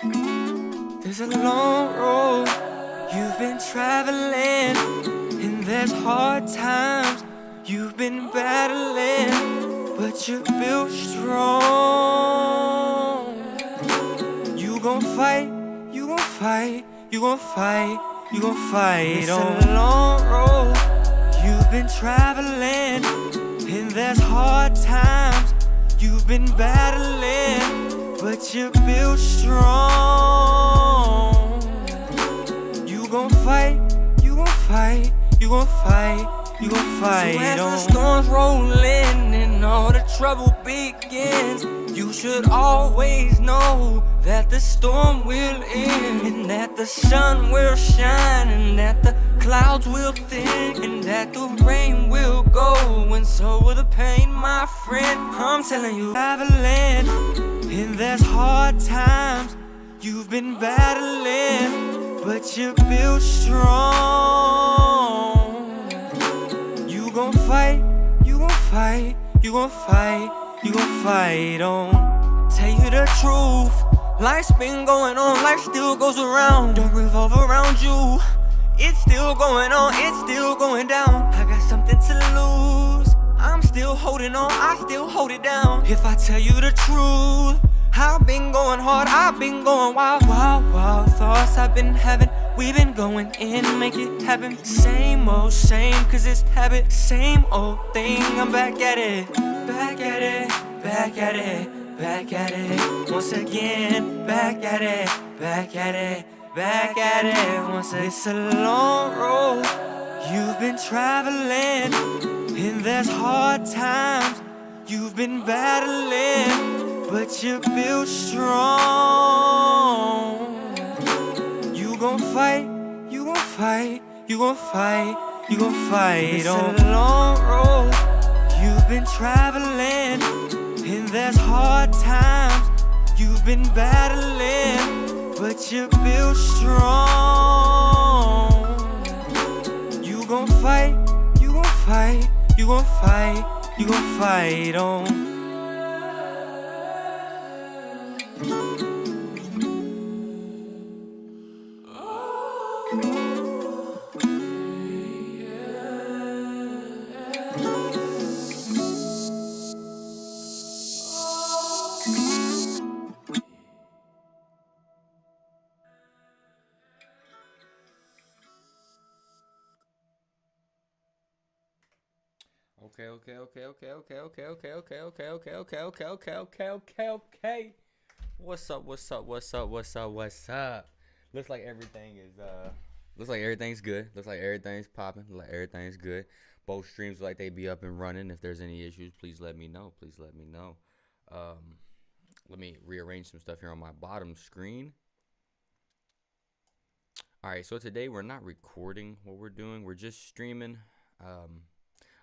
There's a long road you've been traveling, and there's hard times you've been battling, but you're built strong. You gon' fight, you gon' fight, you gon' fight, you gon' fight. It's a long road you've been traveling, and there's hard times you've been battling, but you're built strong. You gon' fight, you gon' fight, you gon' fight, you gon' fight. So as the storms roll in and all the trouble begins, you should always know that the storm will end, and that the sun will shine, and that the clouds will thin, and that the rain will go, and so will the pain, my friend. I'm telling you, traveling, and there's hard times you've been battling, but you're built strong. You gon' fight, you gon' fight, you gon' fight, you gon' fight on. Tell you the truth, life's been going on, life still goes around, don't revolve around you. It's still going on, it's still going down. I got something to lose, I'm still holding on, I still hold it down. If I tell you the truth, I've been going hard, I've been going wild. Wild, wild thoughts I've been having, we've been going in, make it happen. Same old same, cause it's habit. Same old thing, I'm back at it. Back at it, back at it, back at it. Once again, back at it, back at it, back at it. Once again. It's a long road you've been traveling, and there's hard times you've been battling, but you're built strong. You gon' fight, you gon' fight, you gon' fight, you gon' fight. It's a long road you've been traveling, and there's hard times you've been battling, but you're built strong. You gon' fight, you gon' fight, you gon' fight, you gon' fight on. Okay. What's up? Looks like everything is looks like everything's good. Looks like everything's popping. Looks like everything's good. Both streams look like they be up and running. If there's any issues, please let me know. Let me rearrange some stuff here on my bottom screen. All right, so today we're not recording what we're doing. We're just streaming.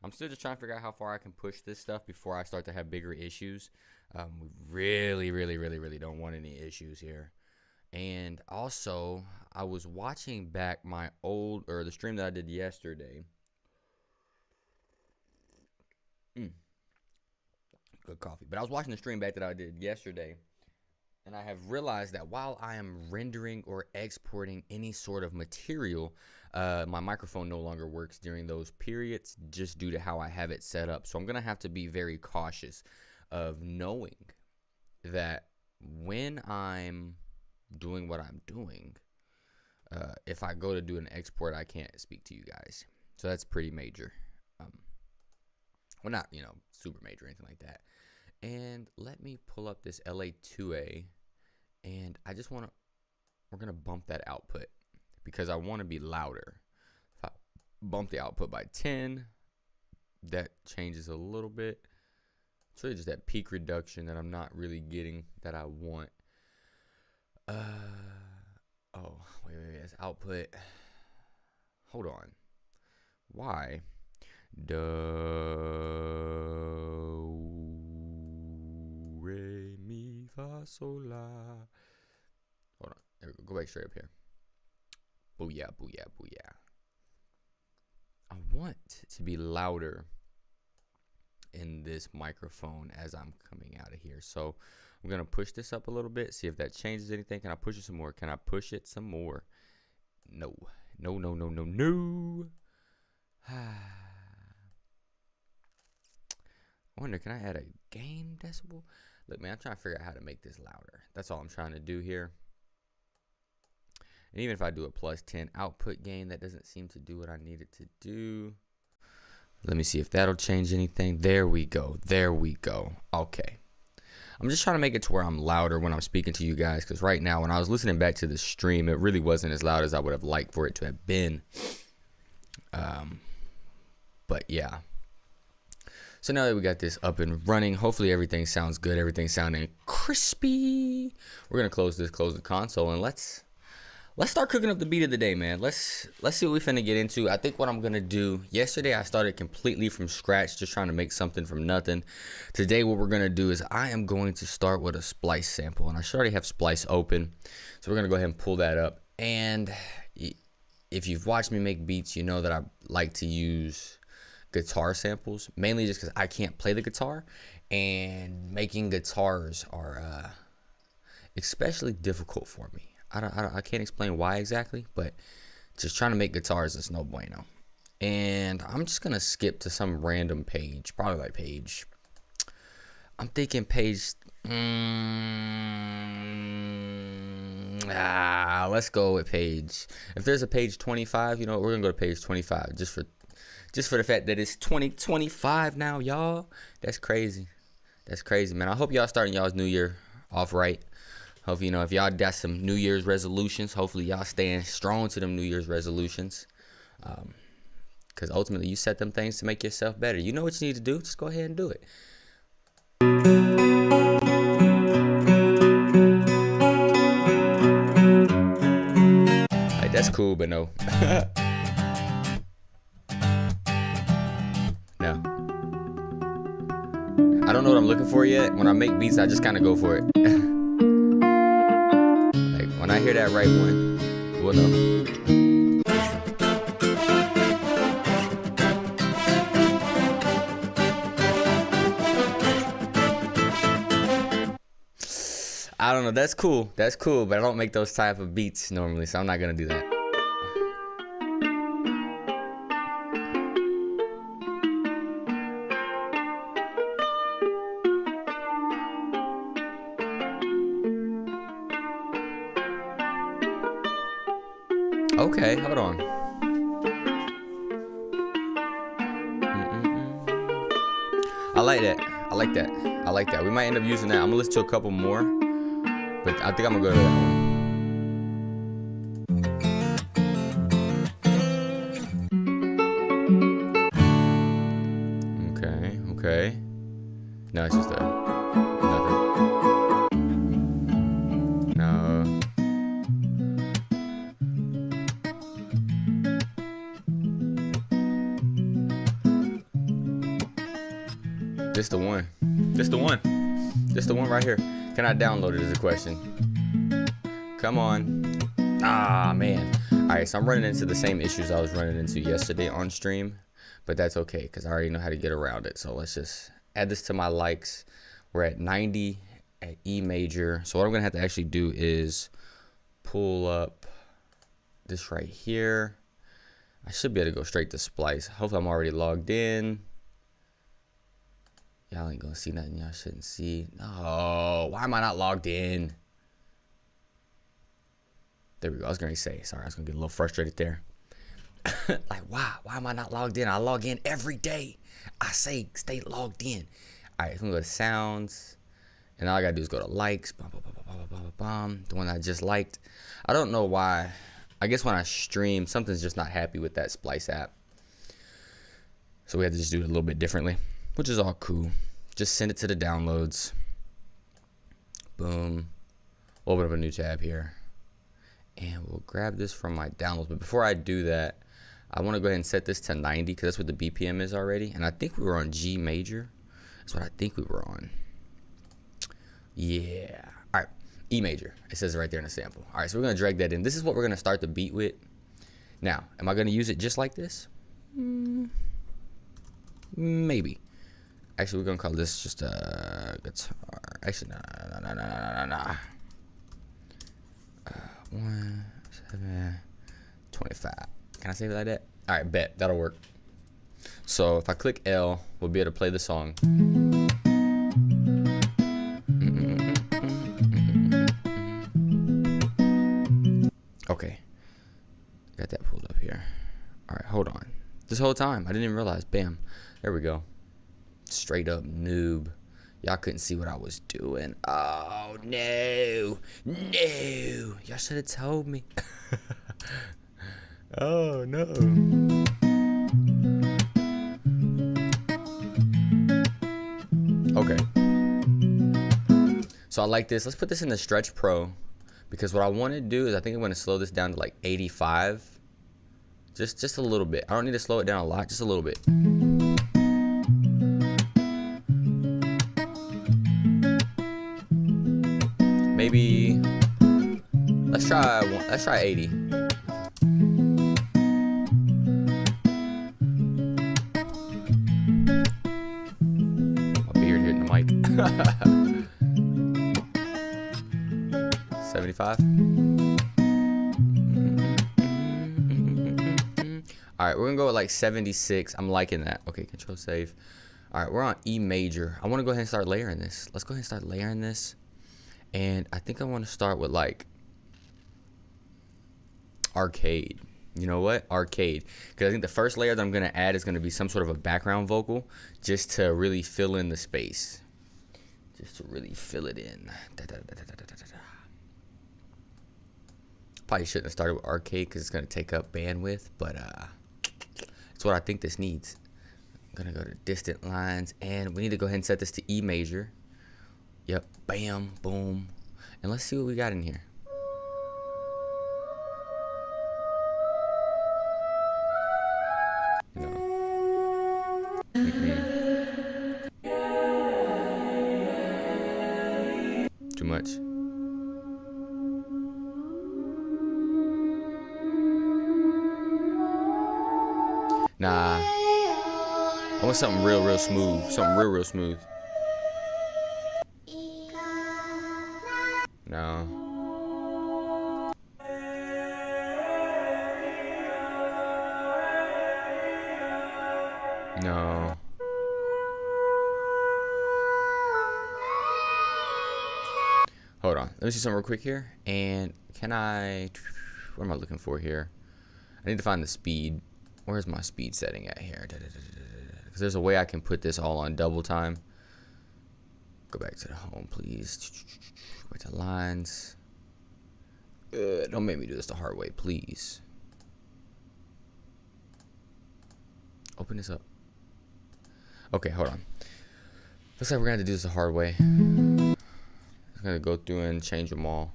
I'm still just trying to figure out how far I can push this stuff before I start to have bigger issues. We really don't want any issues here. And also, I was watching back my the stream that I did yesterday. Good coffee. But I was watching the stream back that I did yesterday, and I have realized that while I am rendering or exporting any sort of material, my microphone no longer works during those periods just due to how I have it set up. So I'm going to have to be very cautious of knowing that when I'm doing what I'm doing, if I go to do an export, I can't speak to you guys. So that's pretty major. Well, not, super major or anything like that. And let me pull up this LA2A, and we're going to bump that output because I want to be louder. If I bump the output by 10, that changes a little bit. It's really just that peak reduction that I'm not really getting that I want. Wait, that's output. Hold on. Why? Do, re, mi, fa, sol, la. Hold on. There we go. Go back straight up here. Booyah, booyah, booyah. I want to be louder in this microphone as I'm coming out of here. So I'm gonna push this up a little bit, see if that changes anything. Can I push it some more? Can I push it some more? No. No, no, no, no, no. I wonder, can I add a gain decibel? Look, man, I'm trying to figure out how to make this louder. That's all I'm trying to do here. And even if I do a +10 output gain, that doesn't seem to do what I need it to do. Let me see if that'll change anything. There we go. There we go. Okay. I'm just trying to make it to where I'm louder when I'm speaking to you guys, because right now when I was listening back to the stream, it really wasn't as loud as I would have liked for it to have been. But yeah. So now that we got this up and running, hopefully everything sounds good. Everything's sounding crispy. We're gonna close the console, and let's start cooking up the beat of the day, man. Let's see what we finna get into. I think what I'm gonna do, yesterday I started completely from scratch, just trying to make something from nothing. Today what we're gonna do is I am going to start with a splice sample, and I should already have splice open. So we're gonna go ahead and pull that up. And if you've watched me make beats, you know that I like to use guitar samples, mainly just because I can't play the guitar, and making guitars are especially difficult for me. I can't explain why exactly, but just trying to make guitars is no bueno. And I'm just gonna skip to some random page, probably like page. I'm thinking page. Let's go with page. If there's a page 25, you know, we're gonna go to page 25 just for the fact that it's 2025 now, y'all. That's crazy. That's crazy, man. I hope y'all starting y'all's new year off right. Hope, you know, if y'all got some New Year's resolutions, hopefully y'all staying strong to them New Year's resolutions. Because ultimately you set them things to make yourself better. You know what you need to do. Just go ahead and do it. Like, that's cool, but no. No. I don't know what I'm looking for yet. When I make beats, I just kind of go for it. When I hear that right one, we'll know. I don't know. That's cool. That's cool, but I don't make those type of beats normally, so I'm not gonna do that. Okay, hold on. I like that. I like that. I like that. We might end up using that. I'm gonna listen to a couple more, but I think I'm gonna go to that one. Okay, okay. No, it's just nothing. No. This the one. This the one. This the one right here. Can I download it is a question. Come on. Ah, man. Alright, so I'm running into the same issues I was running into yesterday on stream. But that's okay, because I already know how to get around it. So let's just add this to my likes. We're at 90 at E major. So what I'm going to have to actually do is pull up this right here. I should be able to go straight to splice. Hopefully I'm already logged in. Y'all ain't gonna see nothing y'all shouldn't see. No, why am I not logged in? There we go. I was gonna say, sorry, I was gonna get a little frustrated there. Like, why am I not logged in? I log in every day. I say stay logged in. All right, I'm gonna go to sounds, and all I gotta do is go to likes. Bum, bum, bum, bum, bum, bum, bum, the one I just liked. I don't know why. I guess when I stream, something's just not happy with that Splice app. So we have to just do it a little bit differently, which is all cool. Just send it to the downloads. Boom. Open up a new tab here. And we'll grab this from my downloads. But before I do that, I want to go ahead and set this to 90 because that's what the BPM is already. And I think we were on G major. That's what I think we were on. Yeah. All right. E major. It says it right there in the sample. All right. So we're going to drag that in. This is what we're going to start the beat with. Now, am I going to use it just like this? Maybe. Actually, we're gonna call this just a guitar. Actually, nah. 1,725. Can I save it like that? All right, bet that'll work. So if I click L, we'll be able to play the song. Okay, got that pulled up here. All right, hold on. This whole time, I didn't even realize. Bam, there we go. Straight up noob. Y'all couldn't see what I was doing. Oh no, y'all should have told me. Oh no. Okay. So I like this. Let's put this in the Stretch Pro, because what I want to do is I think I'm going to slow this down to like 85. Just a little bit. I don't need to slow it down a lot, just a little bit. Maybe let's try 80. My beard hitting the mic. 75. All right, we're gonna go with like 76. I'm liking that. Okay, control save. All right, we're on E major. I want to go ahead and start layering this. Let's go ahead and start layering this. And I think I want to start with like arcade. You know what? Arcade. Because I think the first layer that I'm going to add is going to be some sort of a background vocal, just to really fill in the space. Just to really fill it in. Probably shouldn't have started with arcade because it's going to take up bandwidth, but it's what I think this needs. I'm going to go to distant lines, and we need to go ahead and set this to E major. Yep, bam, boom. And let's see what we got in here. No. Too much. Nah. I want something real smooth. Something real smooth. No. No. Hold on. Let me see something real quick here. And can I... What am I looking for here? I need to find the speed. Where's my speed setting at here? Because there's a way I can put this all on double time. Go back to the home, please. Go back to lines. Don't make me do this the hard way, please. Open this up. Okay, hold on. Looks like we're gonna have to do this the hard way. I'm gonna go through and change them all.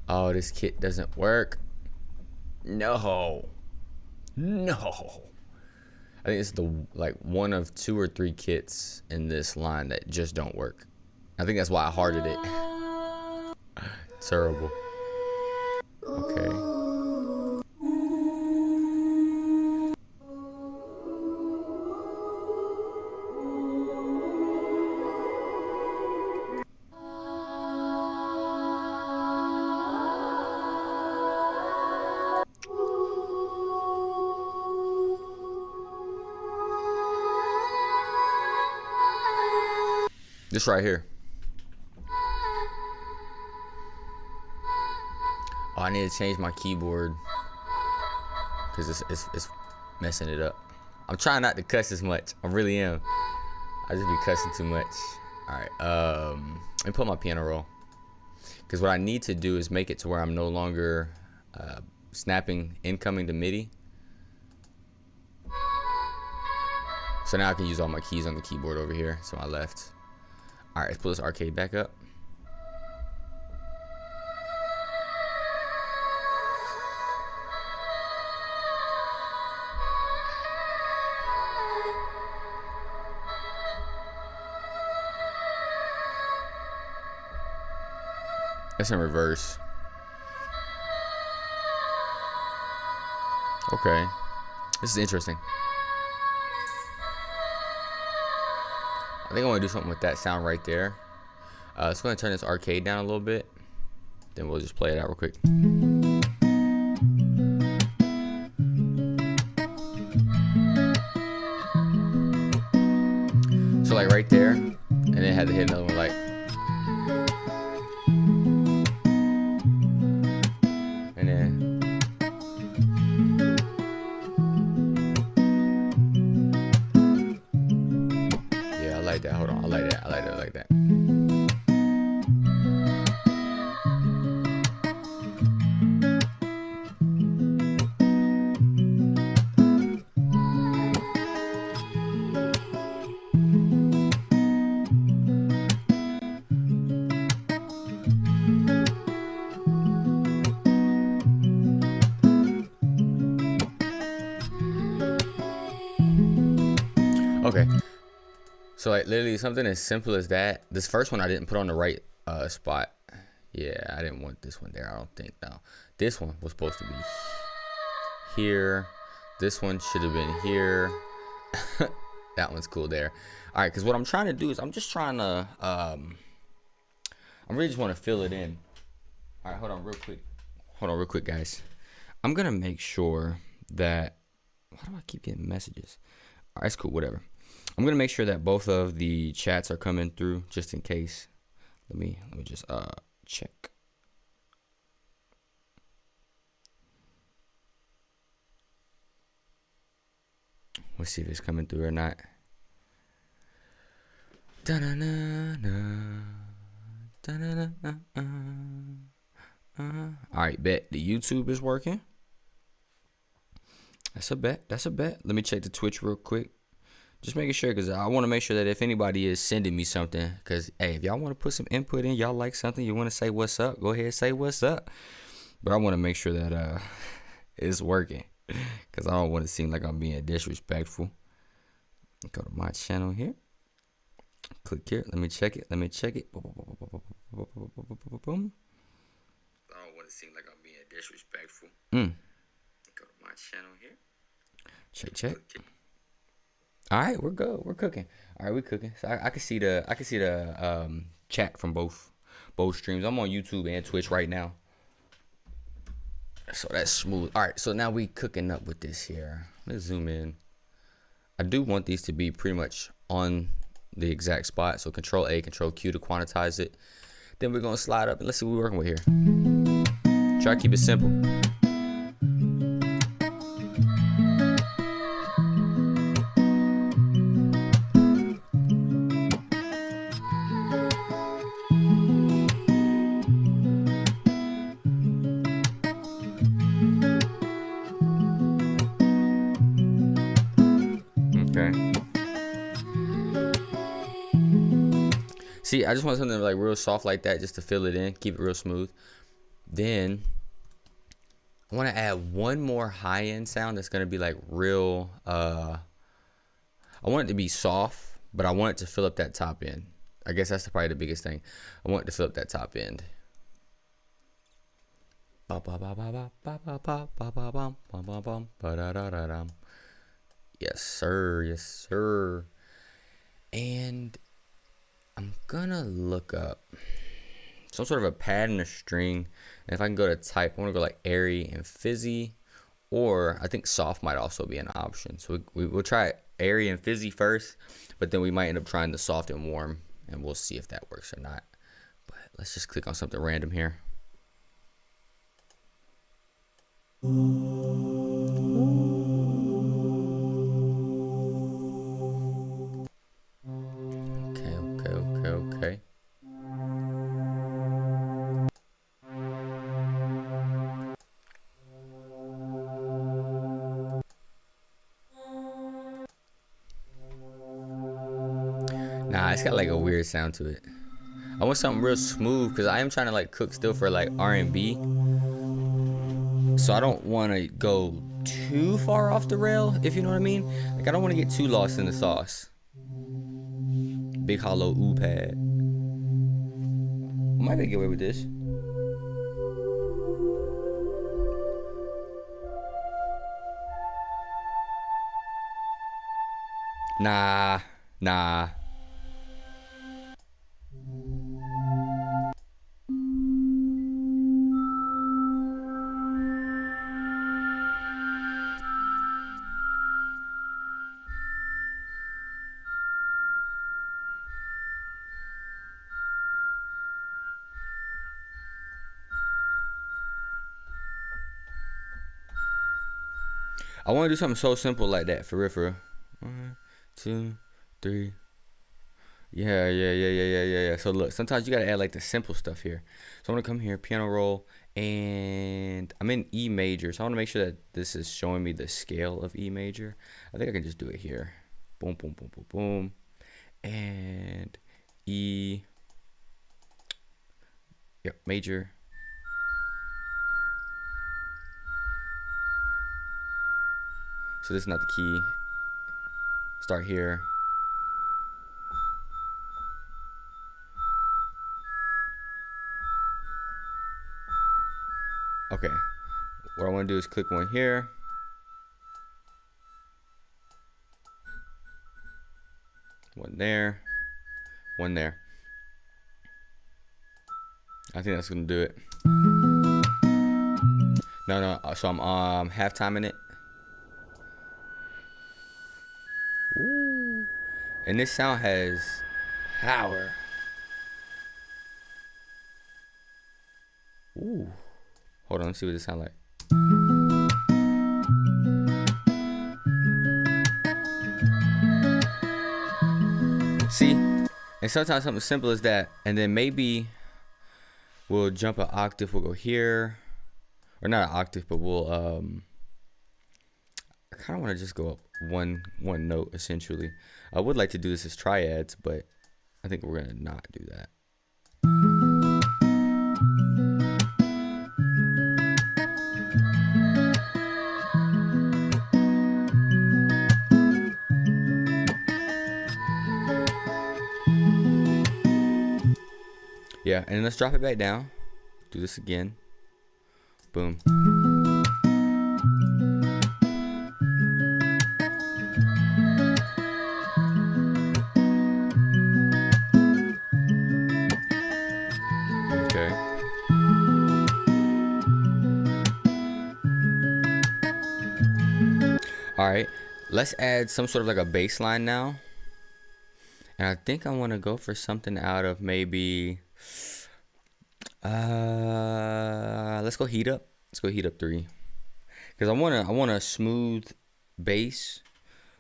Oh, this kit doesn't work. No. I think it's the like one of 2 or 3 kits in this line that just don't work. I think that's why I hearted it. Terrible. Okay. This right here. Oh, I need to change my keyboard because it's messing it up. I'm trying not to cuss as much. I really am. I just be cussing too much. All right. Let me put my piano roll, because what I need to do is make it to where I'm no longer snapping incoming to MIDI. So now I can use all my keys on the keyboard over here. So my left. All right, let's pull this arcade back up. That's in reverse. Okay, this is interesting. I think I want to do something with that sound right there. Let's go ahead and turn this arcade down a little bit. Then we'll just play it out real quick. So like right there, and then had to hit another one like. And then. Yeah, I like that. Hold on, I like that. I like that. I like that. Okay, so like literally something as simple as that. This first one I didn't put on the right spot. Yeah, I didn't want this one there. I don't think. No, this one was supposed to be here. This one should have been here. That one's cool there. All right, because what I'm trying to do is I'm just trying to I really just want to fill it in. All right, hold on real quick, guys. I'm gonna make sure that. Why do I keep getting messages? All right, it's cool. Whatever. I'm gonna make sure that both of the chats are coming through just in case. Let me just check. Let's see if it's coming through or not. All right, bet the YouTube is working. That's a bet. Let me check the Twitch real quick. Just making sure, because I want to make sure that if anybody is sending me something, because, hey, if y'all want to put some input in, y'all like something, you want to say what's up, go ahead and say what's up. But I want to make sure that it's working, because I don't want to seem like I'm being disrespectful. Go to my channel here. Click here. Let me check it. Boom. I don't want to seem like I'm being disrespectful. Go to my channel here. Check. All right, we're good. We're cooking. All right, we're cooking. So I can see the chat from both streams. I'm on YouTube and Twitch right now, so that's smooth. All right, so now we cooking up with this here. Let's zoom in. I do want these to be pretty much on the exact spot. So Control A, Control Q to quantize it. Then we're gonna slide up and let's see what we're working with here. Try to keep it simple. See, I just want something like real soft like that just to fill it in, keep it real smooth. Then I want to add one more high-end sound that's going to be like real, I want it to be soft, but I want it to fill up that top end. I guess that's probably the biggest thing. I want it to fill up that top end. Yes, sir. Yes, sir. And I'm gonna look up some sort of a pad and a string, and if I can go to type, I want to go like airy and fizzy, or I think soft might also be an option. So we'll try airy and fizzy first, but then we might end up trying the soft and warm, and we'll see if that works or not. But let's just click on something random here. Okay. Nah, it's got like a weird sound to it. I want something real smooth because I am trying to like cook still for like R&B. So I don't want to go too far off the rail, if you know what I mean. Like I don't want to get too lost in the sauce. Big hollow ooh pad. I might be able to get away with this. Nah. I want to do something so simple like that, for real, for real. 1, 2, 3. Yeah. So look, sometimes you gotta add like the simple stuff here. So I'm gonna come here, piano roll, and I'm in E major. So I wanna make sure that this is showing me the scale of E major. I think I can just do it here. Boom, boom, boom, boom, boom. And E, yep, major. So this is not the key. Start here. Okay, what I want to do is click one here. One there. One there. I think that's gonna do it. No. So I'm half timing it. Ooh. And this sound has power. Ooh. Hold on, let's see what this sound like. See? And sometimes something simple as that. And then maybe we'll jump an octave, we'll go here. Or not an octave, but we'll I kinda wanna just go up one note essentially. I would like to do this as triads, but I think we're gonna not do that. Yeah, and let's drop it back down. Do this again. Boom. Okay. All right, let's add some sort of like a bass line now. And I think I want to go for something out of maybe let's go heat up. Let's go heat up 3. Cuz I want a smooth bass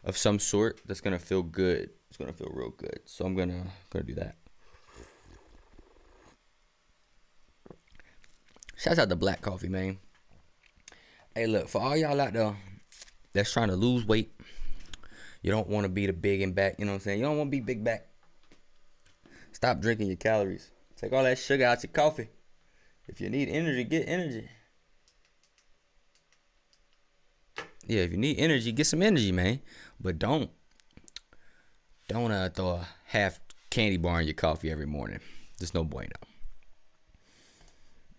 of some sort that's going to feel good. It's going to feel real good. So I'm going to do that. Shouts out to Black Coffee, man. Hey, look, for all y'all out there that's trying to lose weight, you don't want to be the big and back, you know what I'm saying? You don't want to be big back. Stop drinking your calories. Take all that sugar out your coffee. If you need energy, get energy. Yeah, if you need energy, get some energy, man. But don't throw a half candy bar in your coffee every morning. There's no bueno.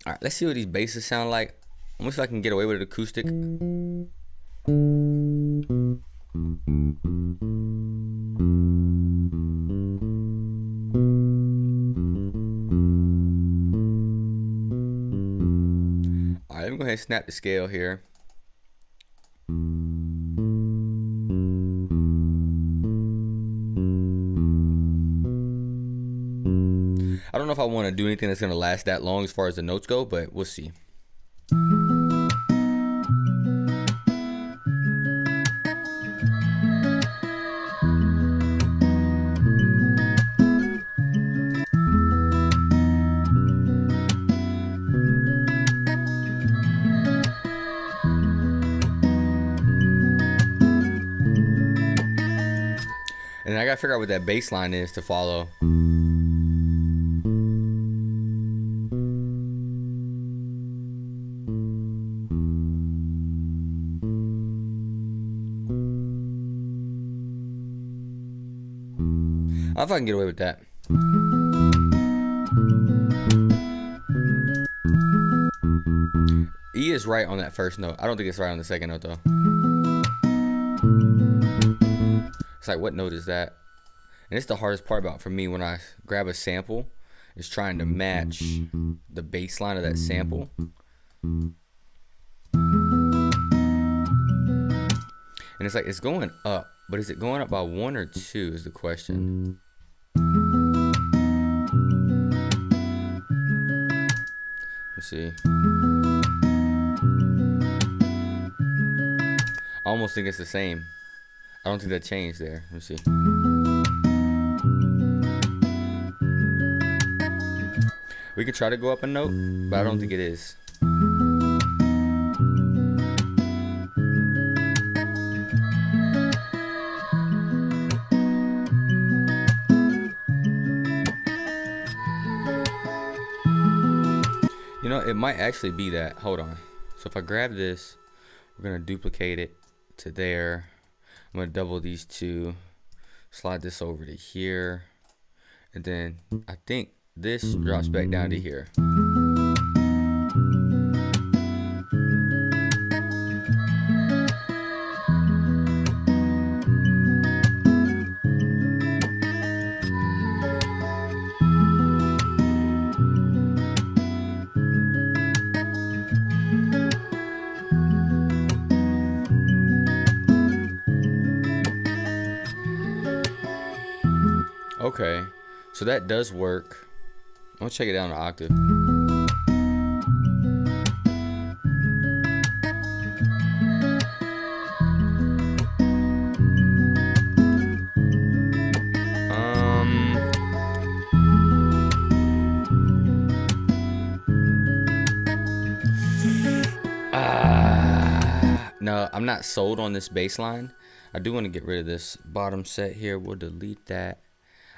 All right, let's see what these basses sound like. I'm gonna see if I can get away with an acoustic. All right, let me go ahead and snap the scale here. I don't know if I want to do anything that's going to last that long as far as the notes go, but we'll see. And I got to figure out what that bass line is to follow. I don't know if I can get away with that. E is right on that first note. I don't think it's right on the second note though. It's like, what note is that? And it's the hardest part about for me when I grab a sample, is trying to match the bass line of that sample. And it's like, it's going up, but is it going up by 1 or 2 is the question. Let's see. almost think it's the same. I don't think that changed there. Let me see. We could try to go up a note, but I don't think it is. You know, it might actually be that. Hold on. So if I grab this, we're going to duplicate it to there. I'm going to double these two, slide this over to here, and then I think this drops back down to here. Okay, so that does work. I'm gonna check it down to octave. No, I'm not sold on this bass line. I do want to get rid of this bottom set here. We'll delete that.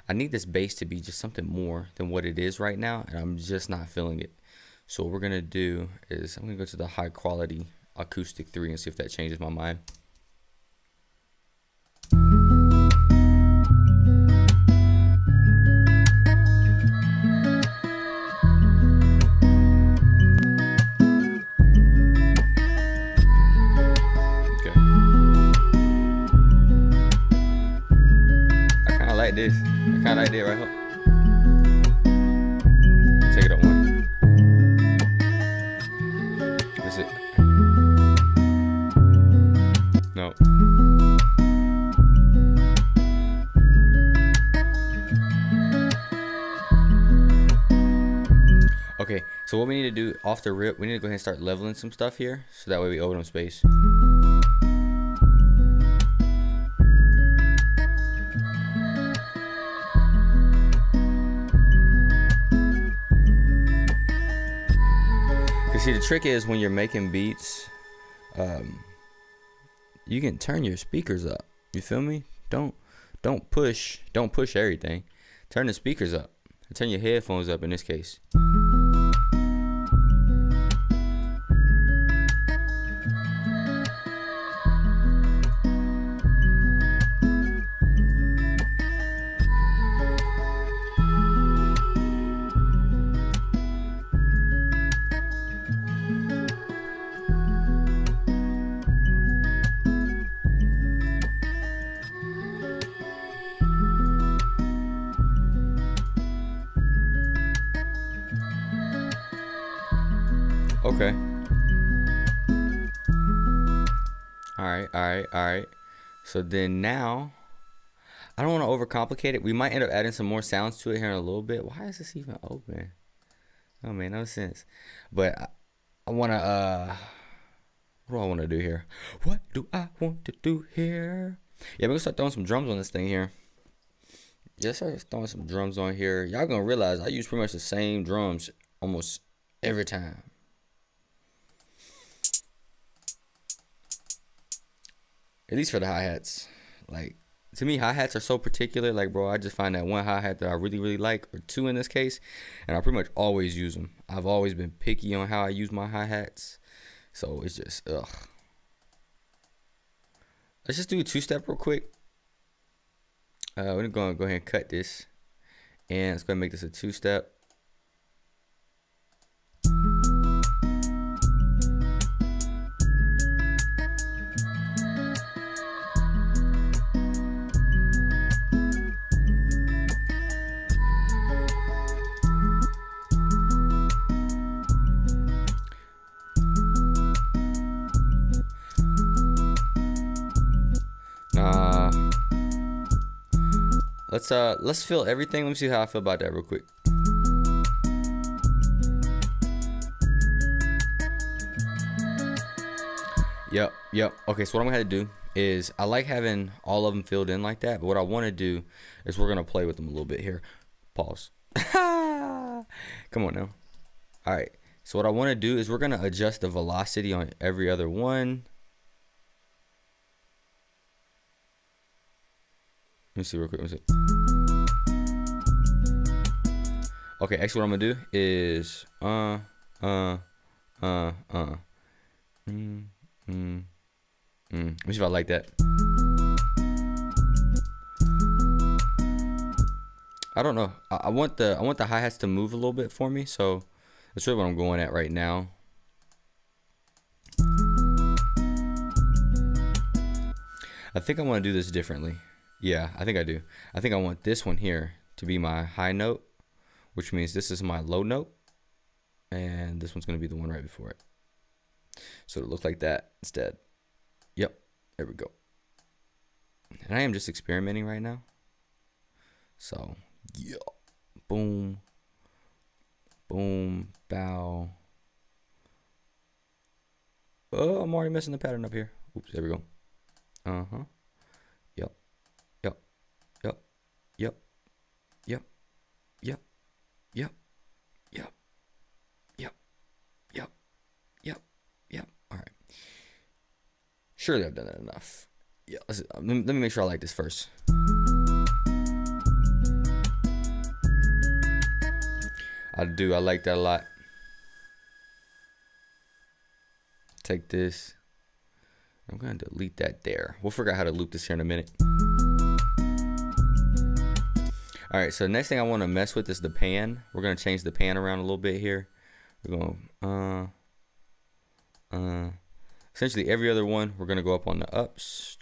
I need this bass to be just something more than what it is right now, and I'm just not feeling it. So what we're gonna do is I'm gonna go to the high quality acoustic 3 and see if that changes my mind. Like this. I kind of like that right here. Take it up one. That's it. No. Okay, so what we need to do off the rip, we need to go ahead and start leveling some stuff here, so that way we open up space. See, the trick is when you're making beats, you can turn your speakers up. You feel me? Don't push everything. Turn the speakers up. Turn your headphones up in this case. Okay. All right. So then now, I don't want to overcomplicate it. We might end up adding some more sounds to it here in a little bit. Why is this even open? Oh man, no sense. But I want to, what do I want to do here? What do I want to do here? Yeah, we're going to start throwing some drums on this thing here. Yeah, start throwing some drums on here. Y'all going to realize I use pretty much the same drums almost every time. At least for the hi-hats. Like, to me, hi-hats are so particular. Like, bro, I just find that one hi-hat that I really, really like, or two in this case, and I pretty much always use them. I've always been picky on how I use my hi-hats. So, it's just, ugh. Let's just do a two-step real quick. We're going to go ahead and cut this. And let's go ahead and make this a two-step. Let's fill everything. Let me see how I feel about that real quick. Yep. Okay, so what I'm gonna do is I like having all of them filled in like that, but what I want to do is we're gonna play with them a little bit here. Pause. Come on now. All right. So what I want to do is we're gonna adjust the velocity on every other one. Let me see real quick. Let me see. Okay, actually what I'm gonna do is Let me see if I like that. I don't know. I want the hi-hats to move a little bit for me, so that's really what I'm going at right now. I think I want to do this differently. Yeah, I think I do. I think I want this one here to be my high note, which means this is my low note, and this one's going to be the one right before it. So it looks like that instead. Yep, there we go. And I am just experimenting right now. So, yeah. Boom. Boom. Bow. Oh, I'm already messing the pattern up here. Oops, there we go. Uh-huh. Yep. Yep. Yep. Yep. Yep. Yep. Yep. Yep. Yep. Yep. Yep. Yep. All right. Surely I've done that enough. Yeah, let me make sure I like this first. I do. I like that a lot. Take this. I'm going to delete that there. We'll figure out how to loop this here in a minute. All right, so the next thing I want to mess with is the pan. We're going to change the pan around a little bit here. We're going essentially every other one, we're going to go up on the ups.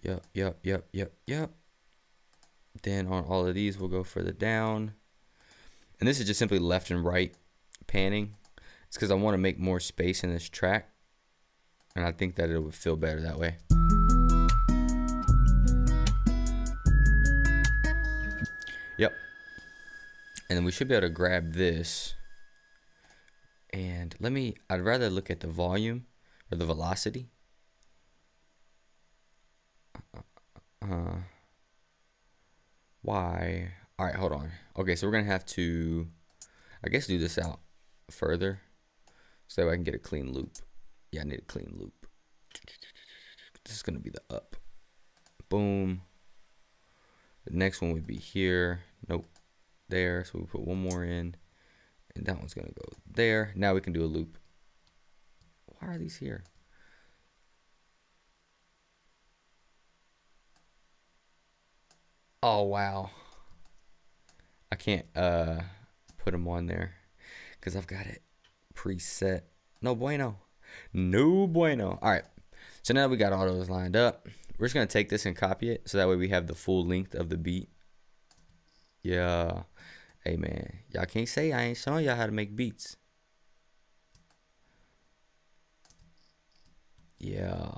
Yep. Then on all of these, we'll go further down. And this is just simply left and right panning. It's because I want to make more space in this track. And I think that it would feel better that way. Yep. And then we should be able to grab this. And I'd rather look at the volume or the velocity. Why? All right, hold on. Okay, so we're going to have to, I guess, do this out further so that I can get a clean loop. Yeah, I need a clean loop. This is going to be the up. Boom. The next one would be here. Nope. There. So we put one more in. And that one's going to go there. Now we can do a loop. Why are these here? Oh, wow. I can't put them on there because I've got it preset. No bueno. No bueno. All right. So now we got all those lined up. We're just going to take this and copy it so that way we have the full length of the beat. Yeah. Hey, man. Y'all can't say I ain't showing y'all how to make beats. Yeah.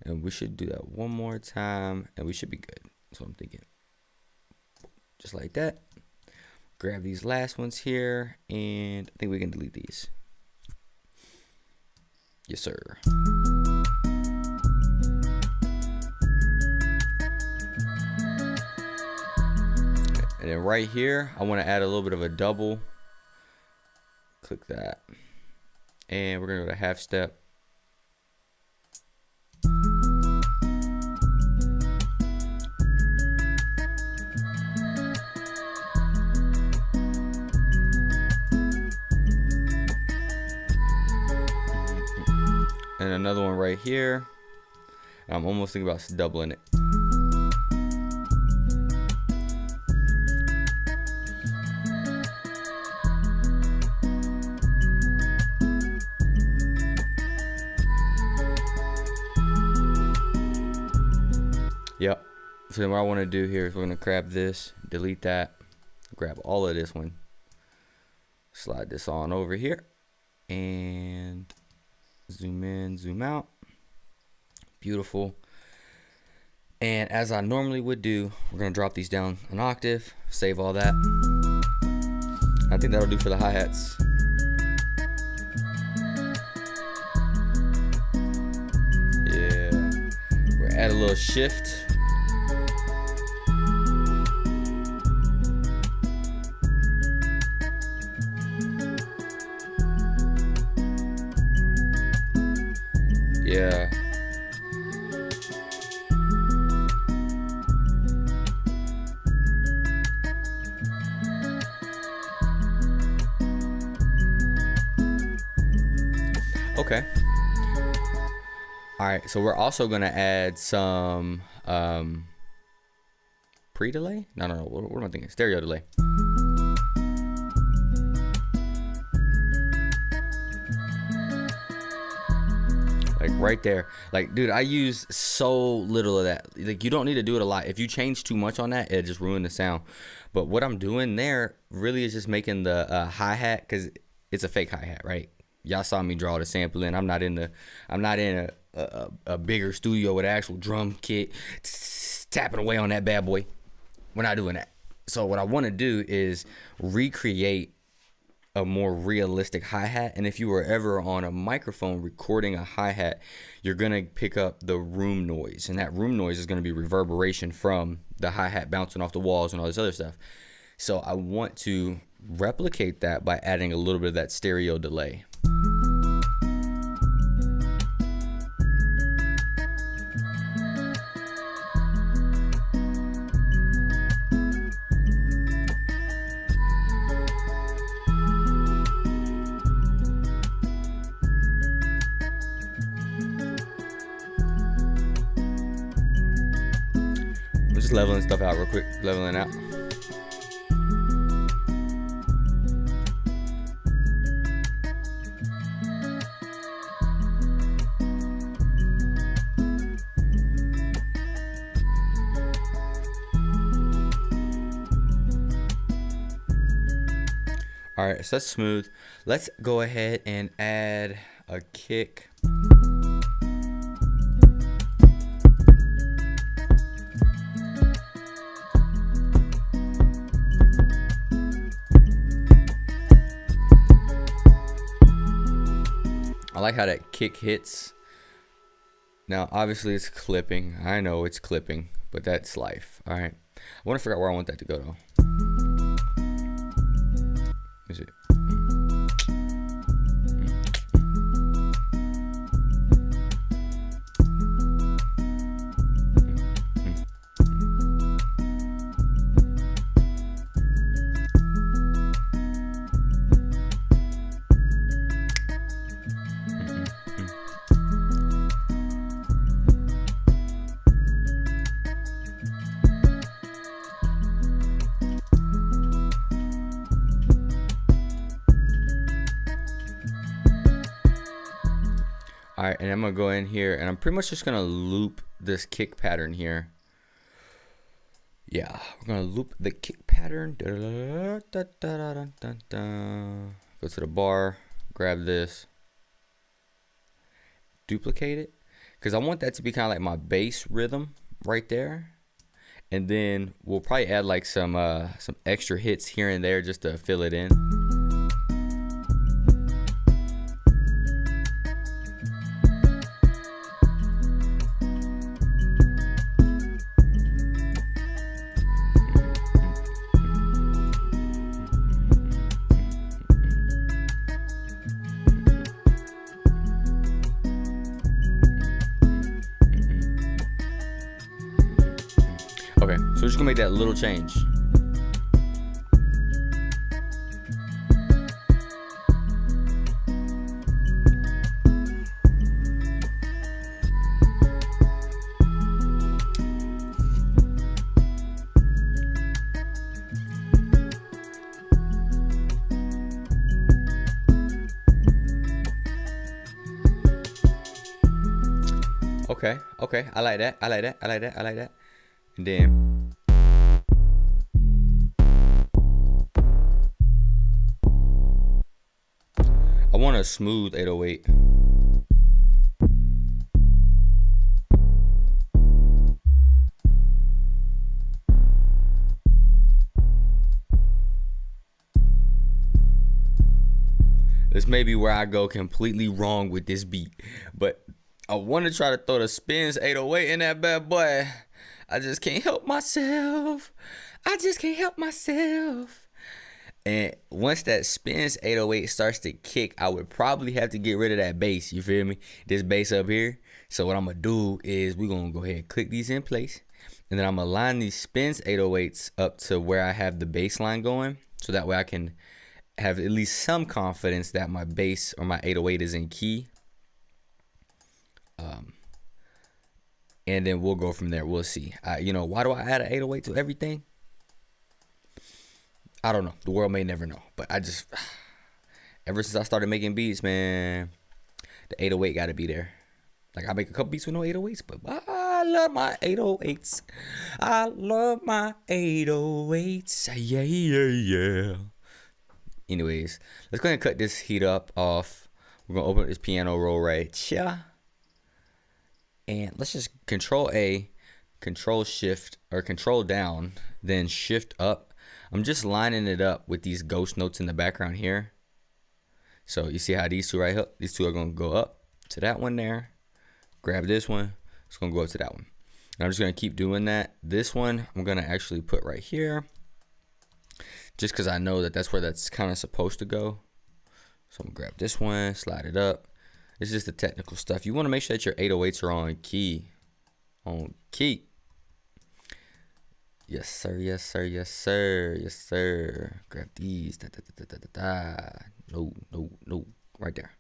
And we should do that one more time, and we should be good. That's what I'm thinking. Just like that. Grab these last ones here, and I think we can delete these. Yes, sir. And then right here, I want to add a little bit of a double. Click that. And we're going to go to half step. And another one right here. And I'm almost thinking about doubling it. Yep. So then what I want to do here is we're going to grab this, delete that, grab all of this one, slide this on over here, and zoom in, zoom out. Beautiful. And as I normally would do, we're going to drop these down an octave, save all that. I think that'll do for the hi-hats. Yeah. We'll add a little shift. Yeah. Okay. All right, so we're also gonna add some pre-delay. No. What am I thinking? Stereo delay. Like right there. Like, dude, I use so little of that. Like, you don't need to do it a lot. If you change too much on that, it just ruin the sound. But what I'm doing there really is just making the hi-hat, because it's a fake hi-hat, right? Y'all saw me draw the sample in. I'm not in a bigger studio with an actual drum kit tapping away on that bad boy. We're not doing that. So what I want to do is recreate a more realistic hi-hat. And if you were ever on a microphone recording a hi-hat, you're going to pick up the room noise. And that room noise is going to be reverberation from the hi-hat bouncing off the walls and all this other stuff. So I want to replicate that by adding a little bit of that stereo delay. Just leveling stuff out real quick, leveling out. All right, so that's smooth. Let's go ahead and add a kick. I like how that kick hits. Now, obviously it's clipping. I know it's clipping, but that's life. All right. I want to figure out where I want that to go though. Is it? All right, and I'm gonna go in here and I'm pretty much just gonna loop this kick pattern here. Yeah, we're gonna loop the kick pattern. Go to the bar, grab this, duplicate it, because I want that to be kind of like my bass rhythm right there. And then we'll probably add like some extra hits here and there just to fill it in. Okay, so we're just gonna make that little change. Okay, I like that. And then I want a smooth 808. This may be where I go completely wrong with this beat, but I want to try to throw the spins 808 in that bad boy. I just can't help myself. I just can't help myself. And once that spins 808 starts to kick, I would probably have to get rid of that bass. You feel me? This bass up here. So what I'm going to do is we're going to go ahead and click these in place. And then I'm going to line these spins 808s up to where I have the bass line going. So that way I can have at least some confidence that my bass or my 808 is in key. And then we'll go from there. We'll see. Why do I add an 808 to everything? I don't know. The world may never know. But ever since I started making beats, man, the 808 got to be there. Like, I make a couple beats with no 808s, but I love my 808s. I love my 808s. Yeah, yeah, yeah. Anyways, let's go ahead and cut this heat up off. We're going to open up this piano roll right here. And let's just Control A, Control Shift, or Control Down, then Shift Up. I'm just lining it up with these ghost notes in the background here. So you see how these two right here, these two are going to go up to that one there. Grab this one, it's going to go up to that one. And I'm just going to keep doing that. This one, I'm going to actually put right here. Just because I know that that's where that's kind of supposed to go. So I'm going to grab this one, slide it up. It's just the technical stuff. You want to make sure that your 808s are on key. On key. Yes, sir. Yes, sir. Yes, sir. Yes, sir. Grab these. Da, da, da, da, da, da. No, no, no. Right there.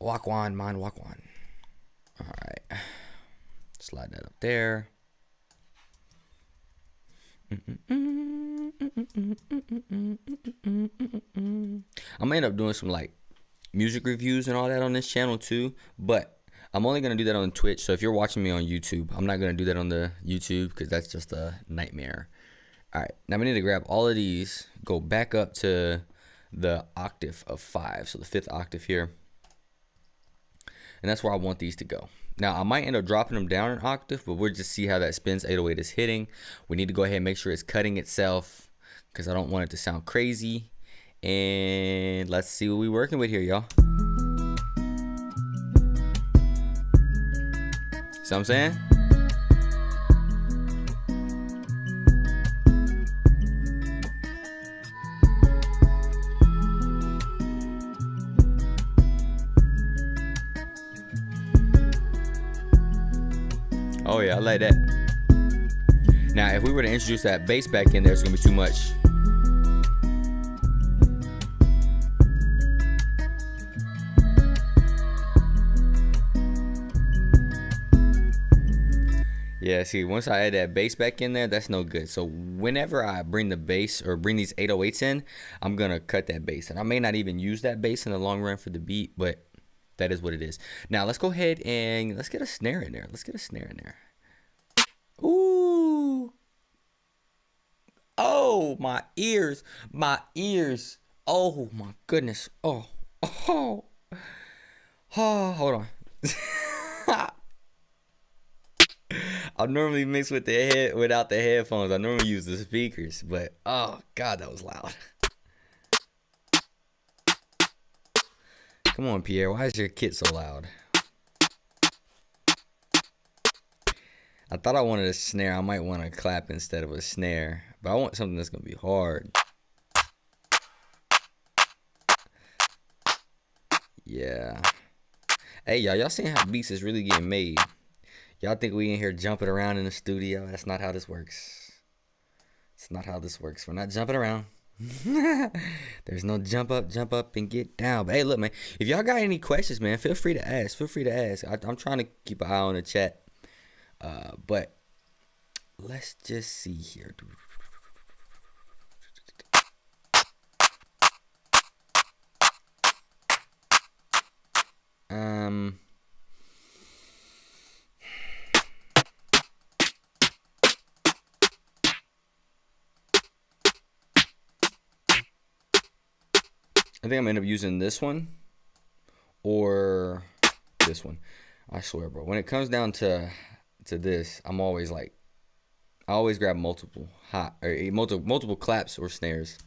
Walk one, man. Walk one. All right. Slide that up there. I'm gonna end up doing some like music reviews and all that on this channel too, but I'm only gonna do that on Twitch. So if you're watching me on YouTube, I'm not gonna do that on the YouTube because that's just a nightmare. All right, now we need to grab all of these, go back up to the octave of 5, so the 5th octave here, and that's where I want these to go. Now, I might end up dropping them down an octave, but we'll just see how that spins 808 is hitting. We need to go ahead and make sure it's cutting itself because I don't want it to sound crazy. And let's see what we're working with here, y'all. See what I'm saying? Oh yeah, I like that. Now, if we were to introduce that bass back in there, it's gonna be too much. Yeah, see, once I add that bass back in there, that's no good. So whenever I bring the bass or bring these 808s in, I'm gonna cut that bass. And I may not even use that bass in the long run for the beat, but that is what it is. Now let's go ahead and let's get a snare in there. Let's get a snare in there. Ooh. Oh, my ears. My ears. Oh, my goodness. Oh. Oh. Oh, hold on. I normally mix with the head without the headphones. I normally use the speakers, but oh god, that was loud. Come on, Pierre. Why is your kit so loud? I thought I wanted a snare. I might want a clap instead of a snare, but I want something that's gonna be hard. Yeah. Hey, y'all seen how beats is really getting made? Y'all think we in here jumping around in the studio? That's not how this works. It's not how this works. We're not jumping around. There's no jump up and get down. But hey, look, man, if y'all got any questions, man, feel free to ask. Feel free to ask. I'm trying to keep an eye on the chat. But let's just see here. I think I'm gonna end up using this one or this one. I swear, bro. When it comes down to this, I'm always like, I always grab multiple claps or snares.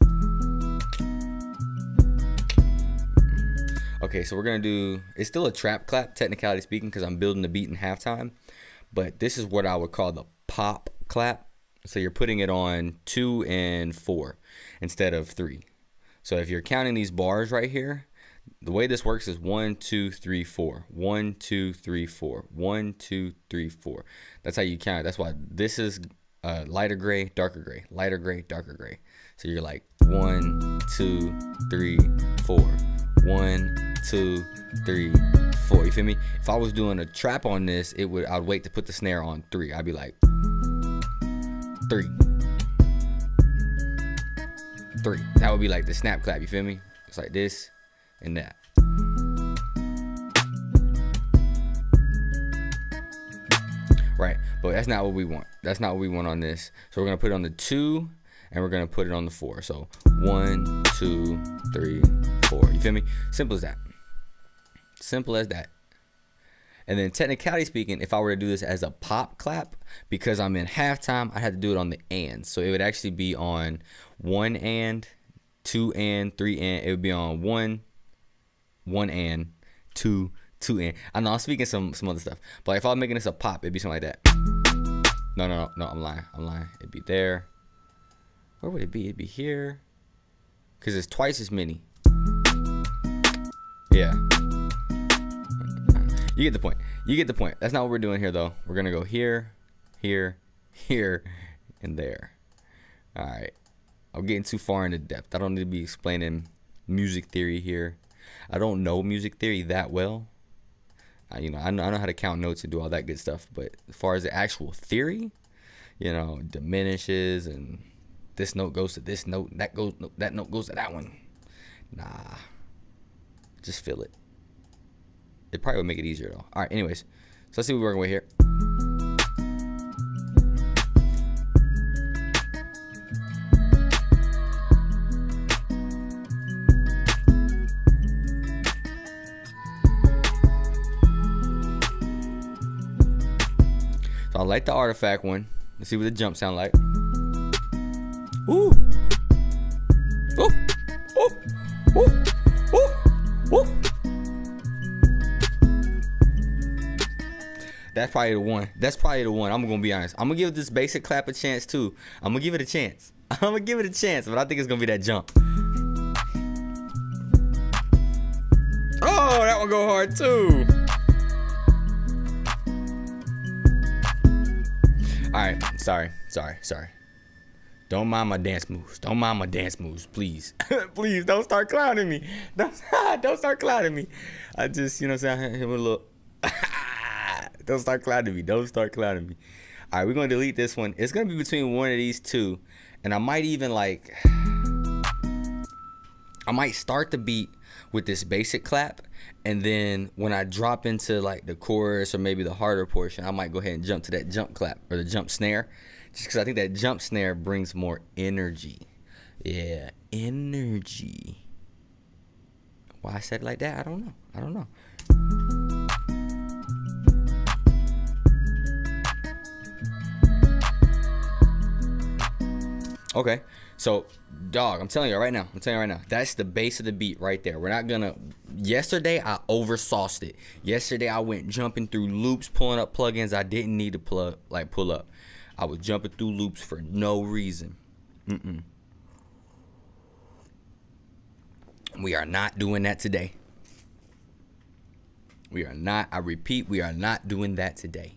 Okay, so we're gonna do. It's still a trap clap, technically speaking, because I'm building the beat in halftime. But this is what I would call the pop clap. So you're putting it on 2 and 4 instead of 3. So if you're counting these bars right here, the way this works is 1, 2, 3, 4. 1, 2, 3, 4. 1, 2, 3, 4. That's how you count it. That's why this is lighter gray, darker gray, lighter gray, darker gray. So you're like 1, 2, 3, 4. 1, 2, 3, 4. You feel me? If I was doing a trap on this, I'd wait to put the snare on 3. I'd be like 3. 3. That would be like the snap clap. You feel me? It's like this and that. Right, but that's not what we want. That's not what we want on this. So we're gonna put it on the 2 and we're gonna put it on the 4. So 1, 2, 3, 4. You feel me? Simple as that. Simple as that. And then technically speaking, if I were to do this as a pop clap, because I'm in halftime, I had to do it on the and. So it would actually be on 1 and, 2 and, 3 and. It would be on 1 and, 2 and. I know I'm speaking some other stuff. But if I was making this a pop, it'd be something like that. No, I'm lying. It'd be there. Where would it be? It'd be here. Because it's twice as many. Yeah. You get the point. You get the point. That's not what we're doing here, though. We're going to go here, here, here, and there. All right. I'm getting too far into depth. I don't need to be explaining music theory here. I don't know music theory that well. I know how to count notes and do all that good stuff. But as far as the actual theory, diminishes and this note goes to this note, that note goes to that one. Nah. Just feel it. It probably would make it easier though. All right, anyways. So let's see what we're working with here. So I like the artifact one. Let's see what the jump sound like. Ooh. Ooh. Ooh. Ooh. Ooh. Ooh. That's probably the one. I'm gonna be honest. I'm gonna give this basic clap a chance too. I'm gonna give it a chance. But I think it's gonna be that jump. Oh, that one go hard too. All right, sorry. Don't mind my dance moves. Please. Please don't start clowning me. Don't start clowning me. I just, I'm saying, hit with a little. Don't start clowning me. All right, we're going to delete this one. It's going to be between one of these two. And I might even I might start the beat with this basic clap. And then when I drop into the chorus or maybe the harder portion, I might go ahead and jump to that jump clap or the jump snare. Just because I think that jump snare brings more energy. Yeah, energy. Why I said it like that, I don't know. Okay, so dog, I'm telling you right now, that's the base of the beat right there. We're not gonna. Yesterday I oversauced it. Yesterday I went jumping through loops, pulling up plugins I didn't need to pull up. I was jumping through loops for no reason. We are not doing that today. I repeat, we are not doing that today.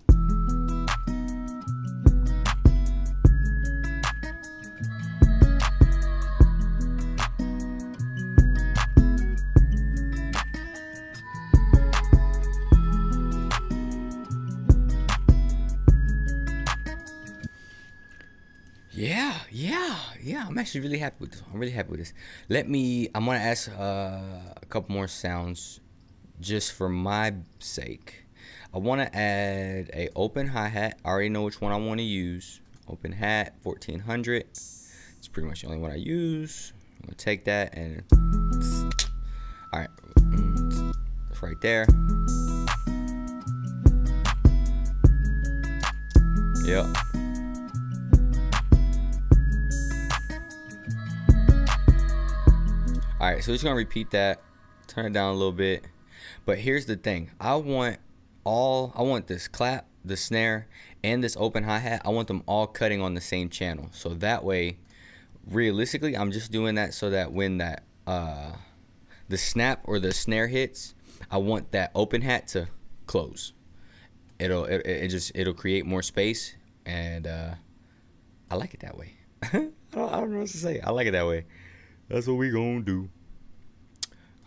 Yeah. I'm actually really happy with this. I'm gonna ask a couple more sounds just for my sake. I want to add a open hi-hat. I already know which one I want to use. Open hat 1400. It's pretty much the only one I use. I'm gonna take that and all right, it's right there. Yep. All right, so we're just gonna repeat that turn it down a little bit. But here's the thing. I want this clap, the snare, and this open hi-hat. I want them all cutting on the same channel. So that way, realistically, I'm just doing that so that when that the snap or the snare hits, I want that open hat to close. It'll create more space, and I like it that way. I don't know what to say. I like it that way. That's what we gonna do.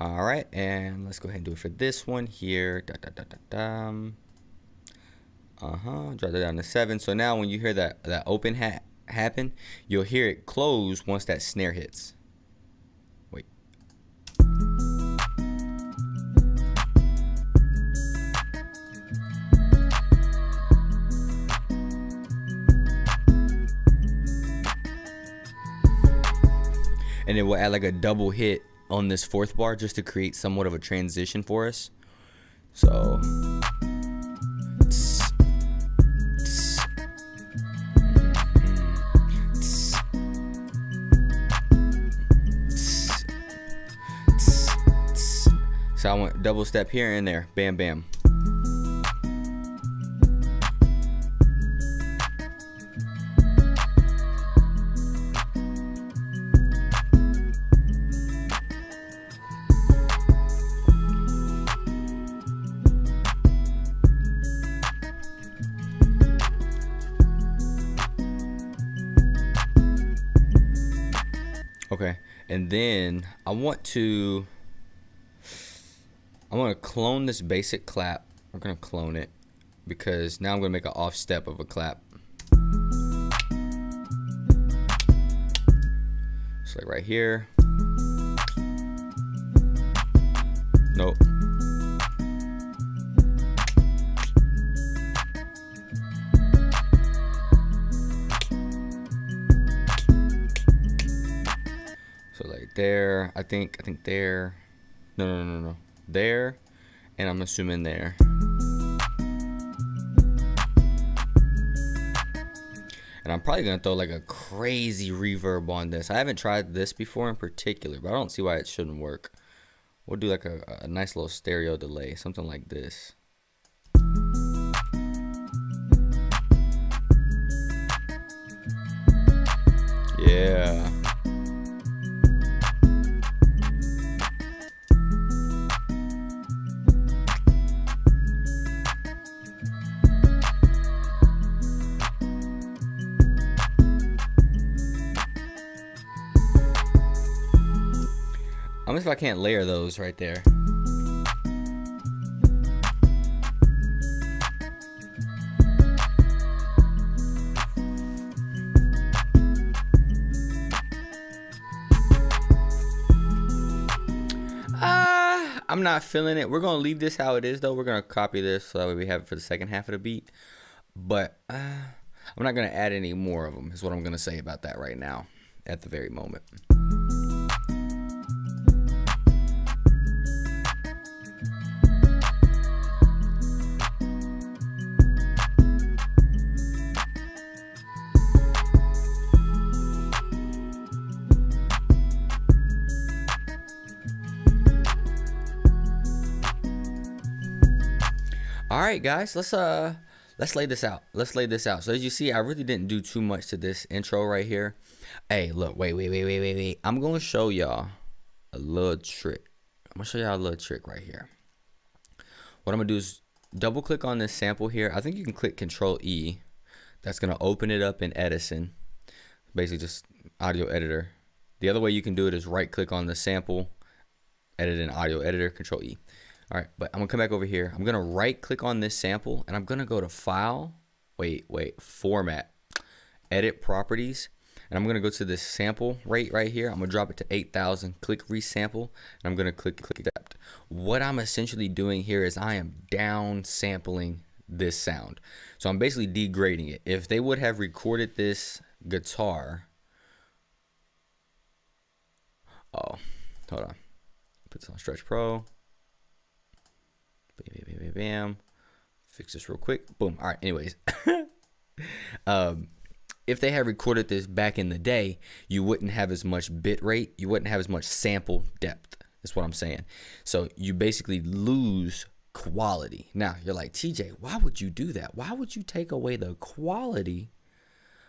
All right, and let's go ahead and do it for this one here. Drop that down to 7. So now when you hear that open hat happen, you'll hear it close once that snare hits. Wait. And then we'll add like a double hit on this 4th bar just to create somewhat of a transition for us. So I want double step here and there. Bam, bam. Okay, and then I want to clone this basic clap. We're gonna clone it because now I'm gonna make an off step of a clap. So like right here. Nope. So like there, I think there. No. There, and I'm assuming there. And I'm probably gonna throw like a crazy reverb on this. I haven't tried this before in particular, but I don't see why it shouldn't work. We'll do like a nice little stereo delay, something like this. Yeah. I wonder if I can't layer those right there. I'm not feeling it. We're gonna leave this how it is though. We're gonna copy this so that way we have it for the second half of the beat. But I'm not gonna add any more of them, is what I'm gonna say about that right now at the very moment. All right, guys, let's lay this out. Let's lay this out. So as you see, I really didn't do too much to this intro right here. Hey, look, wait. I'm gonna show y'all a little trick. I'm gonna show y'all a little trick right here. What I'm gonna do is double click on this sample here. I think you can click Control E. That's gonna open it up in Edison. Basically just audio editor. The other way you can do it is right click on the sample, edit in audio editor, Control E. All right, but I'm gonna come back over here. I'm gonna right click on this sample and I'm gonna go to File, Format, Edit Properties, and I'm gonna go to this sample rate right here. I'm gonna drop it to 8,000, click Resample, and I'm gonna click Accept. What I'm essentially doing here is I am down sampling this sound. So I'm basically degrading it. If they would have recorded this guitar, hold on, put this on Stretch Pro. Bam. Fix this real quick. Boom. All right. Anyways, if they had recorded this back in the day, you wouldn't have as much bit rate. You wouldn't have as much sample depth. That's what I'm saying. So you basically lose quality. Now you're like, TJ, why would you do that? Why would you take away the quality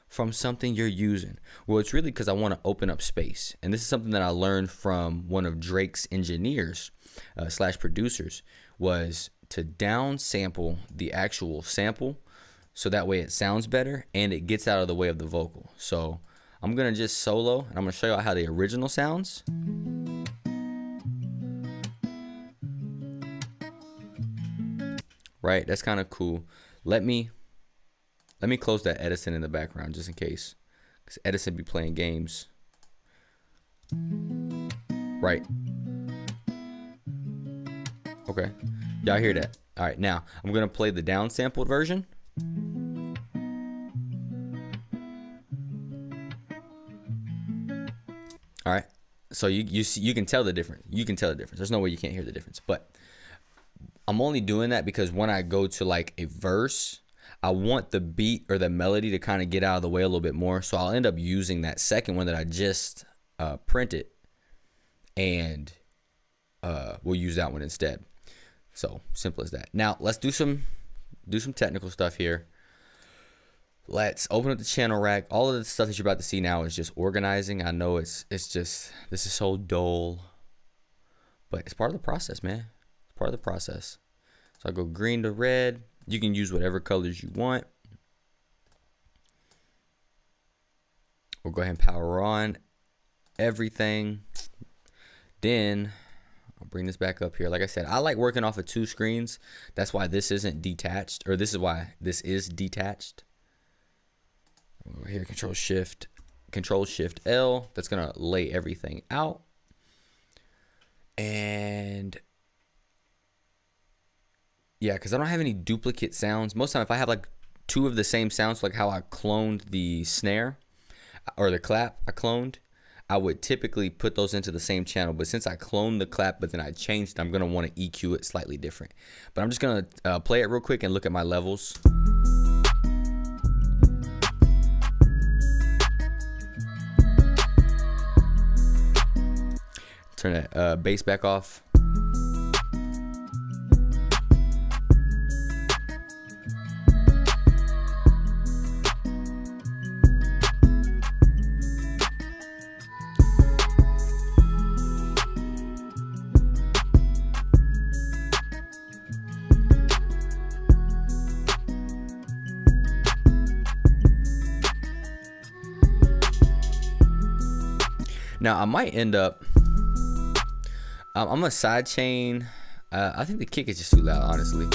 from something you're using? Well, it's really because I want to open up space. And this is something that I learned from one of Drake's engineers slash producers, was to down sample the actual sample so that way it sounds better and it gets out of the way of the vocal. So I'm going to just solo, and I'm going to show you how the original sounds. Right, that's kind of cool. Let me close that Edison in the background just in case, because Edison be playing games. Right. Okay, y'all hear that? All right, now I'm gonna play the down sampled version. All right, so you can tell the difference. You can tell the difference. There's no way you can't hear the difference. But I'm only doing that because when I go to like a verse, I want the beat or the melody to kind of get out of the way a little bit more. So I'll end up using that second one that I just printed, and we'll use that one instead. So simple as that. Now let's do some technical stuff here. Let's open up the channel rack. All of the stuff that you're about to see now is just organizing. I know it's just, this is so dull, but it's part of the process, man. It's part of the process. So I go green to red. You can use whatever colors you want. We'll go ahead and power on everything. Then I'll bring this back up here. Like I said, I like working off of 2 screens. That's why this isn't detached, or this is why this is detached. Over here, Control Shift L. That's gonna lay everything out. And yeah, because I don't have any duplicate sounds. Most of the time, if I have like 2 of the same sounds, like how I cloned the snare or the clap I cloned, I would typically put those into the same channel. But since I cloned the clap, but then I changed it, I'm going to want to EQ it slightly different. But I'm just going to play it real quick and look at my levels. Turn that bass back off. Now I might end up, I'm gonna side chain. I think the kick is just too loud, honestly.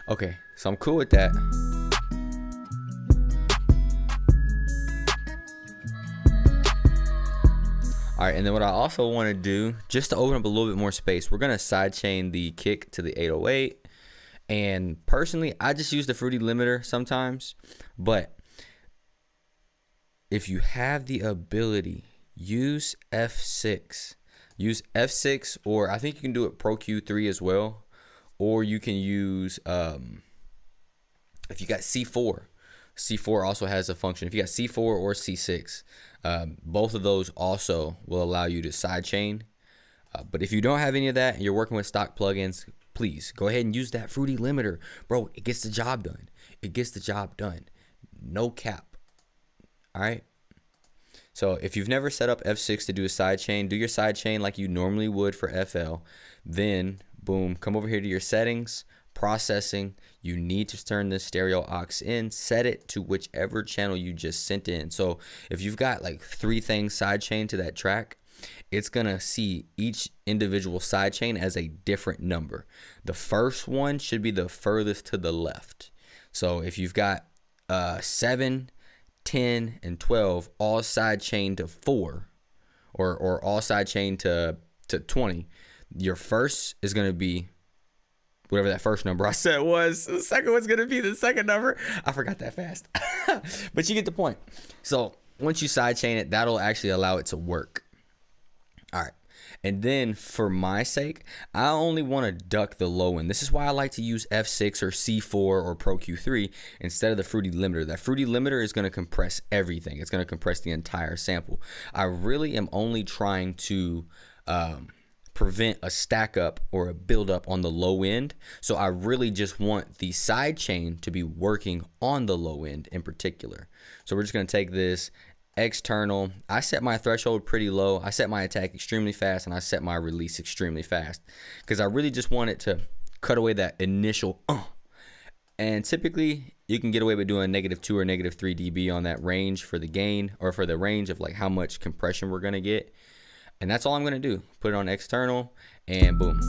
Okay, so I'm cool with that. All right, and then what I also want to do, just to open up a little bit more space, we're going to sidechain the kick to the 808. And personally, I just use the Fruity limiter sometimes. But if you have the ability, use F6. Use F6, or I think you can do it Pro Q3 as well. Or you can use, if you got C4. C4 also has a function. If you got C4 or C6, both of those also will allow you to sidechain. But if you don't have any of that and you're working with stock plugins, please go ahead and use that Fruity limiter. Bro, it gets the job done. It gets the job done. No cap. All right. So if you've never set up F6 to do a sidechain, do your sidechain like you normally would for FL. Then, boom, come over here to your settings. Processing, you need to turn this stereo aux in, set it to whichever channel you just sent in. So if you've got like 3 things sidechained to that track, it's gonna see each individual sidechain as a different number. The first one should be the furthest to the left. So if you've got 7, 10, and 12 all sidechained to 4, or all sidechained to 20, your first is gonna be whatever that first number I said was. The second one's going to be the second number. I forgot that fast. But you get the point. So once you sidechain it, that'll actually allow it to work. All right. And then for my sake, I only want to duck the low end. This is why I like to use F6 or C4 or Pro Q3 instead of the fruity limiter. That fruity limiter is going to compress everything. It's going to compress the entire sample. I really am only trying to prevent a stack up or a build up on the low end. So I really just want the side chain to be working on the low end in particular. So we're just going to take this external. I set my threshold pretty low. I set my attack extremely fast, and I set my release extremely fast because I really just want it to cut away that initial and typically you can get away with doing -2 or -3 dB on that range for the gain, or for the range of like how much compression we're going to get. And that's all I'm going to do. Put it on external and boom.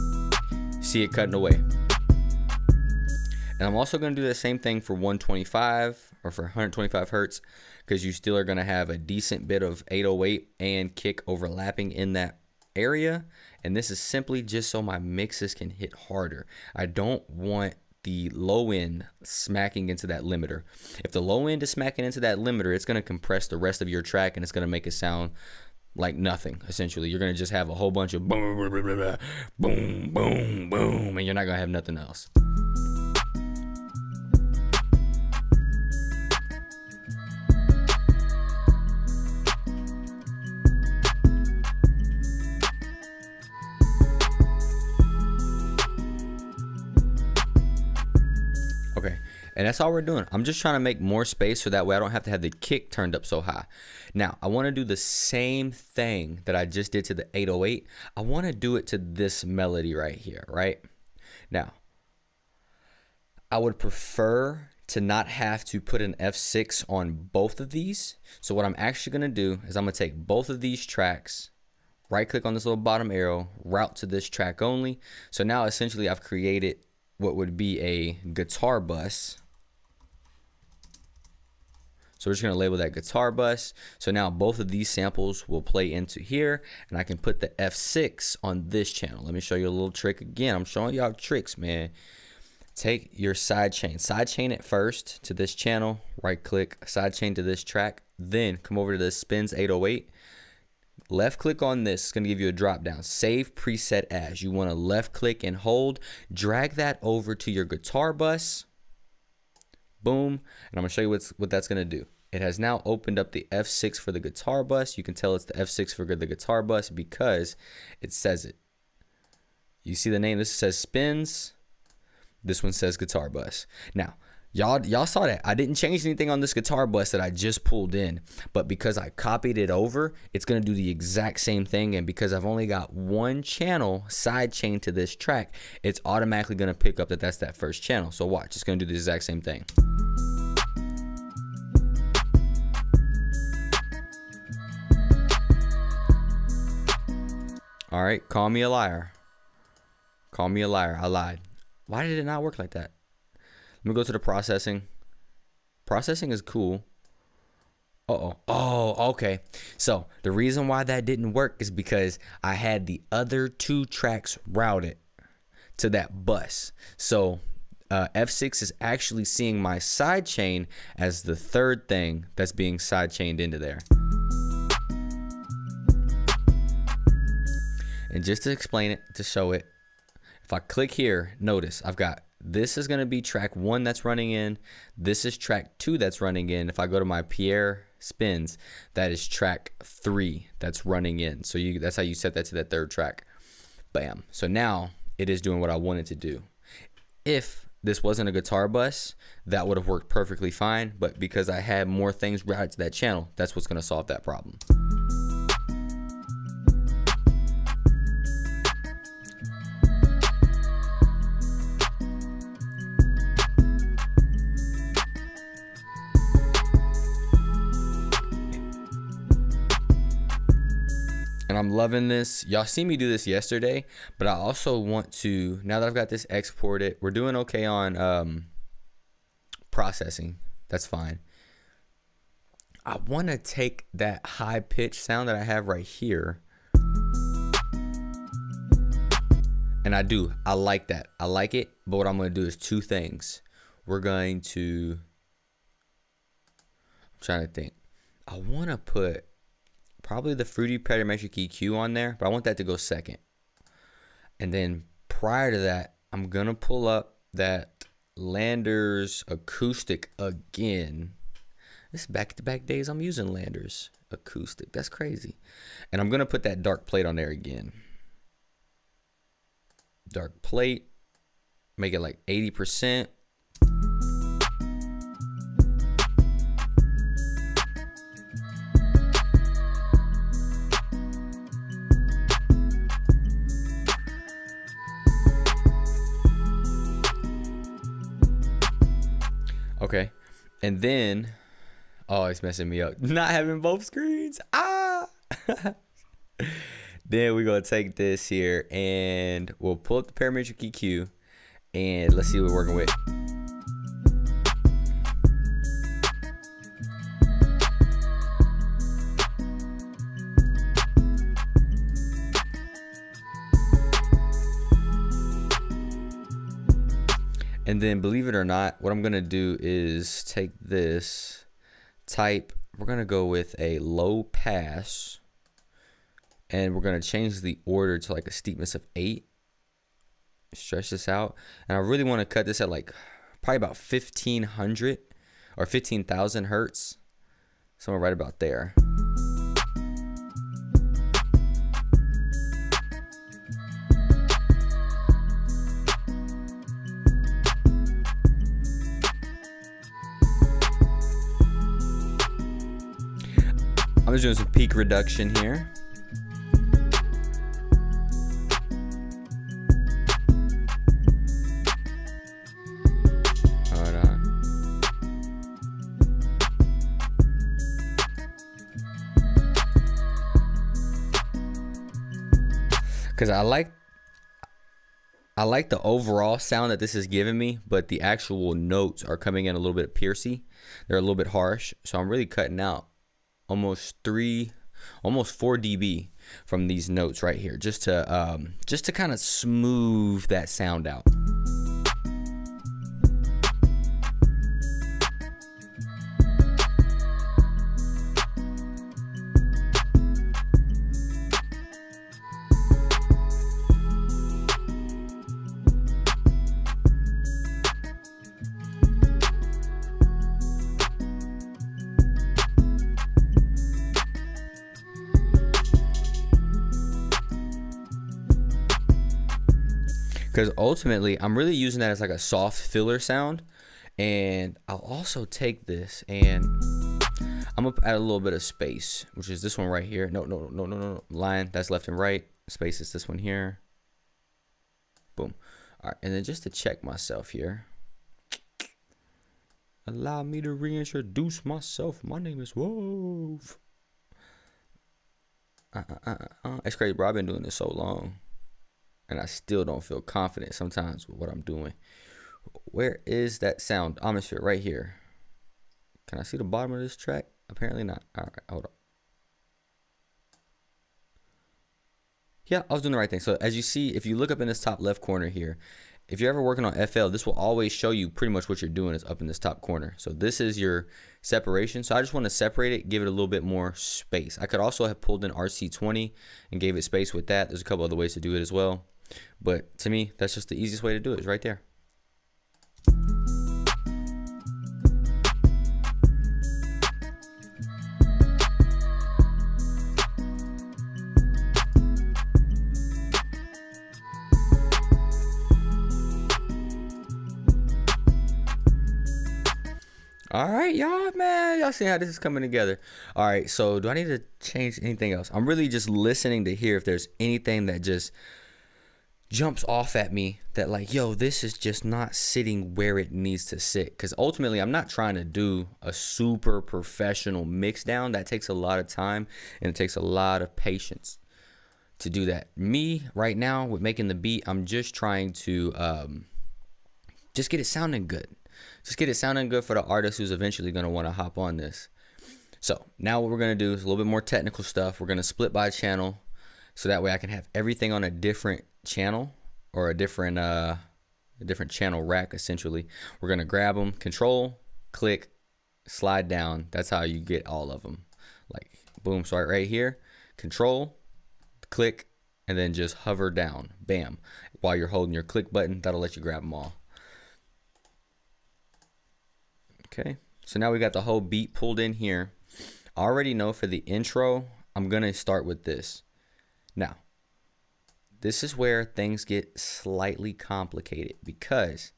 See it cutting away. And I'm also going to do the same thing for 125 or for 125 hertz because you still are going to have a decent bit of 808 and kick overlapping in that area. And this is simply just so my mixes can hit harder. I don't want the low end smacking into that limiter. If the low end is smacking into that limiter, it's going to compress the rest of your track and it's going to make it sound like nothing. Essentially, you're going to just have a whole bunch of boom, boom, boom, boom, and you're not going to have nothing else. Okay, and that's all we're doing. I'm just trying to make more space so that way I don't have to have the kick turned up so high. Now, I want to do the same thing that I just did to the 808. I want to do it to this melody right here, right? Now, I would prefer to not have to put an F6 on both of these. So what I'm actually going to do is I'm going to take both of these tracks, right click on this little bottom arrow, route to this track only. So now essentially I've created what would be a guitar bus. So we're just going to label that guitar bus. So now both of these samples will play into here, and I can put the F6 on this channel. Let me show you a little trick again. I'm showing y'all tricks, man. Take your side chain it first to this channel, right click, side chain to this track, then come over to the Spins 808. Left click on this. It's going to give you a drop down. Save preset as. You want to left click and hold. Drag that over to your guitar bus. Boom. And I'm going to show you what that's going to do. It has now opened up the F6 for the guitar bus. You can tell it's the F6 for the guitar bus because it says it. You see the name? This says Spins. This one says guitar bus. Now, y'all saw that. I didn't change anything on this guitar bus that I just pulled in, but because I copied it over, it's going to do the exact same thing. And because I've only got one channel side chain to this track, it's automatically going to pick up that that's that first channel. So watch, it's going to do the exact same thing. All right, call me a liar. Call me a liar. I lied. Why did it not work like that? Let me go to the processing. Processing is cool. Oh, okay. So the reason why that didn't work is because I had the other two tracks routed to that bus. So F6 is actually seeing my side chain as the third thing that's being side chained into there. And just to explain it, to show it, if I click here, notice I've got, this is going to be track 1 that's running in. This is track 2 that's running in. If I go to my Pierre Spins, that is track 3 that's running in. So that's how you set that to that third track. Bam. So now it is doing what I wanted to do. If this wasn't a guitar bus, that would have worked perfectly fine. But because I had more things routed to that channel, that's what's going to solve that problem. And I'm loving this. Y'all see me do this yesterday, but I also want to, now that I've got this exported, we're doing okay on processing. That's fine. I want to take that high pitch sound that I have right here. And I do. I like that. I like it. But what I'm going to do is two things. We're going to, I'm trying to think. I want to put probably the Fruity Parametric EQ on there, but I want that to go second. And then prior to that, I'm going to pull up that Landers Acoustic again. This back-to-back days I'm using Landers Acoustic. That's crazy. And I'm going to put that dark plate on there again. Dark plate. Make it like 80%. Okay. And then, oh, it's messing me up. Not having both screens. Ah! Then we're going to take this here and we'll pull up the parametric EQ and let's see what we're working with. And then, believe it or not, what I'm going to do is take this type. We're going to go with a low pass. And we're going to change the order to like a steepness of 8. Stretch this out. And I really want to cut this at like probably about 1500 or 15,000 hertz. Somewhere right about there. I'm just doing some peak reduction here. Hold on. Because I like the overall sound that this is giving me, but the actual notes are coming in a little bit piercy. They're a little bit harsh, so I'm really cutting out almost 4 dB from these notes right here, just to kind of smooth that sound out. Because ultimately, I'm really using that as like a soft filler sound. And I'll also take this and I'm going to add a little bit of space, which is this one right here. No. Line, that's left and right. Space is this one here. Boom. All right, and then just to check myself here. Allow me to reintroduce myself. My name is Wolf. It's crazy, bro. I've been doing this so long. And I still don't feel confident sometimes with what I'm doing. Where is that sound? Atmosphere right here. Can I see the bottom of this track? Apparently not. All right, hold on. Yeah, I was doing the right thing. So as you see, if you look up in this top left corner here, if you're ever working on FL, this will always show you pretty much what you're doing is up in this top corner. So this is your separation. So I just want to separate it, give it a little bit more space. I could also have pulled in RC20 and gave it space with that. There's a couple other ways to do it as well. But to me, that's just the easiest way to do it, is right there. All right, y'all, man. Y'all see how this is coming together. All right, so do I need to change anything else? I'm really just listening to hear if there's anything that just jumps off at me that like, yo, this is just not sitting where it needs to sit. Because ultimately, I'm not trying to do a super professional mix down. That takes a lot of time and it takes a lot of patience to do that. Me, right now, with making the beat, I'm just trying to just get it sounding good. Just get it sounding good for the artist who's eventually going to want to hop on this. So now what we're going to do is a little bit more technical stuff. We're going to split by channel so that way I can have everything on a different channel or a different channel rack, essentially. We're going to grab them, control, click, slide down. That's how you get all of them. Like, boom, so right here. Control, click, and then just hover down. Bam. While you're holding your click button, that'll let you grab them all. Okay. So now we got the whole beat pulled in here. I already know for the intro, I'm going to start with this. Now, this is where things get slightly complicated because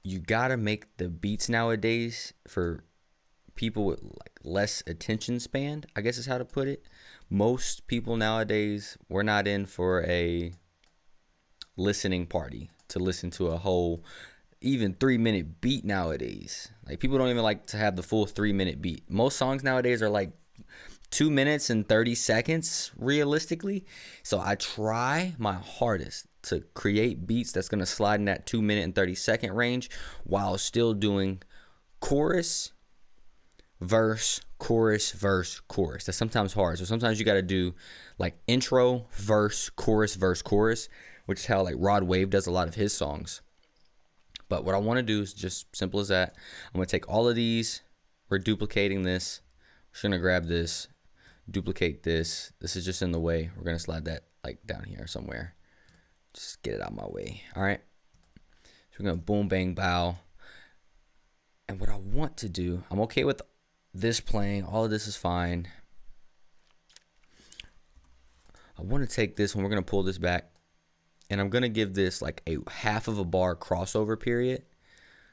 you got to make the beats nowadays for people with like less attention span, I guess is how to put it. Most people nowadays, we're not in for a listening party to listen to a whole even 3-minute beat nowadays. Like people don't even like to have the full 3-minute beat. Most songs nowadays are like 2 minutes and 30 seconds realistically. So I try my hardest to create beats that's going to slide in that 2 minute and 30-second range while still doing chorus, verse, chorus, verse, chorus. That's sometimes hard. So sometimes you got to do like intro, verse, chorus, which is how like Rod Wave does a lot of his songs. But what I want to do is just simple as that. I'm going to take all of these. We're duplicating this. We're just going to grab this, duplicate this. This is just in the way. We're going to slide that like down here somewhere. Just get it out of my way. All right. So we're going to boom, bang, bow. And what I want to do, I'm okay with this playing. All of this is fine. I want to take this one. We're going to pull this back. And I'm going to give this like a half of a bar crossover period.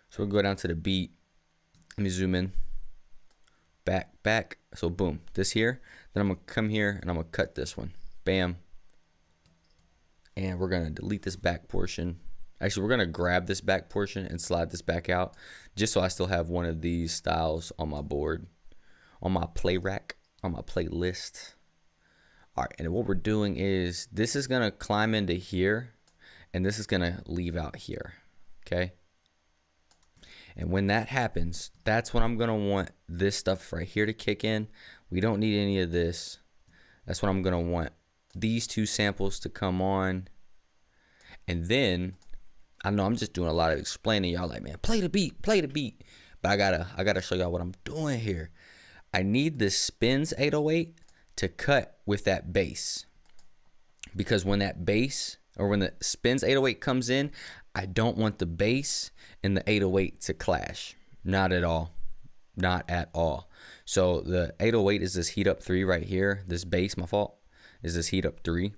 So we'll go down to the beat. Let me zoom in. Back. So boom. This here. Then I'm going to come here and I'm going to cut this one. Bam. And we're going to delete this back portion. Actually, we're going to grab this back portion and slide this back out. Just so I still have one of these styles on my board. On my play rack. On my playlist. All right, and what we're doing is this is going to climb into here, and this is going to leave out here, okay? And when that happens, that's when I'm going to want this stuff right here to kick in. We don't need any of this. That's when I'm going to want these two samples to come on. And then, I know I'm just doing a lot of explaining. Y'all like, man, play the beat. But I gotta show y'all what I'm doing here. I need this Spins 808 to cut with that bass, because when that bass or when the Spins 808 comes in, I don't want the bass and the 808 to clash. Not at all. So the 808 is this heat up 3 right here. This bass, my fault, is this heat up 3.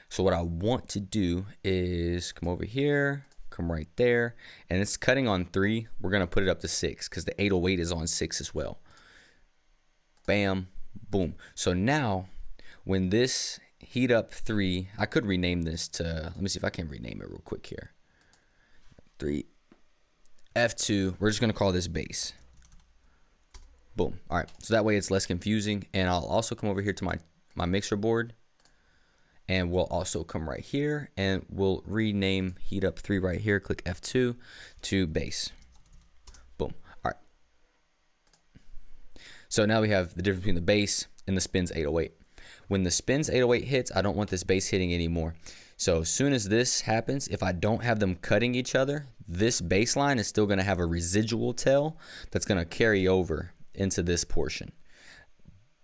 So what I want to do is come over here, come right there, and it's cutting on 3. We're gonna put it up to 6 because the 808 is on 6 as well. Bam. Boom. So now when this heat up 3, I could rename this to, let me see if I can rename it real quick here. 3 F2. We're just going to call this bass. Boom. All right. So that way it's less confusing. And I'll also come over here to my mixer board, and we'll also come right here and we'll rename heat up 3 right here. Click F2 to bass. Boom. All right. So now we have the difference between the bass and the Spins 808. When the Spins 808 hits, I don't want this bass hitting anymore. So as soon as this happens, if I don't have them cutting each other, this bass line is still going to have a residual tail that's going to carry over into this portion.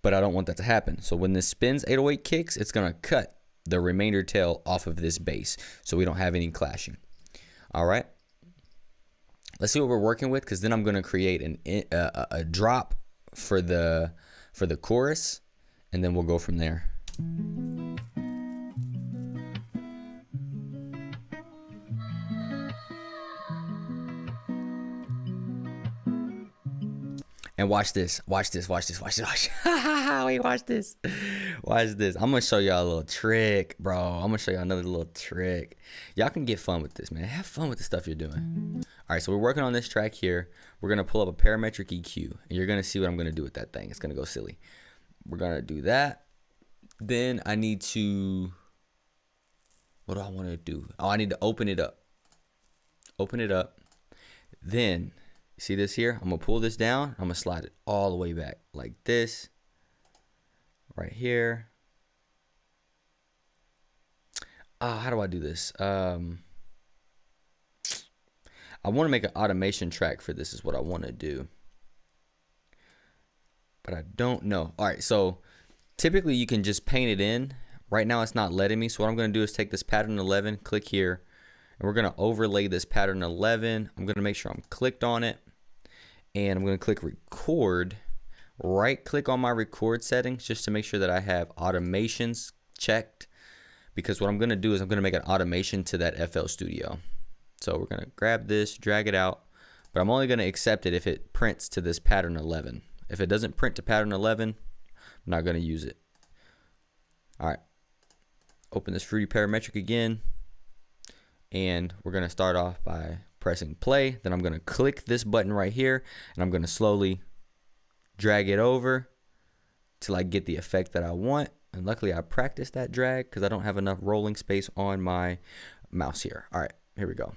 But I don't want that to happen. So when the Spins 808 kicks, it's going to cut the remainder tail off of this bass, so we don't have any clashing. All right. Let's see what we're working with, because then I'm going to create a drop for the chorus, and then we'll go from there. And watch this. Wait, watch this. Watch this. I'm gonna show y'all a little trick, bro. I'm gonna show y'all another little trick. Y'all can get fun with this, man. Have fun with the stuff you're doing. All right, so we're working on this track here. We're gonna pull up a parametric EQ, and you're gonna see what I'm gonna do with that thing. It's gonna go silly. We're gonna do that. Then I need to, what do I want to do? Oh, I need to open it up. Then, see this here? I'm gonna pull this down. I'm gonna slide it all the way back like this. Right here. How do I do this? I want to make an automation track for this is what I want to do. But I don't know. All right, so Typically you can just paint it in. Right now it's not letting me, so what I'm going to do is take this pattern 11, click here, and we're going to overlay this pattern 11. I'm going to make sure I'm clicked on it, and I'm going to click record. Right click on my record settings just to make sure that I have automations checked, because what I'm going to do is I'm going to make an automation to that FL Studio. So we're going to grab this, drag it out, but I'm only going to accept it if it prints to this pattern 11. If it doesn't print to pattern 11, I'm not going to use it. All right, open this Fruity Parametric again, and we're going to start off by pressing play. Then I'm going to click this button right here, and I'm going to slowly drag it over till I get the effect that I want. And luckily I practiced that drag because I don't have enough rolling space on my mouse here. All right, here we go.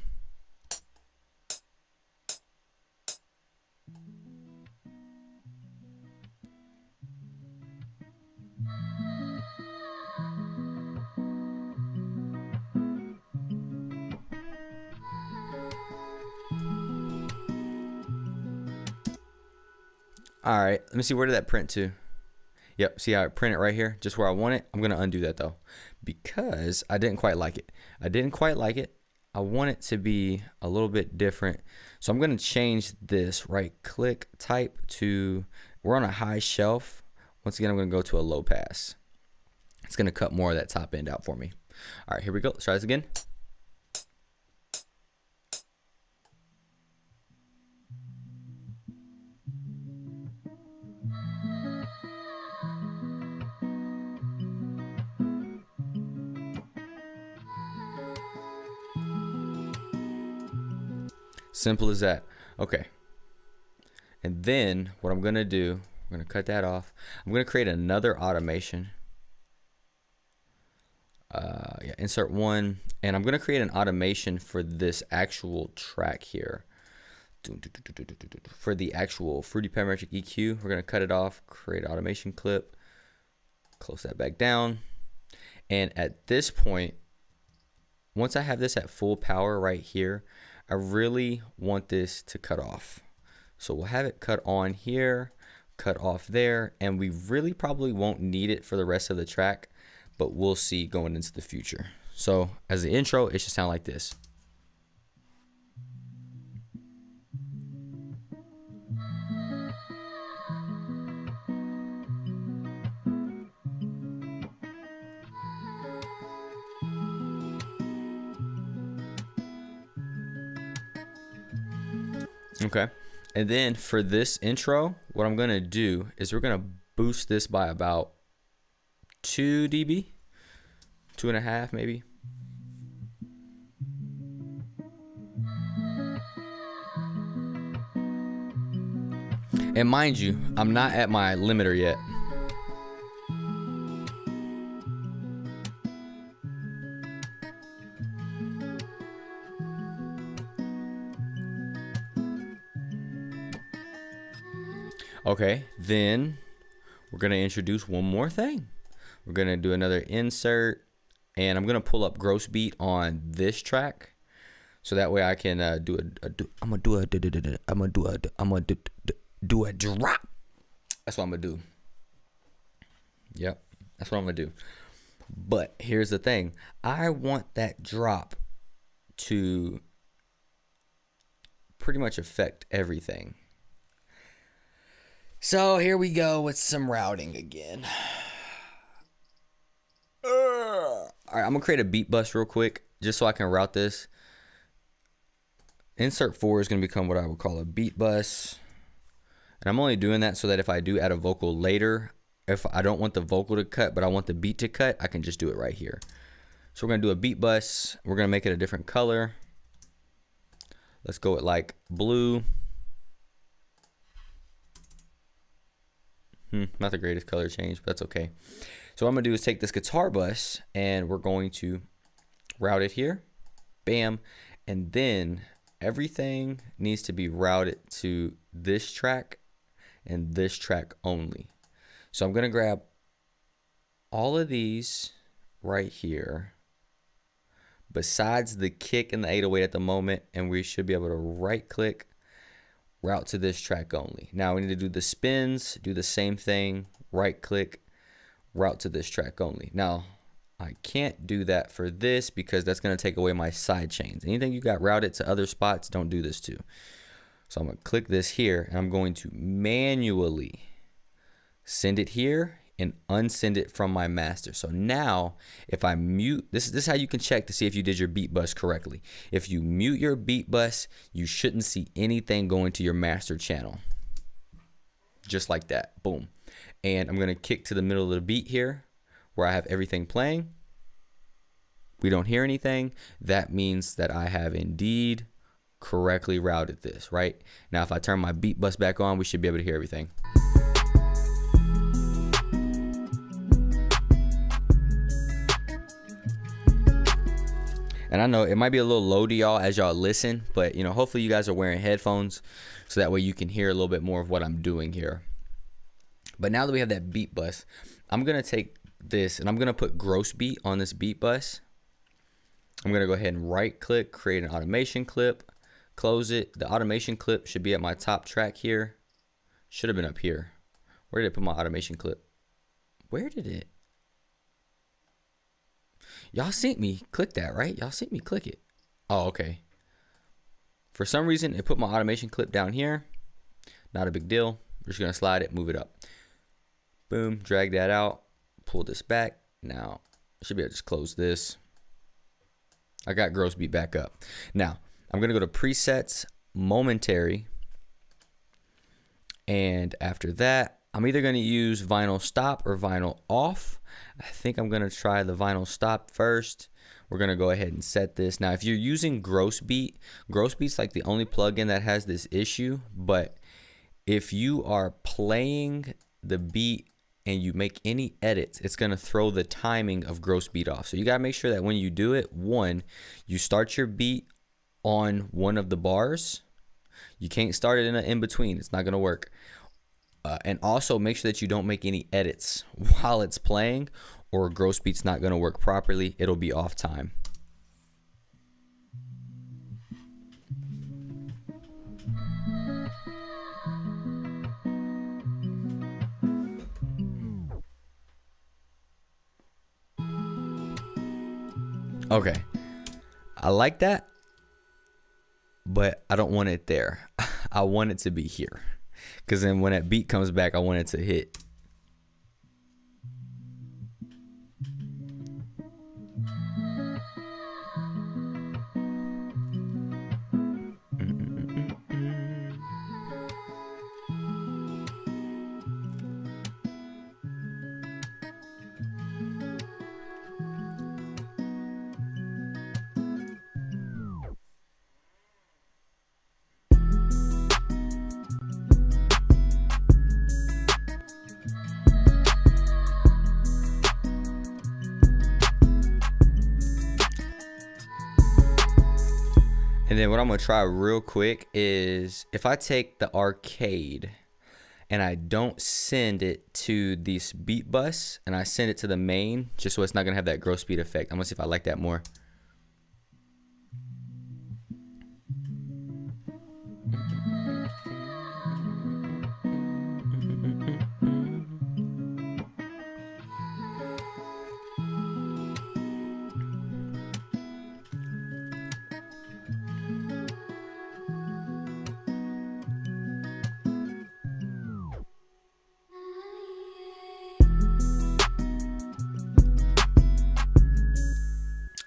All right, let me see, where did that print to? Yep, see how I print it right here, just where I want it. I'm gonna undo that though, because I didn't quite like it. I want it to be a little bit different. So I'm gonna change this, right click, type to, we're on a high shelf. Once again, I'm gonna go to a low pass. It's gonna cut more of that top end out for me. All right, here we go, let's try this again. Simple as that. Okay. And then what I'm gonna do, I'm gonna cut that off. I'm gonna create another automation. Yeah, insert one, and I'm gonna create an automation for this actual track here. For the actual Fruity Parametric EQ, we're gonna cut it off, create automation clip, close that back down, and at this point, once I have this at full power right here, I really want this to cut off. So we'll have it cut on here, cut off there, and we really probably won't need it for the rest of the track, but we'll see going into the future. So as the intro, it should sound like this. Okay, and then for this intro, what I'm gonna do is we're gonna boost this by about 2 dB, 2.5 maybe. And mind you, I'm not at my limiter yet. Okay, then we're gonna introduce one more thing. We're gonna do another insert, and I'm gonna pull up gross beat on this track, so that way I can do a drop. That's what I'm gonna do. Yep, that's what I'm gonna do. But here's the thing: I want that drop to pretty much affect everything. So here we go with some routing again. All right, I'm gonna create a beat bus real quick just so I can route this. Insert 4 is gonna become what I would call a beat bus. And I'm only doing that so that if I do add a vocal later, if I don't want the vocal to cut, but I want the beat to cut, I can just do it right here. So we're gonna do a beat bus. We're gonna make it a different color. Let's go with like blue. Not the greatest color change, but that's okay. So what I'm gonna do is take this guitar bus and we're going to route it here. Bam. And then everything needs to be routed to this track and this track only. So I'm gonna grab all of these right here, besides the kick and the 808 at the moment, and we should be able to right click, route to this track only. Now we need to do the spins, do the same thing, right click, route to this track only. Now, I can't do that for this because that's going to take away my side chains. Anything you got routed to other spots, don't do this to. So I'm going to click this here, and I'm going to manually send it here and unsend it from my master. So now if I mute, this is how you can check to see if you did your beat bus correctly. If you mute your beat bus, you shouldn't see anything going to your master channel. Just like that, boom. And I'm going to kick to the middle of the beat here, where I have everything playing. We don't hear anything. That means that I have indeed correctly routed this, right? Now, if I turn my beat bus back on, we should be able to hear everything. And I know it might be a little low to y'all as y'all listen, but you know, hopefully you guys are wearing headphones so that way you can hear a little bit more of what I'm doing here. But now that we have that beat bus, I'm going to take this and I'm going to put gross beat on this beat bus. I'm going to go ahead and right click, create an automation clip, close it. The automation clip should be at my top track here. Should have been up here. Where did I put my automation clip? Where did it? Y'all seen me click that, right? Y'all seen me click it. Oh, okay. For some reason, it put my automation clip down here. Not a big deal. We're just going to slide it, move it up. Boom, drag that out. Pull this back. Now, I should be able to just close this. I got gross beat back up. Now, I'm going to go to presets, momentary. And after that, I'm either going to use vinyl stop or vinyl off. I think I'm going to try the vinyl stop first. We're going to go ahead and set this. Now, if you're using gross beat's like the only plugin that has this issue. But if you are playing the beat and you make any edits, it's going to throw the timing of gross beat off. So you got to make sure that when you do it, one, you start your beat on one of the bars. You can't start it in an in-between. It's not going to work. And also make sure that you don't make any edits while it's playing, or gross beat's not going to work properly. It'll be off time. Okay, I like that, but I don't want it there. I want it to be here, because then when that beat comes back, I want it to hit. And then what I'm going to try real quick is if I take the arcade and I don't send it to this beat bus and I send it to the main, just so it's not going to have that gross beat effect. I'm going to see if I like that more.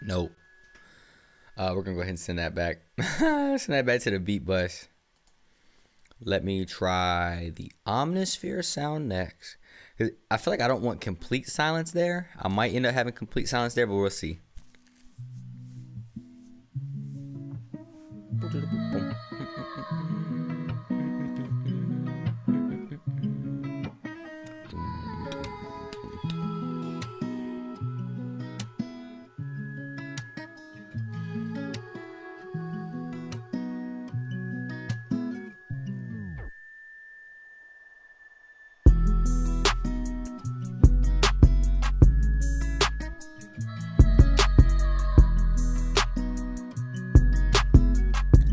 Nope. We're gonna go ahead and send that back. Send that back to the beat bus. Let me try the Omnisphere sound next. 'Cause I feel like I don't want complete silence there. I might end up having complete silence there, but we'll see.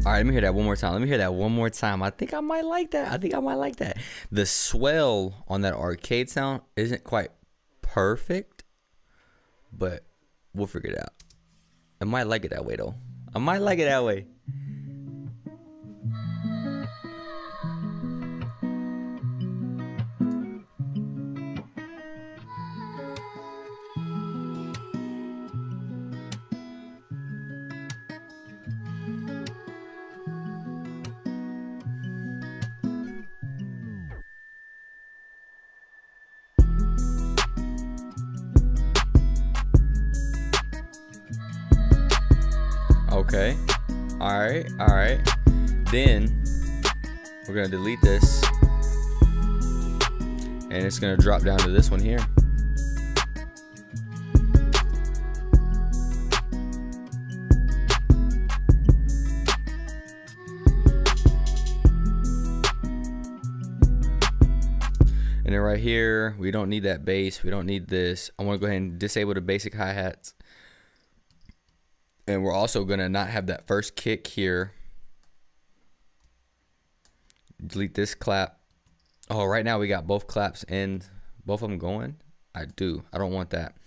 All right, let me hear that one more time. Let me hear that one more time. I think I might like that. The swell on that arcade sound isn't quite perfect, but we'll figure it out. I might like it that way though. I might like it that way. Okay. All right. Then we're gonna delete this, and it's gonna drop down to this one here. And then right here, we don't need that bass. We don't need this. I want to go ahead and disable the basic hi-hats. And we're also going to not have that first kick here. Delete this clap. Oh, right now we got both claps and both of them going. I don't want that.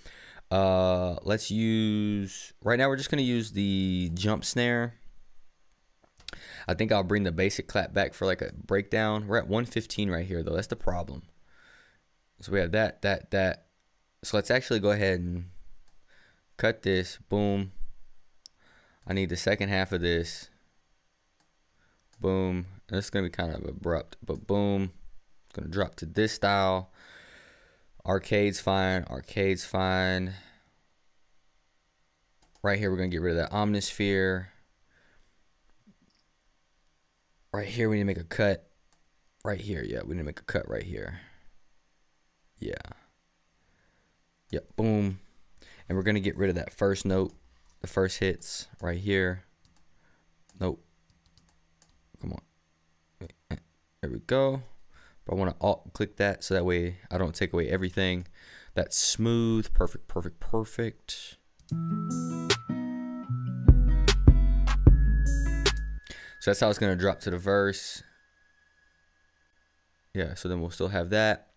Let's use, right now we're just going to use the jump snare. I think I'll bring the basic clap back for like a breakdown. We're at 115 right here though. That's the problem. So we have that. So let's actually go ahead and cut this. Boom. I need the second half of this. Boom. This is going to be kind of abrupt, but boom. It's going to drop to this style. Arcade's fine. Right here, we're going to get rid of that omnisphere. Right here, we need to make a cut. Right here, yeah, we need to make a cut right here. Yeah. Yep, boom. And we're going to get rid of that first note, the first hits right here. Nope. Come on. There we go. But I want to alt click that so that way I don't take away everything. That's smooth. Perfect. So that's how it's going to drop to the verse. Yeah, so then we'll still have that.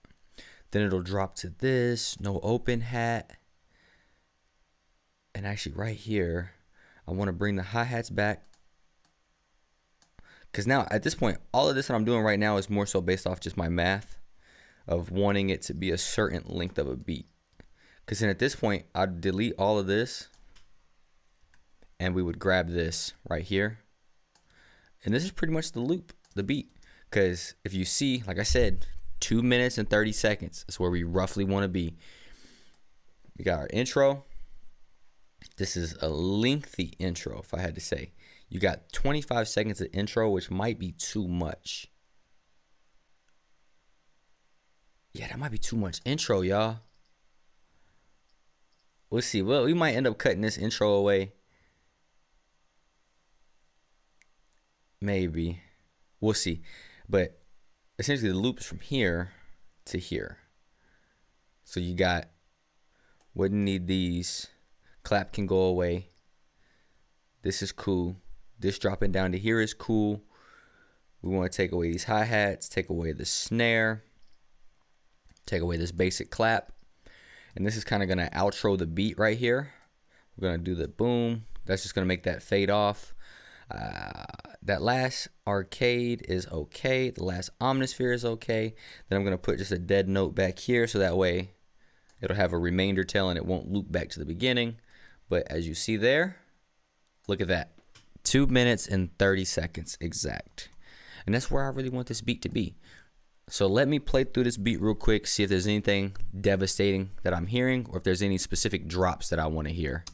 Then it'll drop to this, no open hat. And actually right here, I want to bring the hi-hats back. Because now at this point, all of this that I'm doing right now is more so based off just my math of wanting it to be a certain length of a beat. Because then at this point, I'd delete all of this and we would grab this right here. And this is pretty much the loop, the beat. Because if you see, like I said, 2 minutes and 30 seconds is where we roughly want to be. We got our intro. This is a lengthy intro, if I had to say. You got 25 seconds of intro, which might be too much. Yeah, that might be too much intro, y'all. We'll see. Well, we might end up cutting this intro away. Maybe. We'll see. But essentially the loop is from here to here. So you got, wouldn't need these. Clap can go away. This is cool. This dropping down to here is cool. We want to take away these hi-hats, take away the snare, take away this basic clap. And this is kind of going to outro the beat right here. We're going to do the boom. That's just going to make that fade off. That last arcade is okay. The last omnisphere is okay. Then I'm going to put just a dead note back here so that way it'll have a remainder tail and it won't loop back to the beginning. But as you see there, look at that. 2 minutes and 30 seconds exact. And that's where I really want this beat to be. So let me play through this beat real quick, see if there's anything devastating that I'm hearing or if there's any specific drops that I want to hear.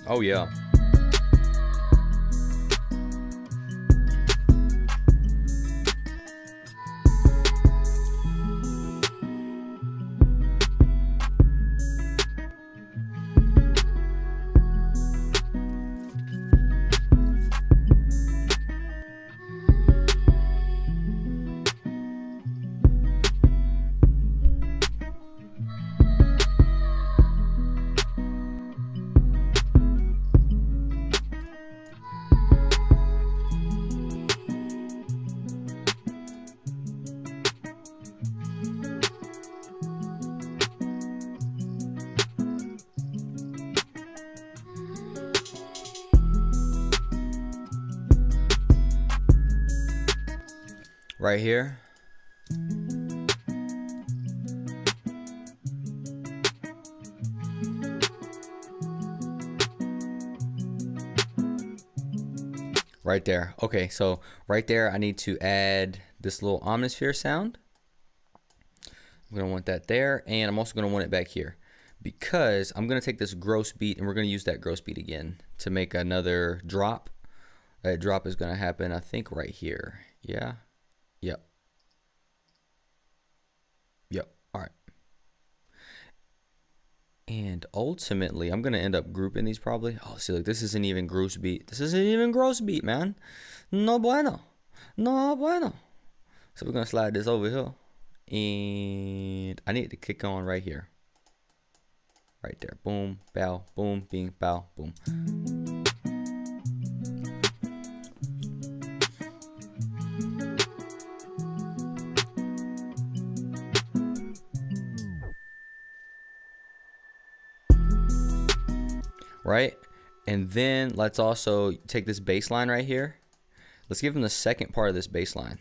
Oh yeah. right here. Right there. Okay, so right there I need to add this little omnisphere sound. I'm gonna want that there, and I'm also gonna want it back here because I'm gonna take this gross beat and we're gonna use that gross beat again to make another drop. That drop is gonna happen, I think, right here. Yeah. Yep. Yep. All right. And ultimately, I'm gonna end up grouping these probably. Oh, see, look, this isn't even gross beat. This isn't even gross beat, man. No bueno. No bueno. So we're gonna slide this over here. And I need to kick on right here. Right there. Boom, bow, boom, bing, bow, boom. Right? And then let's also take this bass line right here. Let's give him the second part of this bass line.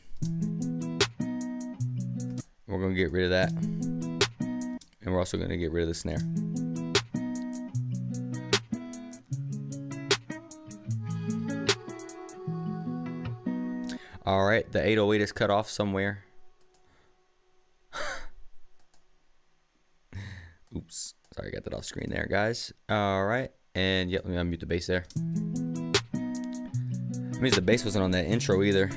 We're going to get rid of that. And we're also going to get rid of the snare. All right, the 808 is cut off somewhere. Oops. Sorry, I got that off screen there, guys. All right. And yep, let me unmute the bass there. That means the bass wasn't on that intro either.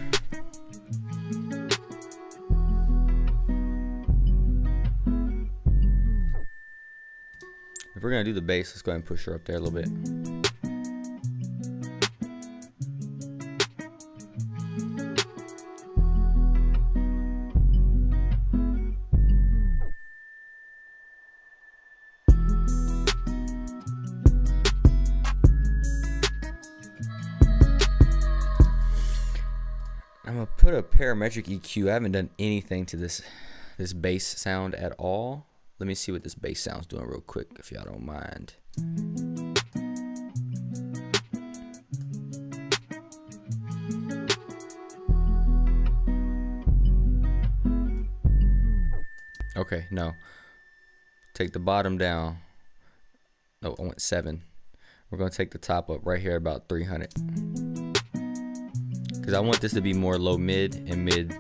If we're gonna do the bass, let's go ahead and push her up there a little bit. I'm gonna put a parametric EQ. I haven't done anything to this bass sound at all. Let me see what this bass sound's doing real quick, if y'all don't mind. Okay, no. Take the bottom down. No, I went 7. We're gonna take the top up right here at about 300. Because I want this to be more low mid and mid.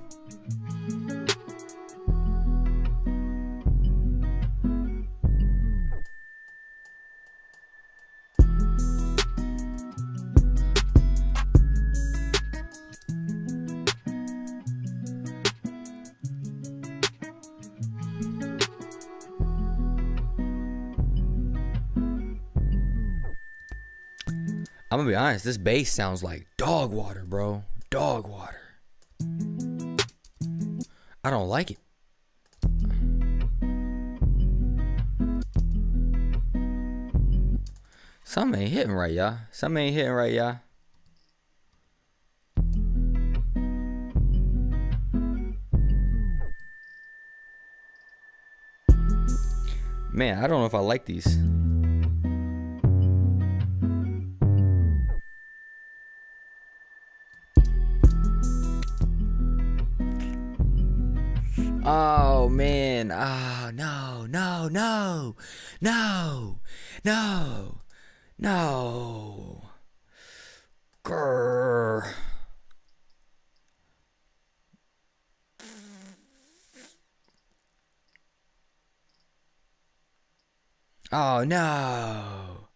I'm gonna be honest, this bass sounds like dog water, bro. Dog water. I don't like it. Something ain't hitting right, y'all. Something ain't hitting right, y'all. Man, I don't know if I like these. Oh man, oh no, no, no, no, no, no. Grr. Oh no.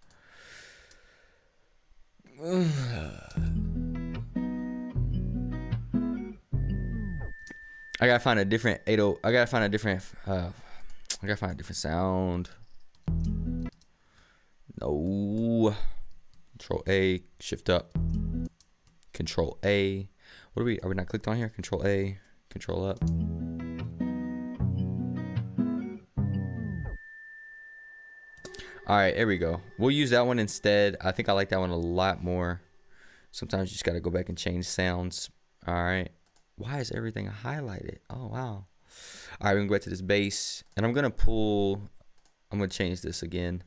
I gotta find a different 80. I gotta find a different. I gotta find a different sound. No. Control A. Shift up. Control A. What are we? Are we not clicked on here? Control A. Control up. All right, here we go. We'll use that one instead. I think I like that one a lot more. Sometimes you just gotta go back and change sounds. All right. Why is everything highlighted? Oh, wow. All right, we're going to go back to this bass. And I'm going to change this again.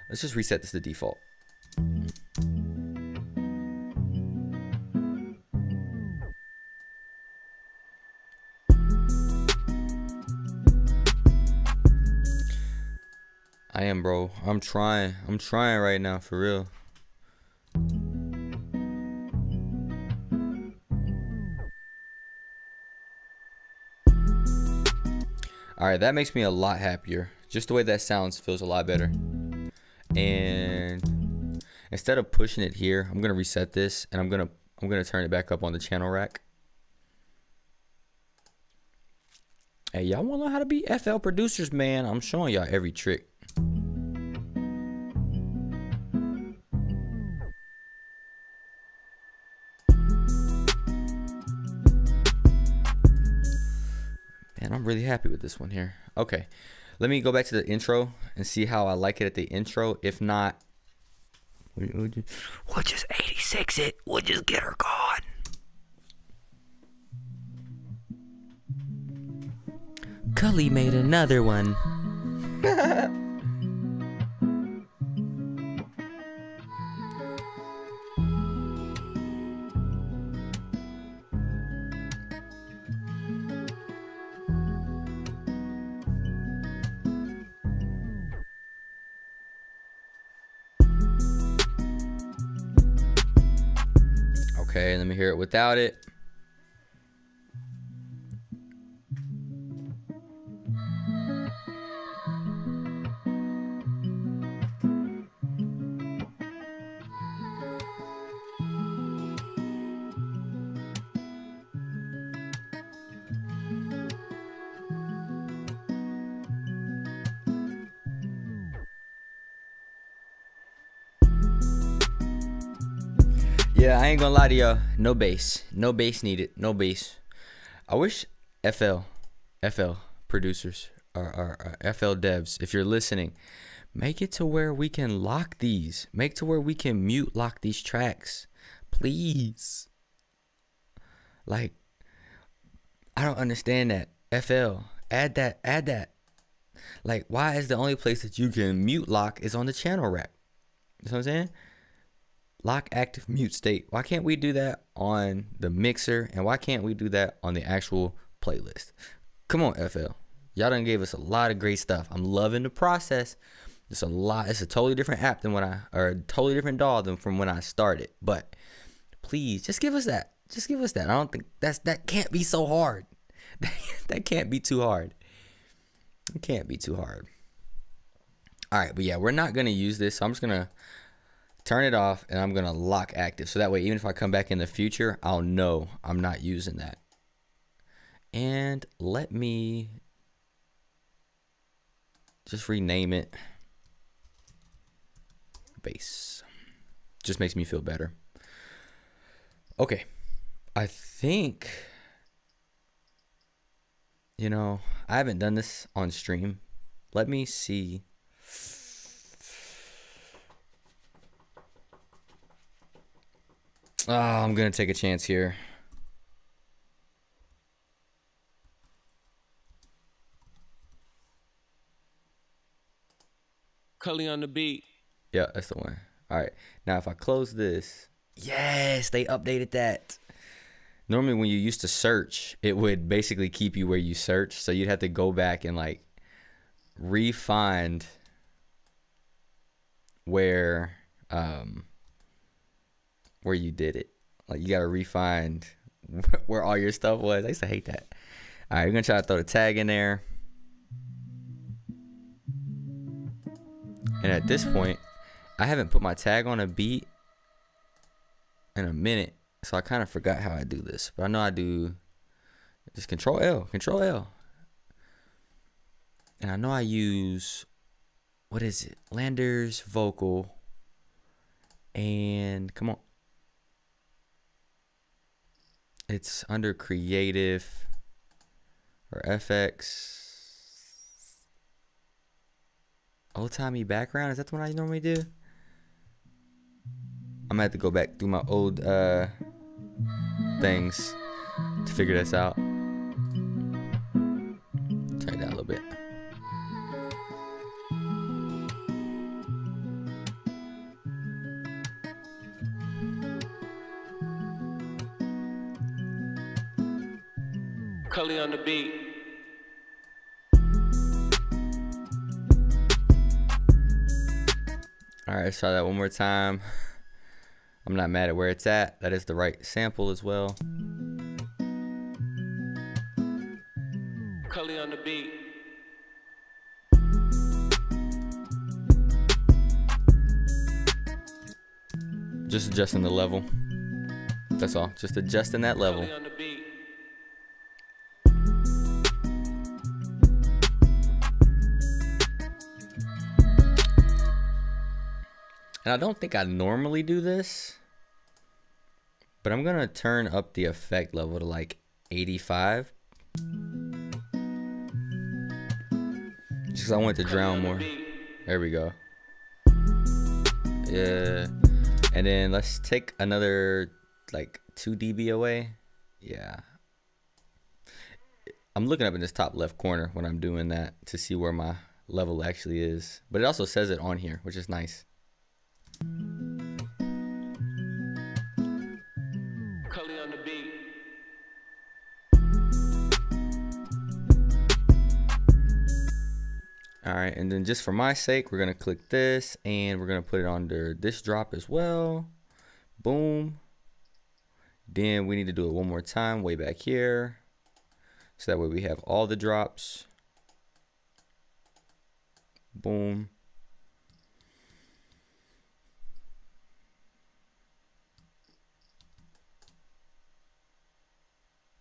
Let's just reset this to default. I am, bro. I'm trying right now, for real. All right, that makes me a lot happier. Just the way that sounds feels a lot better. And instead of pushing it here, I'm gonna reset this, and I'm gonna turn it back up on the channel rack. Hey, y'all wanna learn how to be FL producers, man? I'm showing y'all every trick. Man, I'm really happy with this one here. Okay, let me go back to the intro and see how I like it at the intro. If not, we'll just 86 it. We'll just get her gone. Cully made another one. Okay, let me hear it without it. Yeah, I ain't gonna lie to y'all. No bass. No bass needed. No bass. I wish FL producers or FL devs, if you're listening, make it to where we can lock these. Make to where we can mute lock these tracks. Please. Like, I don't understand that. FL. Add that. Like, why is the only place that you can mute lock is on the channel rack? You know what I'm saying? Lock active mute state. Why can't we do that on the mixer? And why can't we do that on the actual playlist? Come on, FL. Y'all done gave us a lot of great stuff. I'm loving the process. It's a lot. It's a totally different app than or a totally different DAW than from when I started. But please, just give us that. Just give us that. I don't think that can't be so hard. That can't be too hard. It can't be too hard. All right, but yeah, we're not gonna use this. So I'm just gonna turn it off, and I'm gonna lock active, so that way even if I come back in the future, I'll know I'm not using that. And let me just rename it bass. Just makes me feel better. Okay, I think, you know, I haven't done this on stream. Let me see. Oh, I'm gonna take a chance here. Cully on the beat. Yeah, that's the one. All right. Now, if I close this, yes, they updated that. Normally, when you used to search, it would basically keep you where you search. So you'd have to go back and like re-find where you did it. Like, you gotta re-find where all your stuff was. I used to hate that. All right, we're gonna try to throw the tag in there. And at this point, I haven't put my tag on a beat in a minute, so I kind of forgot how I do this. But I know I do just Control L. And I know I use, what is it? Lander's vocal. And come on. It's under creative or FX. Old timey background. Is that the one I normally do? I'm gonna have to go back through my old things to figure this out. Turn it down a little bit. Cully on the beat. All right, let's try that one more time. I'm not mad at where it's at. That is the right sample as well. Cully on the beat. Just adjusting the level. That's all. Just adjusting that level. Cully on the beat. And I don't think I normally do this, but I'm gonna turn up the effect level to like 85. Just because I want it to drown more. There we go. Yeah. And then let's take another like 2 dB away. Yeah. I'm looking up in this top left corner when I'm doing that to see where my level actually is. But it also says it on here, which is nice. Cully on the beat. All right, and then just for my sake, we're gonna click this and we're gonna put it under this drop as well. Boom. Then we need to do it one more time way back here. So that way we have all the drops. Boom.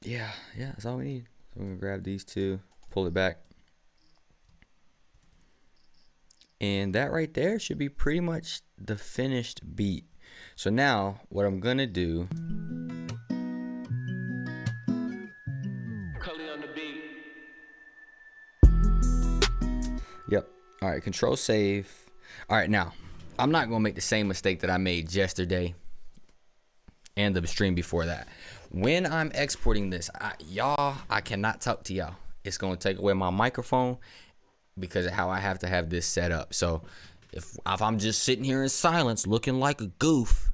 Yeah, that's all we need. So we're gonna grab these two, pull it back. And that right there should be pretty much the finished beat. So now what I'm gonna do. Cully on the beat. Yep. All right, control save. All right, now I'm not gonna make the same mistake that I made yesterday and the stream before that. When I'm exporting this, I cannot talk to y'all. It's gonna take away my microphone because of how I have to have this set up. So if I'm just sitting here in silence looking like a goof,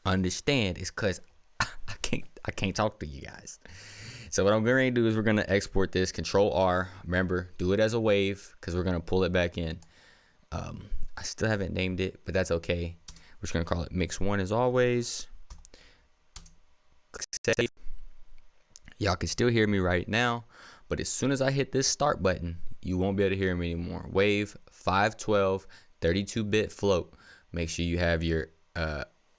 understand it's because I can't talk to you guys. So what I'm going to do is we're going to export this, Control R. Remember, do it as a wave because we're going to pull it back in. I still haven't named it, but that's okay. We're just going to call it Mix 1 as always. Save. Y'all can still hear me right now, but as soon as I hit this start button, you won't be able to hear me anymore. Wave 512 32-bit float. Make sure you have your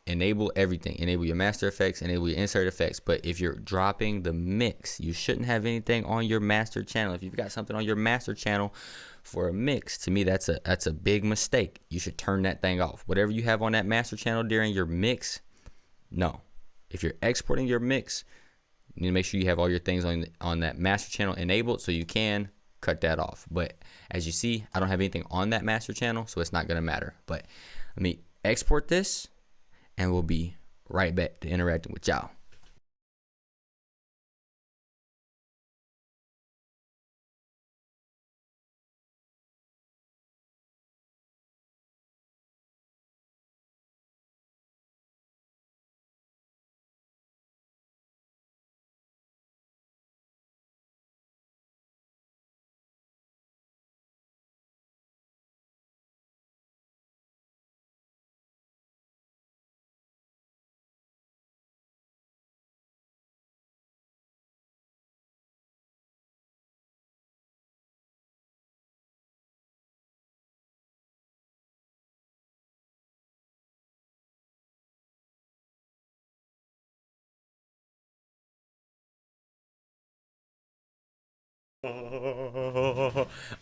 enable everything. Enable your master effects, enable your insert effects. But if you're dropping the mix, you shouldn't have anything on your master channel. If you've got something on your master channel for a mix, to me that's a big mistake. You should turn that thing off. Whatever you have on that master channel during your mix, no. If you're exporting your mix, you need to make sure you have all your things on that master channel enabled so you can cut that off. But as you see, I don't have anything on that master channel, so it's not gonna matter. But let me export this and we'll be right back to interacting with y'all.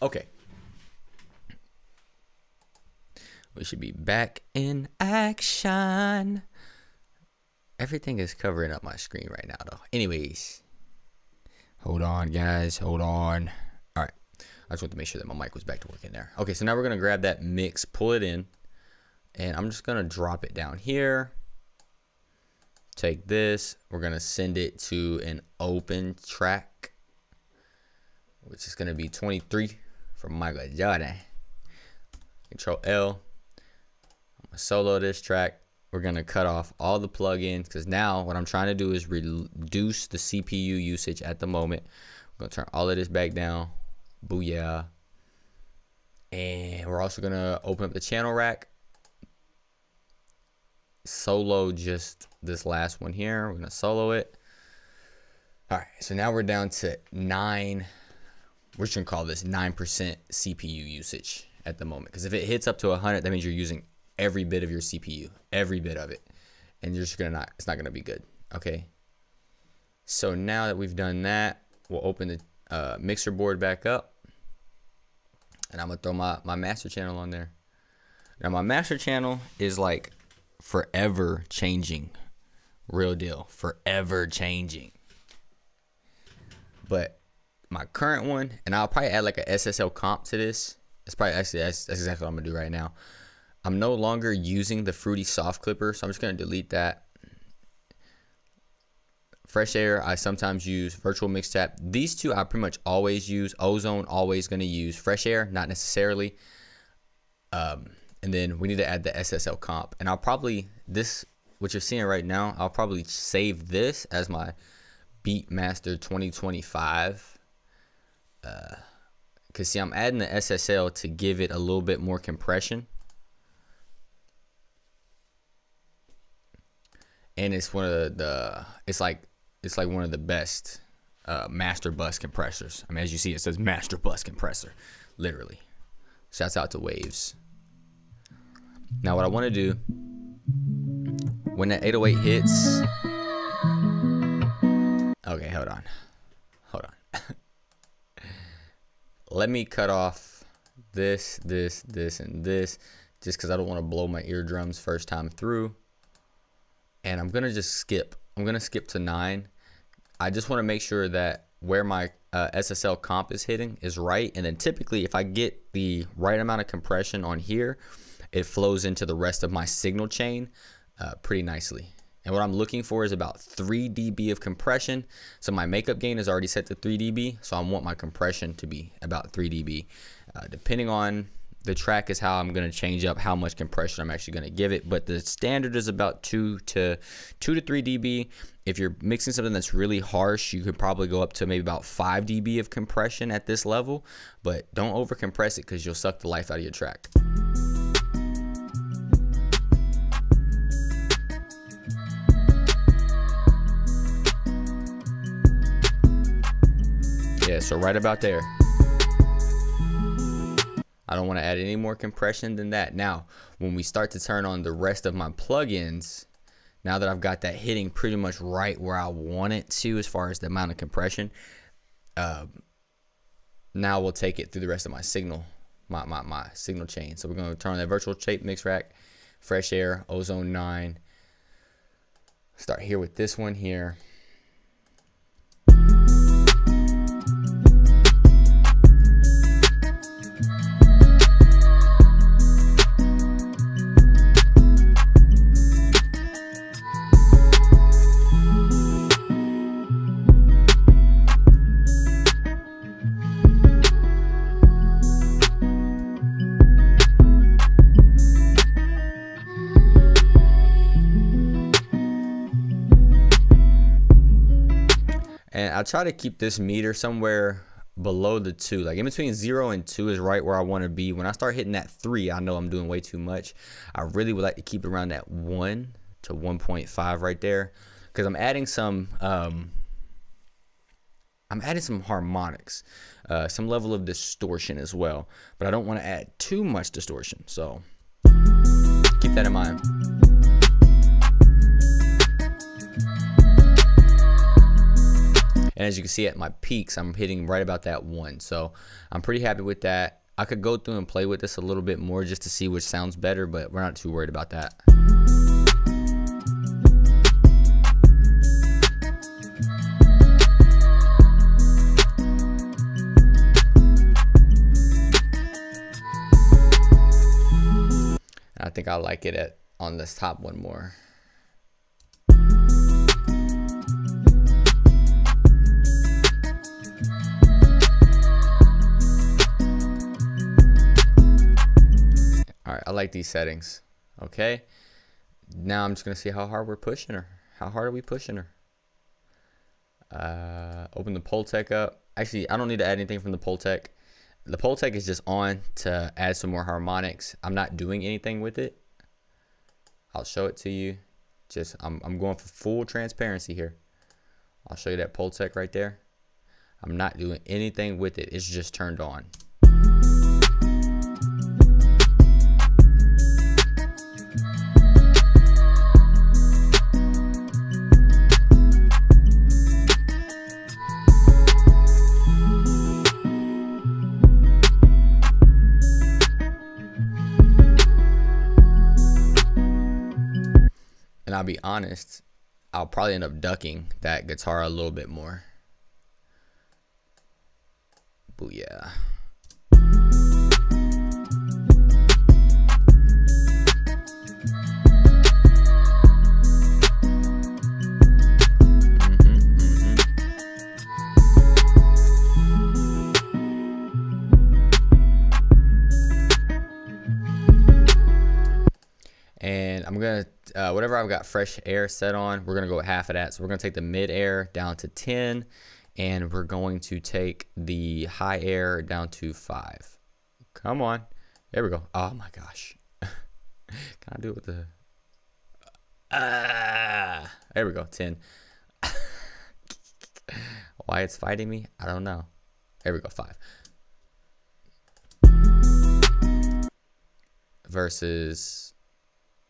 Okay. We should be back in action. Everything is covering up my screen right now, though. Anyways, hold on, guys. Hold on. All right. I just want to make sure that my mic was back to working there. Okay, so now we're going to grab that mix, pull it in, and I'm just going to drop it down here. Take this. We're going to send it to an open track, which is going to be 23 from Michael Jordan. Control L. I'm going to solo this track. We're going to cut off all the plugins because now what I'm trying to do is reduce the CPU usage at the moment. I'm going to turn all of this back down. Booyah. And we're also going to open up the channel rack. solo just this last one here. We're gonna solo it. All right, so now we're down to 9. We're just gonna call this 9% CPU usage at the moment, because if it hits up to 100, that means you're using every bit of your CPU, every bit of it, and you're just gonna it's not gonna be good. Okay. So now that we've done that, we'll open the mixer board back up, and I'm gonna throw my master channel on there. Now my master channel is like forever changing, real deal, forever changing. But my current one, and I'll probably add like a SSL comp to this. It's probably actually that's exactly what I'm gonna do right now. I'm no longer using the Fruity soft clipper, so I'm just gonna delete that. Fresh Air, I sometimes use. Virtual Mix Tap. These two I pretty much always use. Ozone, always gonna use. Fresh Air, not necessarily. And then we need to add the SSL comp. And I'll probably, this, what you're seeing right now, I'll probably save this as my Beatmaster 2025. Because see, I'm adding the SSL to give it a little bit more compression. And it's one of the it's like one of the best master bus compressors. I mean, as you see, it says master bus compressor, literally. Shouts out to Waves. Now what I want to do, when that 808 hits, okay, hold on. Let me cut off this, and this, just because I don't want to blow my eardrums first time through. And I'm gonna just skip. I'm gonna skip to 9. I just want to make sure that where my SSL comp is hitting is right. And then typically, if I get the right amount of compression on here, it flows into the rest of my signal chain pretty nicely. And what I'm looking for is about 3 dB of compression. So my makeup gain is already set to 3 dB. So I want my compression to be about 3 dB. Depending on the track is how I'm going to change up how much compression I'm actually going to give it. But the standard is about 2 to 3 dB. If you're mixing something that's really harsh, you could probably go up to maybe about 5 dB of compression at this level. But don't over compress it because you'll suck the life out of your track. Yeah, so right about there. I don't want to add any more compression than that. Now, when we start to turn on the rest of my plugins, now that I've got that hitting pretty much right where I want it to as far as the amount of compression, now we'll take it through the rest of my signal, my signal chain. So we're going to turn on that virtual tape mix rack, Fresh Air, Ozone 9. Start here with this one here. And I try to keep this meter somewhere below the 2. Like in between 0 and 2 is right where I want to be. When I start hitting that 3, I know I'm doing way too much. I really would like to keep it around that 1 to 1.5 right there, because I'm adding some harmonics, some level of distortion as well. But I don't want to add too much distortion, so keep that in mind. And as you can see at my peaks, I'm hitting right about that 1. So I'm pretty happy with that. I could go through and play with this a little bit more just to see which sounds better, but we're not too worried about that. I think I like it on this top one more. All right, I like these settings. Okay, now I'm just gonna see how hard we're pushing her. How hard are we pushing her? Open the Pultec up. Actually, I don't need to add anything from the Pultec. The Pultec is just on to add some more harmonics. I'm not doing anything with it. I'll show it to you. Just I'm going for full transparency here. I'll show you that Pultec right there. I'm not doing anything with it. It's just turned on. And I'll be honest, I'll probably end up ducking that guitar a little bit more. Booyah. And I'm gonna whatever I've got fresh air set on, we're gonna go with half of that. So we're gonna take the mid air down to 10, and we're going to take the high air down to 5. Come on, there we go. Oh my gosh, can I do it with the? There we go, 10. Why it's fighting me, I don't know. There we go, 5. Versus,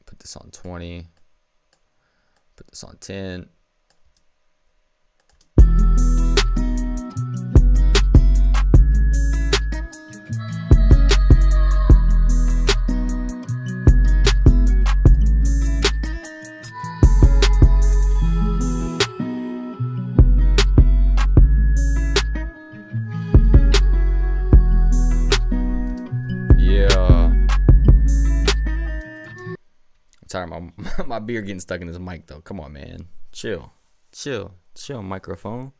put this on 20, put this on 10. Sorry, my beard getting stuck in this mic though. Come on, man. Chill, microphone.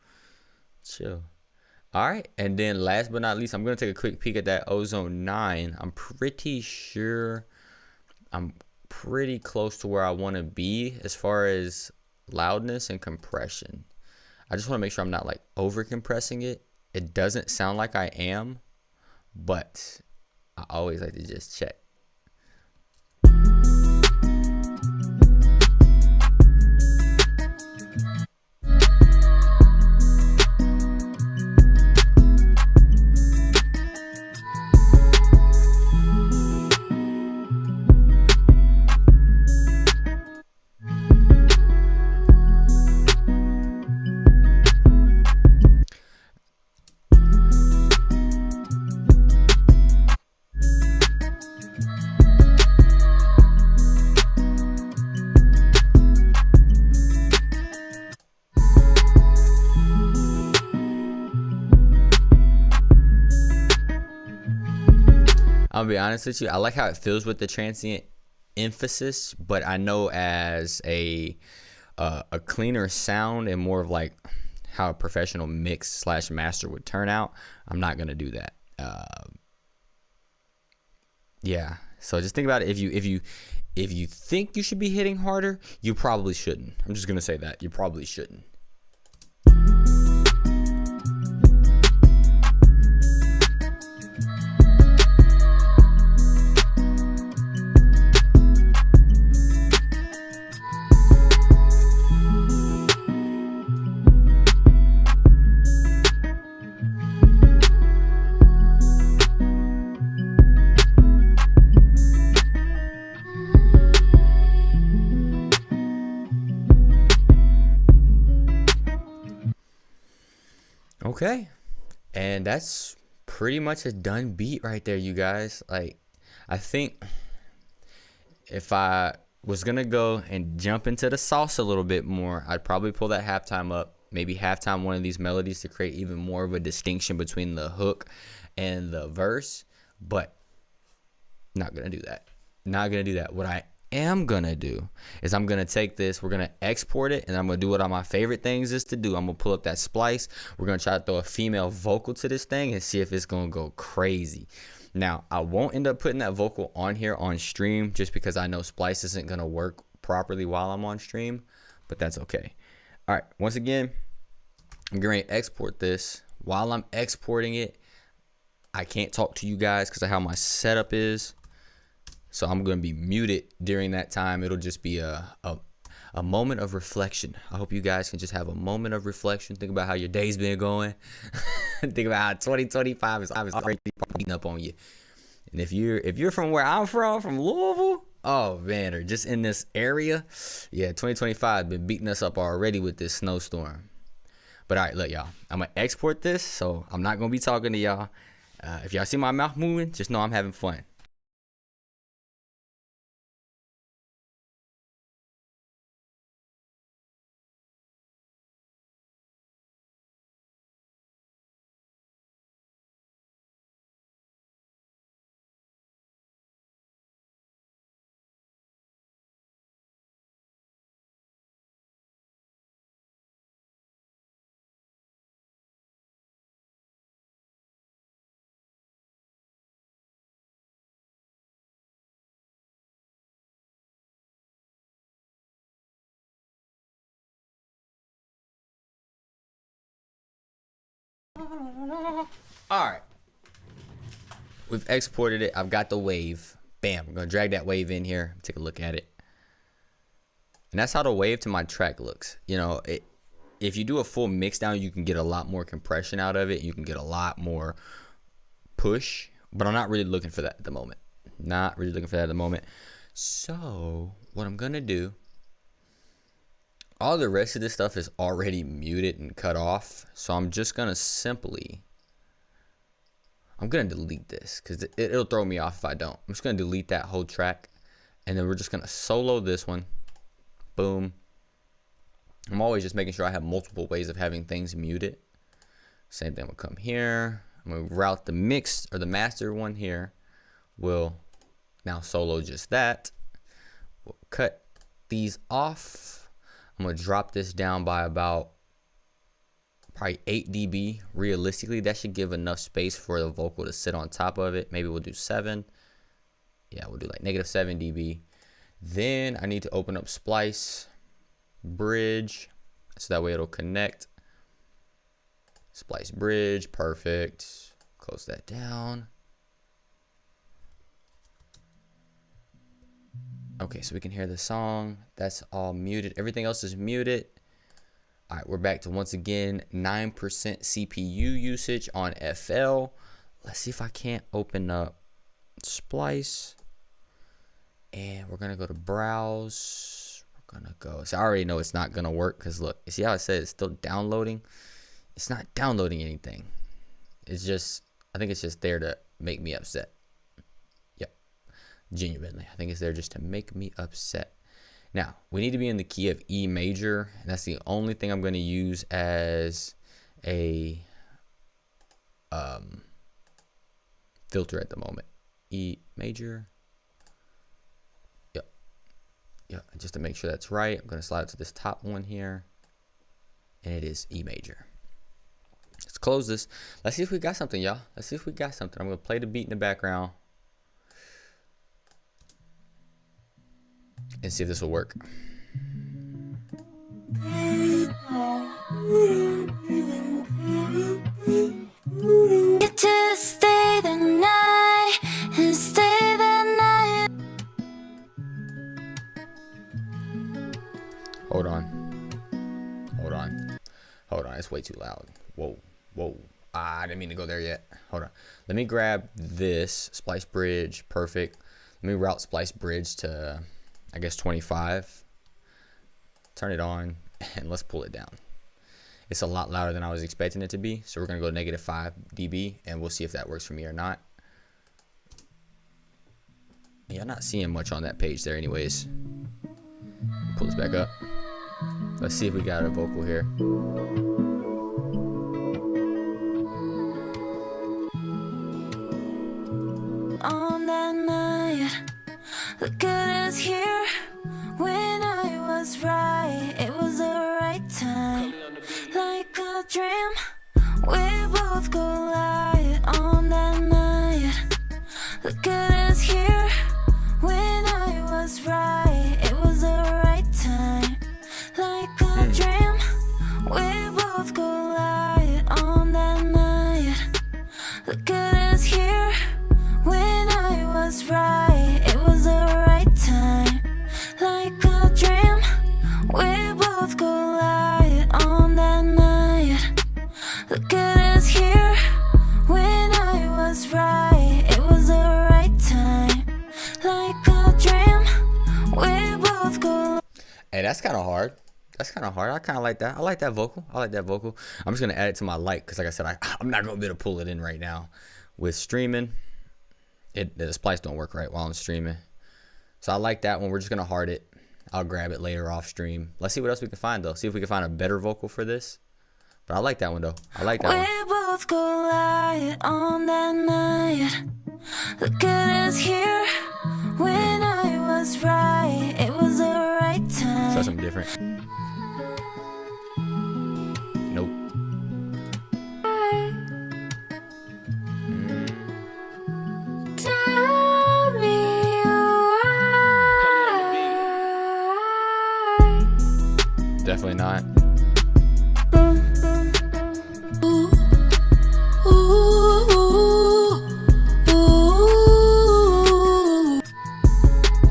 Chill. All right, and then last but not least, I'm gonna take a quick peek at that Ozone 9. I'm pretty sure I'm pretty close to where I want to be as far as loudness and compression. I just want to make sure I'm not like over compressing it. It doesn't sound like I am, but I always like to just check. I'll be honest with you, I like how it feels with the transient emphasis, but I know as a cleaner sound and more of like how a professional mix / master would turn out, I'm not gonna do that. Yeah, so just think about it. If you think you should be hitting harder, you probably shouldn't. I'm just gonna say that you probably shouldn't. Okay, and that's pretty much a done beat right there, you guys. Like, I think if I was gonna go and jump into the sauce a little bit more, I'd probably pull that halftime up, maybe halftime one of these melodies to create even more of a distinction between the hook and the verse, but not gonna do that. Not gonna do that. What I am gonna do is I'm gonna take this, we're gonna export it, and I'm gonna do what all my favorite things is to do. I'm gonna pull up that splice. We're gonna try to throw a female vocal to this thing and see if it's gonna go crazy. Now, I won't end up putting that vocal on here on stream just because I know splice isn't gonna work properly while I'm on stream, but that's okay. All right, once again, I'm getting ready to export this. While I'm exporting it, I can't talk to you guys because of how my setup is. So I'm going to be muted during that time. It'll just be a moment of reflection. I hope you guys can just have a moment of reflection. Think about how your day's been going. Think about how 2025 is already beating up on you. And if you're from where I'm from Louisville, oh man, or just in this area, yeah, 2025 been beating us up already with this snowstorm. But all right, look, y'all, I'm gonna export this, so I'm not gonna be talking to y'all. If y'all see my mouth moving, just know I'm having fun. All right, we've exported it. I've got the wave. Bam, I'm gonna drag that wave in here, take a look at it. And that's how the wave to my track looks. You know, if you do a full mix down, you can get a lot more compression out of it. You can get a lot more push, but I'm not really looking for that at the moment. Not really looking for that at the moment. So what I'm gonna do, all the rest of this stuff is already muted and cut off. So I'm just gonna I'm gonna delete this because it'll throw me off if I don't. I'm just gonna delete that whole track, and then we're just gonna solo this one. Boom. I'm always just making sure I have multiple ways of having things muted. Same thing will come here. I'm gonna route the mix or the master one here. We'll now solo just that. We'll cut these off. I'm gonna drop this down by about probably 8 dB. Realistically, that should give enough space for the vocal to sit on top of it. Maybe we'll do 7. Yeah, we'll do like -7 dB. Then I need to open up Splice Bridge so that way it'll connect. Splice Bridge, perfect. Close that down. Okay, so we can hear the song. That's all muted. Everything else is muted. All right, we're back to, once again, 9% CPU usage on FL. Let's see if I can't open up Splice. And we're going to go to Browse. We're going to go. So I already know it's not going to work because, look, you see how it says it's still downloading? It's not downloading anything. It's just, I think it's just there to make me upset. Yep. Genuinely. I think it's there just to make me upset. Now, we need to be in the key of E major, and that's the only thing I'm going to use as a filter at the moment. E major. Yep. Yep. Just to make sure that's right, I'm going to slide it to this top one here, and it is E major. Let's close this. Let's see if we got something, y'all. Let's see if we got something. I'm going to play the beat in the background and see if this will work. To stay the night and stay the night. Hold on. Hold on. Hold on. It's way too loud. Whoa. Whoa. I didn't mean to go there yet. Hold on. Let me grab this Splice Bridge. Perfect. Let me route Splice Bridge to, I guess, 25. Turn it on and let's pull it down. It's a lot louder than I was expecting it to be, so we're gonna go -5 dB and we'll see if that works for me or not. Yeah, I'm not seeing much on that page there anyways. Pull this back up. Let's see if we got a vocal here. On that night, look at us here. When I was right, it was the right time. Like a dream, we both collide. On that night, look at us here. When I was right, it was the right time. Like a dream, we both collide. On that night, look at us here. When I was right, it was Look at us here. When I was right, it was the right time. Like a dream, we both go. Hey, that's kind of hard. That's kind of hard. I kind of like that. I like that vocal. I like that vocal. I'm just going to add it to my like because, like I said, I'm not going to be able to pull it in right now. With streaming, the splice don't work right while I'm streaming. So I like that one. We're just going to hard it. I'll grab it later off stream. Let's see what else we can find, though. See if we can find a better vocal for this. But I like that one, though. I like that one. We both collide on that night. Look at us here. When I was right, it was the right time. Try something different. Nope. Tell me why. Definitely not.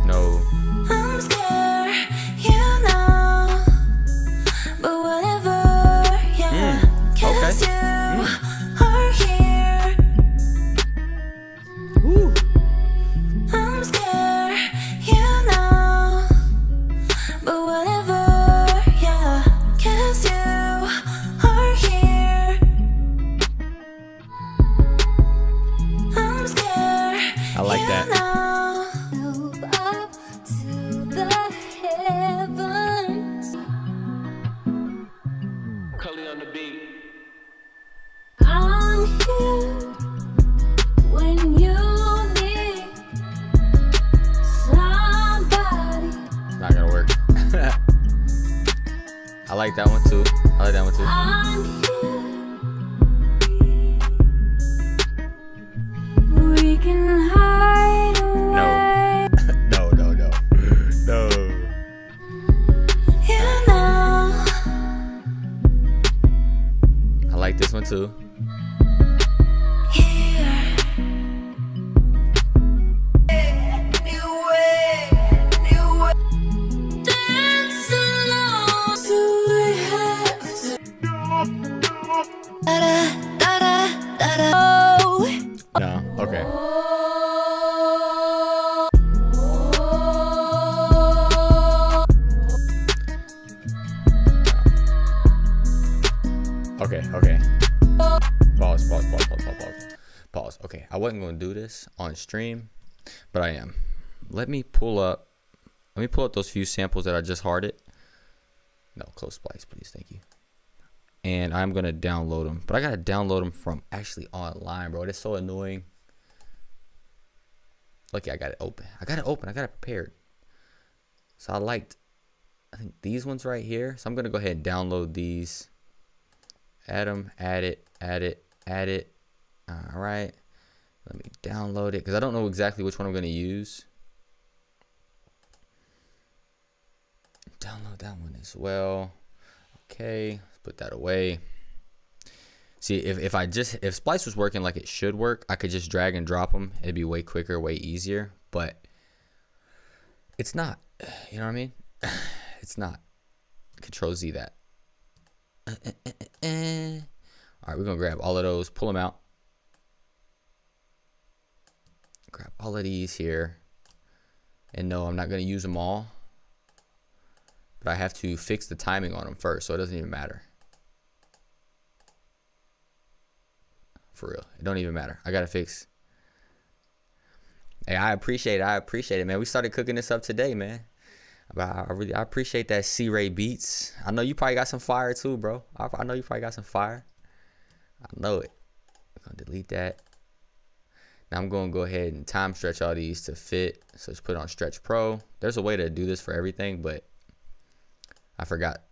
No. I'm scared, you know, but whatever, yeah. Cause you are here. Woo. I'm scared, you know, but whatever, yeah. Cause you are here. I'm scared, I like that. you know. Move up to the heavens. Cully on the beat. I'm here when you need somebody. Not gonna work. I like that one too. I like that one too. I'm here. We can hide away. No. No. You know. I like this one too. Here. Dance alone. Do we have to? Da-da. No. Okay. Okay. Pause. Okay, I wasn't going to do this on stream, but I am. Let me pull up those few samples that I just harded. No, close splice, please. Thank you. And I'm going to download them. But I got to download them from actually online, bro. It's so annoying. Lucky I got it open. I got it prepared. So I think these ones right here. So I'm going to go ahead and download these. Add them, add it. All right. Let me download it because I don't know exactly which one I'm going to use. Download that one as well. Okay, let's put that away. See, if Splice was working like it should work, I could just drag and drop them. It'd be way quicker, way easier. But it's not. You know what I mean? It's not. Control Z that. All right, we're gonna grab all of those, pull them out. Grab all of these here. And no, I'm not gonna use them all. But I have to fix the timing on them first, so it doesn't even matter. For real, it don't even matter. I gotta fix. Hey, I appreciate it, man. We started cooking this up today, man. But I appreciate that C-Ray Beats. I know you probably got some fire too, bro. I know you probably got some fire. I know it. I'm gonna delete that. Now I'm gonna go ahead and time stretch all these to fit. So just put it on Stretch Pro. There's a way to do this for everything, but I forgot.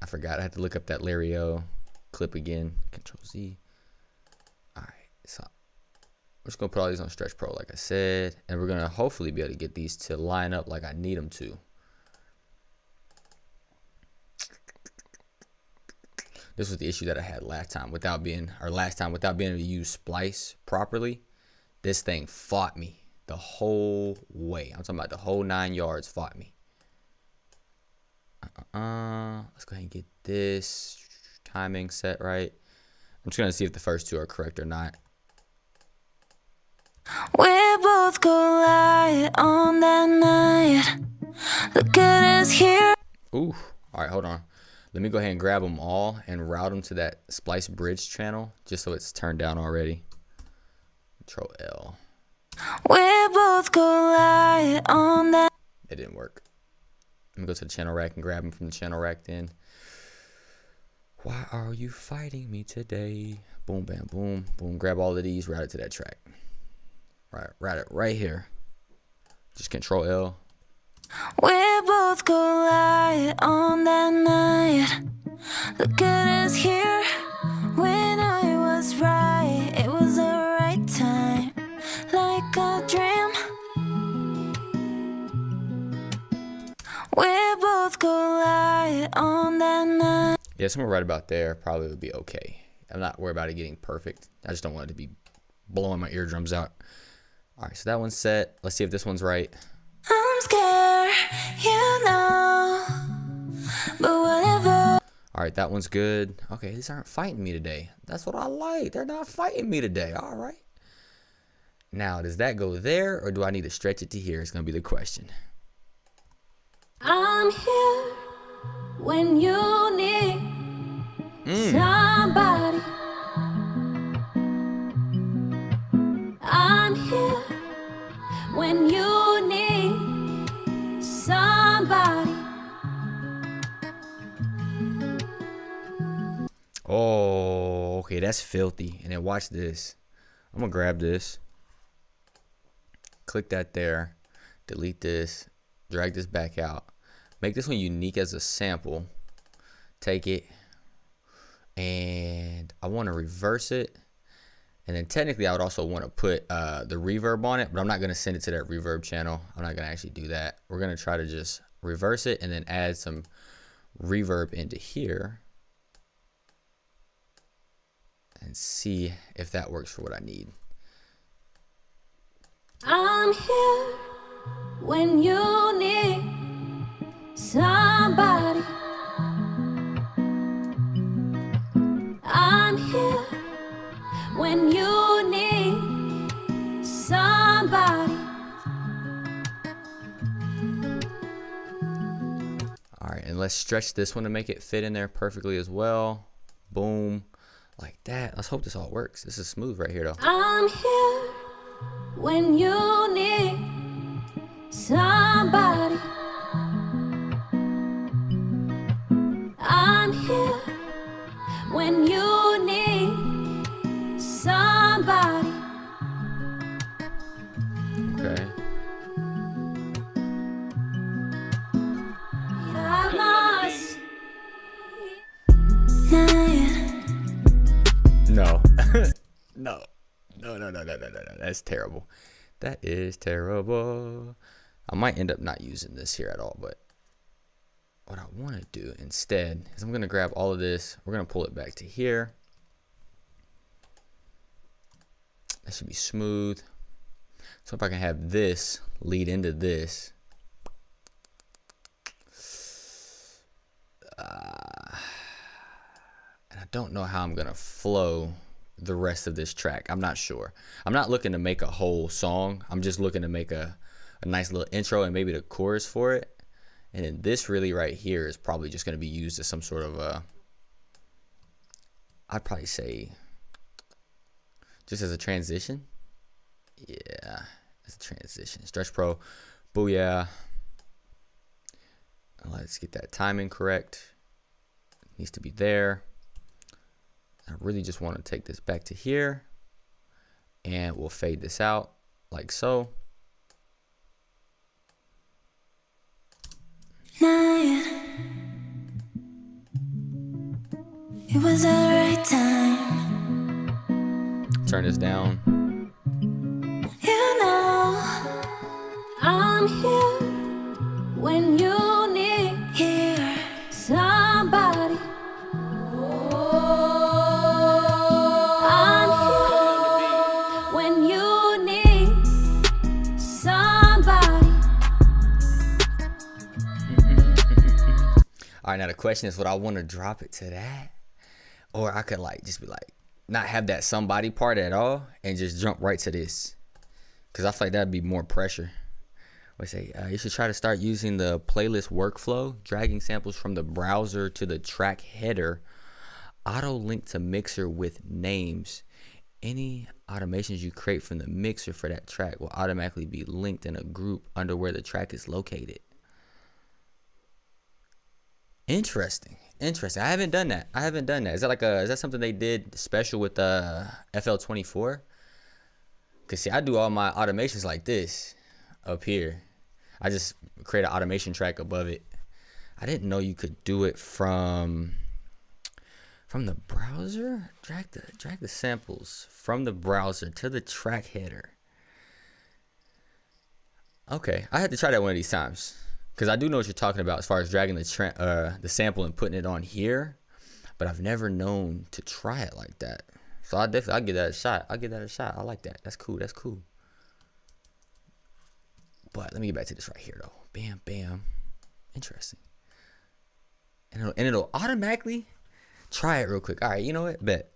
I had to look up that Larry O clip again. Control Z. All right, so we're just gonna put all these on Stretch Pro, like I said, and we're gonna hopefully be able to get these to line up like I need them to. This was the issue that I had last time without being able to use Splice properly. This thing fought me the whole way. I'm talking about the whole 9 yards fought me. Let's go ahead and get this timing set right. I'm just gonna see if the first two are correct or not. We both collide on that night. Look at us here. Ooh. All right, hold on. Let me go ahead and grab them all and route them to that splice bridge channel, just so it's turned down already. Control L. We both collide on that. It didn't work. Let me go to the channel rack and grab them from the channel rack then. Why are you fighting me today? Boom, bam, boom, boom. Grab all of these, route it to that track. Right, route it right here. Just Control L. We both collide on that night. Look at us here. When I was right, it was the right time. Like a dream. We both collide on that night. Yeah, somewhere right about there probably would be okay. I'm not worried about it getting perfect. I just don't want it to be blowing my eardrums out. All right, so that one's set. Let's see if this one's right. I'm scared, you know, but whatever. All right, that one's good. Okay, these aren't fighting me today. That's what I like. They're not fighting me today. All right. Now, does that go there, or do I need to stretch it to here? It's going to be the question. I'm here when you need somebody. I'm here when you need somebody. Oh, okay, that's filthy. And then watch this. I'm going to grab this. Click that there. Delete this. Drag this back out. Make this one unique as a sample. Take it. And I want to reverse it. And then technically I would also want to put the reverb on it, but I'm not going to send it to that reverb channel. I'm not going to actually do that. We're going to try to just reverse it and then add some reverb into here and see if that works for what I need. I'm here when you need somebody. I'm here when you need somebody. All right, and let's stretch this one to make it fit in there perfectly as well. Boom, like that. Let's hope this all works. This is smooth right here though. I'm here when you need somebody. I'm here when you need somebody. Okay. No. No. No. That's terrible. That is terrible. I might end up not using this here at all, but what I want to do instead is I'm going to grab all of this. We're going to pull it back to here. That should be smooth. So if I can have this lead into this. And I don't know how I'm going to flow the rest of this track. I'm not sure. I'm not looking to make a whole song. I'm just looking to make a nice little intro and maybe the chorus for it. And then this really right here is probably just going to be used as some sort of I'd probably say just as a transition. Yeah, as a transition. Stretch Pro, booyah. Let's get that timing correct. It needs to be there. I really just want to take this back to here and we'll fade this out like so. It was the right time. Turn this down. You know, I'm here when you need here somebody. I'm here when you need somebody. All right, now the question is, would I want to drop it to that? Or I could like just be like, not have that somebody part at all and just jump right to this, because I feel like that'd be more pressure. I say you should try to start using the playlist workflow, dragging samples from the browser to the track header, auto link to mixer with names. Any automations you create from the mixer for that track will automatically be linked in a group under where the track is located. Interesting. I haven't done that. Is that something they did special with FL24? Cause see, I do all my automations like this up here. I just create an automation track above it. I didn't know you could do it from the browser. Drag the samples from the browser to the track header. Okay, I had to try that one of these times, because I do know what you're talking about as far as dragging the sample and putting it on here, but I've never known to try it like that. So I'll give that a shot. I like that. That's cool. But let me get back to this right here though. Bam, bam. Interesting. And it'll automatically try it real quick. All right, you know what? Bet.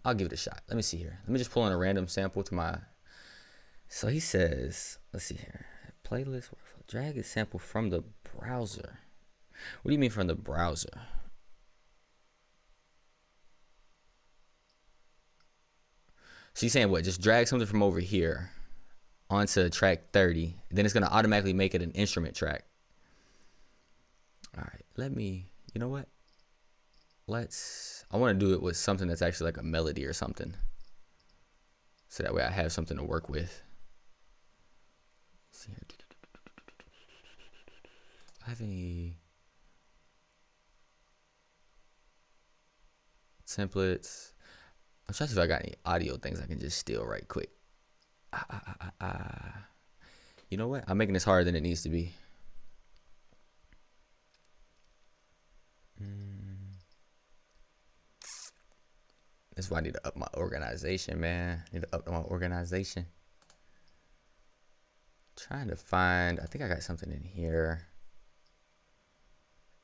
I'll give it a shot. Let me see here. Let me just pull in a random sample to my. So he says, let's see here. Playlist workflow. Drag a sample from the browser. What do you mean from the browser? So you're saying what? Just drag something from over here onto track 30. Then it's going to automatically make it an instrument track. All right. You know what? I want to do it with something that's actually like a melody or something. So that way I have something to work with. Let's see here. Do I have any templates? I'm trying to see if I got any audio things I can just steal right quick. You know what? I'm making this harder than it needs to be. That's why I need to up my organization, man. Trying to find, I think I got something in here.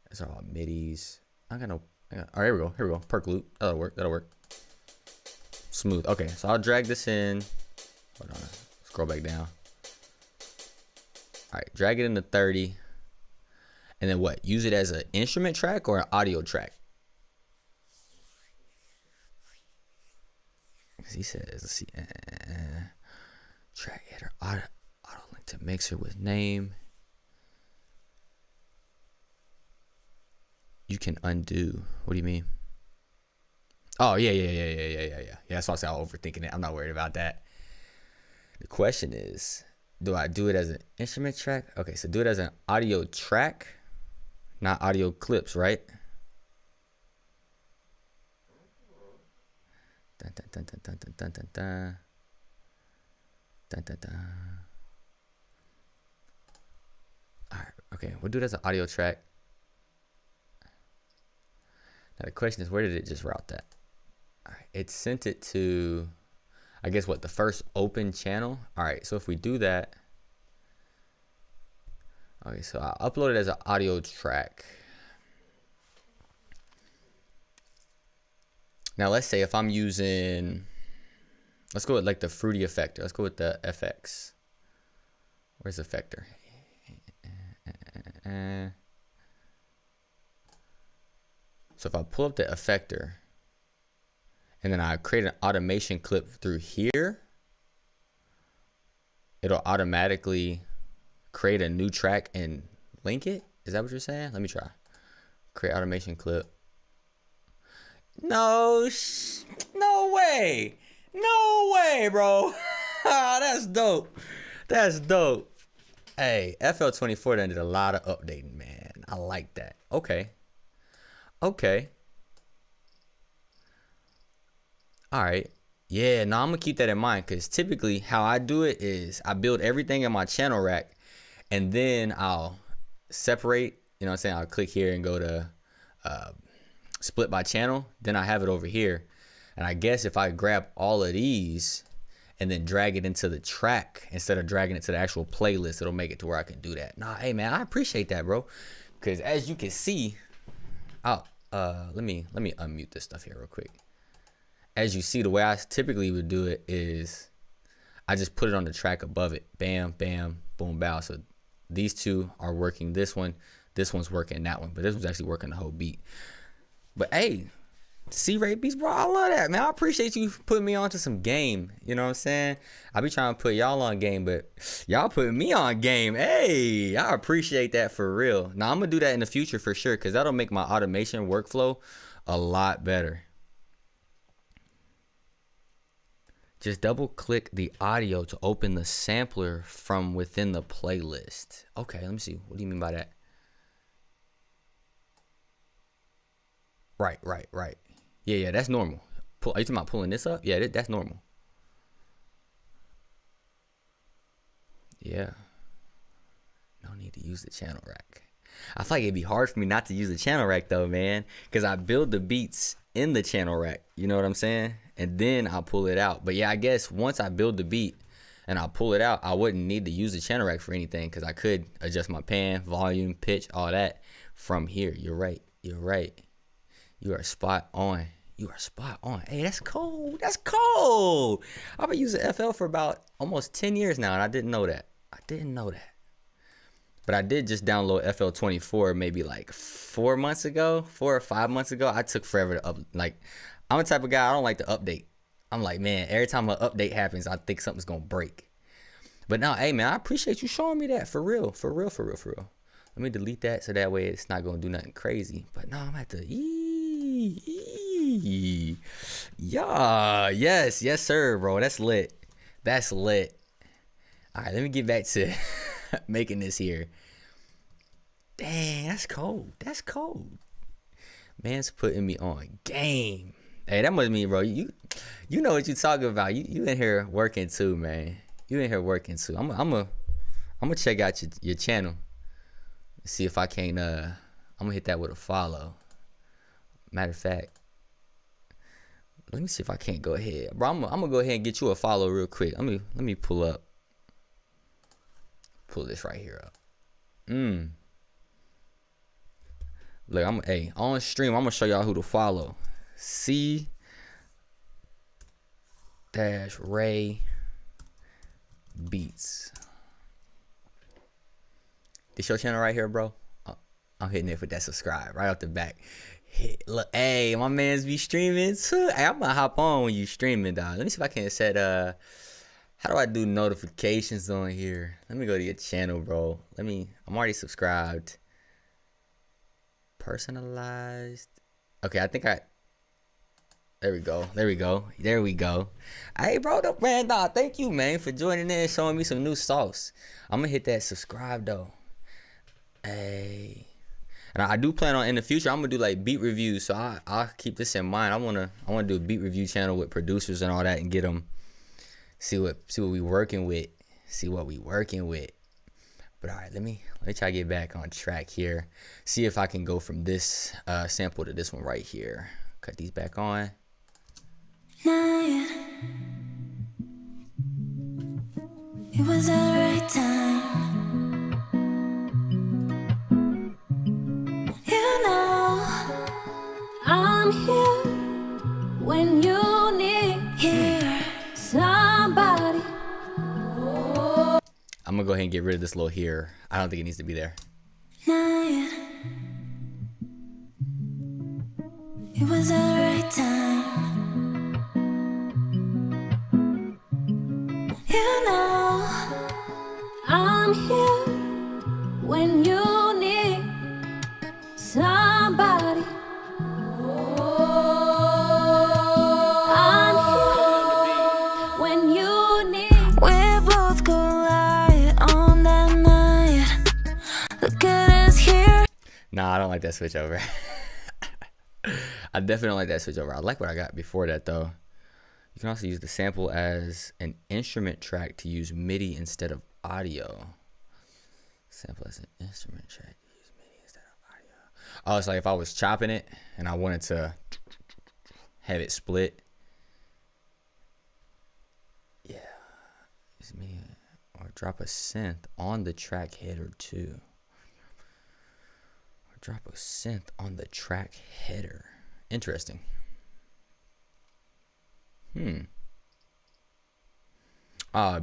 These are all midis. All right, here we go. Perk loop. That'll work. Smooth. Okay, so I'll drag this in. Hold on. Scroll back down. All right, drag it into 30. And then what? Use it as an instrument track or an audio track? He says, let's see. Track header, auto link to mixer with name. You can undo. What do you mean? Oh, yeah. That's why I said I'm overthinking it. I'm not worried about that. The question is, do I do it as an instrument track? Okay, so do it as an audio track, not audio clips, right? Dun, dun, dun, dun, dun, dun, dun, dun. Dun, dun, dun. All right, okay, we'll do it as an audio track. Now the question is, where did it just route that? All right, it sent it to, I guess what, the first open channel? All right, so if we do that, okay, so I'll upload it as an audio track. Now let's say if I'm using, let's go with like the fruity effector. Let's go with the FX. Where's the effector? So if I pull up the effector and then I create an automation clip through here, it'll automatically create a new track and link it. Is that what you're saying? Let me try. Create automation clip. No way, bro. That's dope. Hey, FL24 done did a lot of updating, man. I like that. Okay. All right. Yeah, no, I'm gonna keep that in mind, because typically how I do it is I build everything in my channel rack and then I'll separate, you know what I'm saying? I'll click here and go to split by channel, then I have it over here. And I guess if I grab all of these and then drag it into the track instead of dragging it to the actual playlist, it'll make it to where I can do that. Nah, hey man, I appreciate that, bro. Because as you can see, let me unmute this stuff here real quick. as you see, the way I typically would do it is I just put it on the track above it. Bam, bam, boom, bow. So these two are working this one's working that one, but this one's actually working the whole beat. But hey, C-Rate beats, bro, I love that, man. I appreciate you putting me onto some game. You know what I'm saying? I be trying to put y'all on game, but y'all putting me on game. Hey, I appreciate that for real. Now, I'm going to do that in the future for sure, because that'll make my automation workflow a lot better. Just double click the audio to open the sampler from within the playlist. Okay, let me see. What do you mean by that? Right. Yeah, that's normal. Are you talking about pulling this up? Yeah, that's normal. Yeah. No need to use the channel rack. I feel like it'd be hard for me not to use the channel rack though, man, because I build the beats in the channel rack. You know what I'm saying? And then I'll pull it out. But yeah, I guess once I build the beat and I'll pull it out, I wouldn't need to use the channel rack for anything, because I could adjust my pan, volume, pitch, all that from here. You're right. You are spot on. Hey, that's cold. I've been using FL for about almost 10 years now, and I didn't know that. But I did just download FL24 maybe like 4 or 5 months ago. I took forever to I'm the type of guy, I don't like to update. I'm like, man, every time an update happens, I think something's going to break. But no, hey, man, I appreciate you showing me that. For real. Let me delete that so that way it's not going to do nothing crazy. But no, I'm going to have to... Yeah, yes, sir, bro. That's lit. All right, let me get back to making this here. Dang, that's cold. Man's putting me on game. Hey, that must mean, bro, you know what you talking about. You in here working too, man. I'm gonna check out your channel. See if I can't I'm gonna hit that with a follow. Matter of fact, let me see if I can't go ahead, bro. I'm gonna go ahead and get you a follow real quick. Let me pull this right here up. Look, on stream, I'm gonna show y'all who to follow. C-Ray Beats. This your channel right here, bro? I'm hitting it with that subscribe right off the back. Look, hey, my man's be streaming too. Hey, I'm gonna hop on when you streaming, dog. Let me see if I can set how do I do notifications on here? Let me go to your channel, bro. I'm already subscribed. Personalized. Okay, I think there we go. Hey, bro, man, dog, thank you, man, for joining in and showing me some new sauce. I'm gonna hit that subscribe though. Hey. And I do plan on in the future, I'm gonna do like beat reviews. So I'll keep this in mind. I wanna do a beat review channel with producers and all that, and get them see what we working with. But all right, let me try to get back on track here. See if I can go from this sample to this one right here. Cut these back on. It was the right time. You know I'm here when you need somebody. I'm gonna go ahead and get rid of this little here. I don't think it needs to be there. It was the right time. You know I'm here when you need somebody. I'm here when you need. We both collide on that night. Look at us here. Nah, I don't like that switch over. I definitely don't like that switch over. I like what I got before that though. You can also use the sample as an instrument track to use MIDI instead of audio. Sample as an instrument track to use MIDI instead of audio. Oh, it's like if I was chopping it and I wanted to have it split. Yeah. Use MIDI or drop a synth on the track header too. Or drop a synth on the track header. Interesting.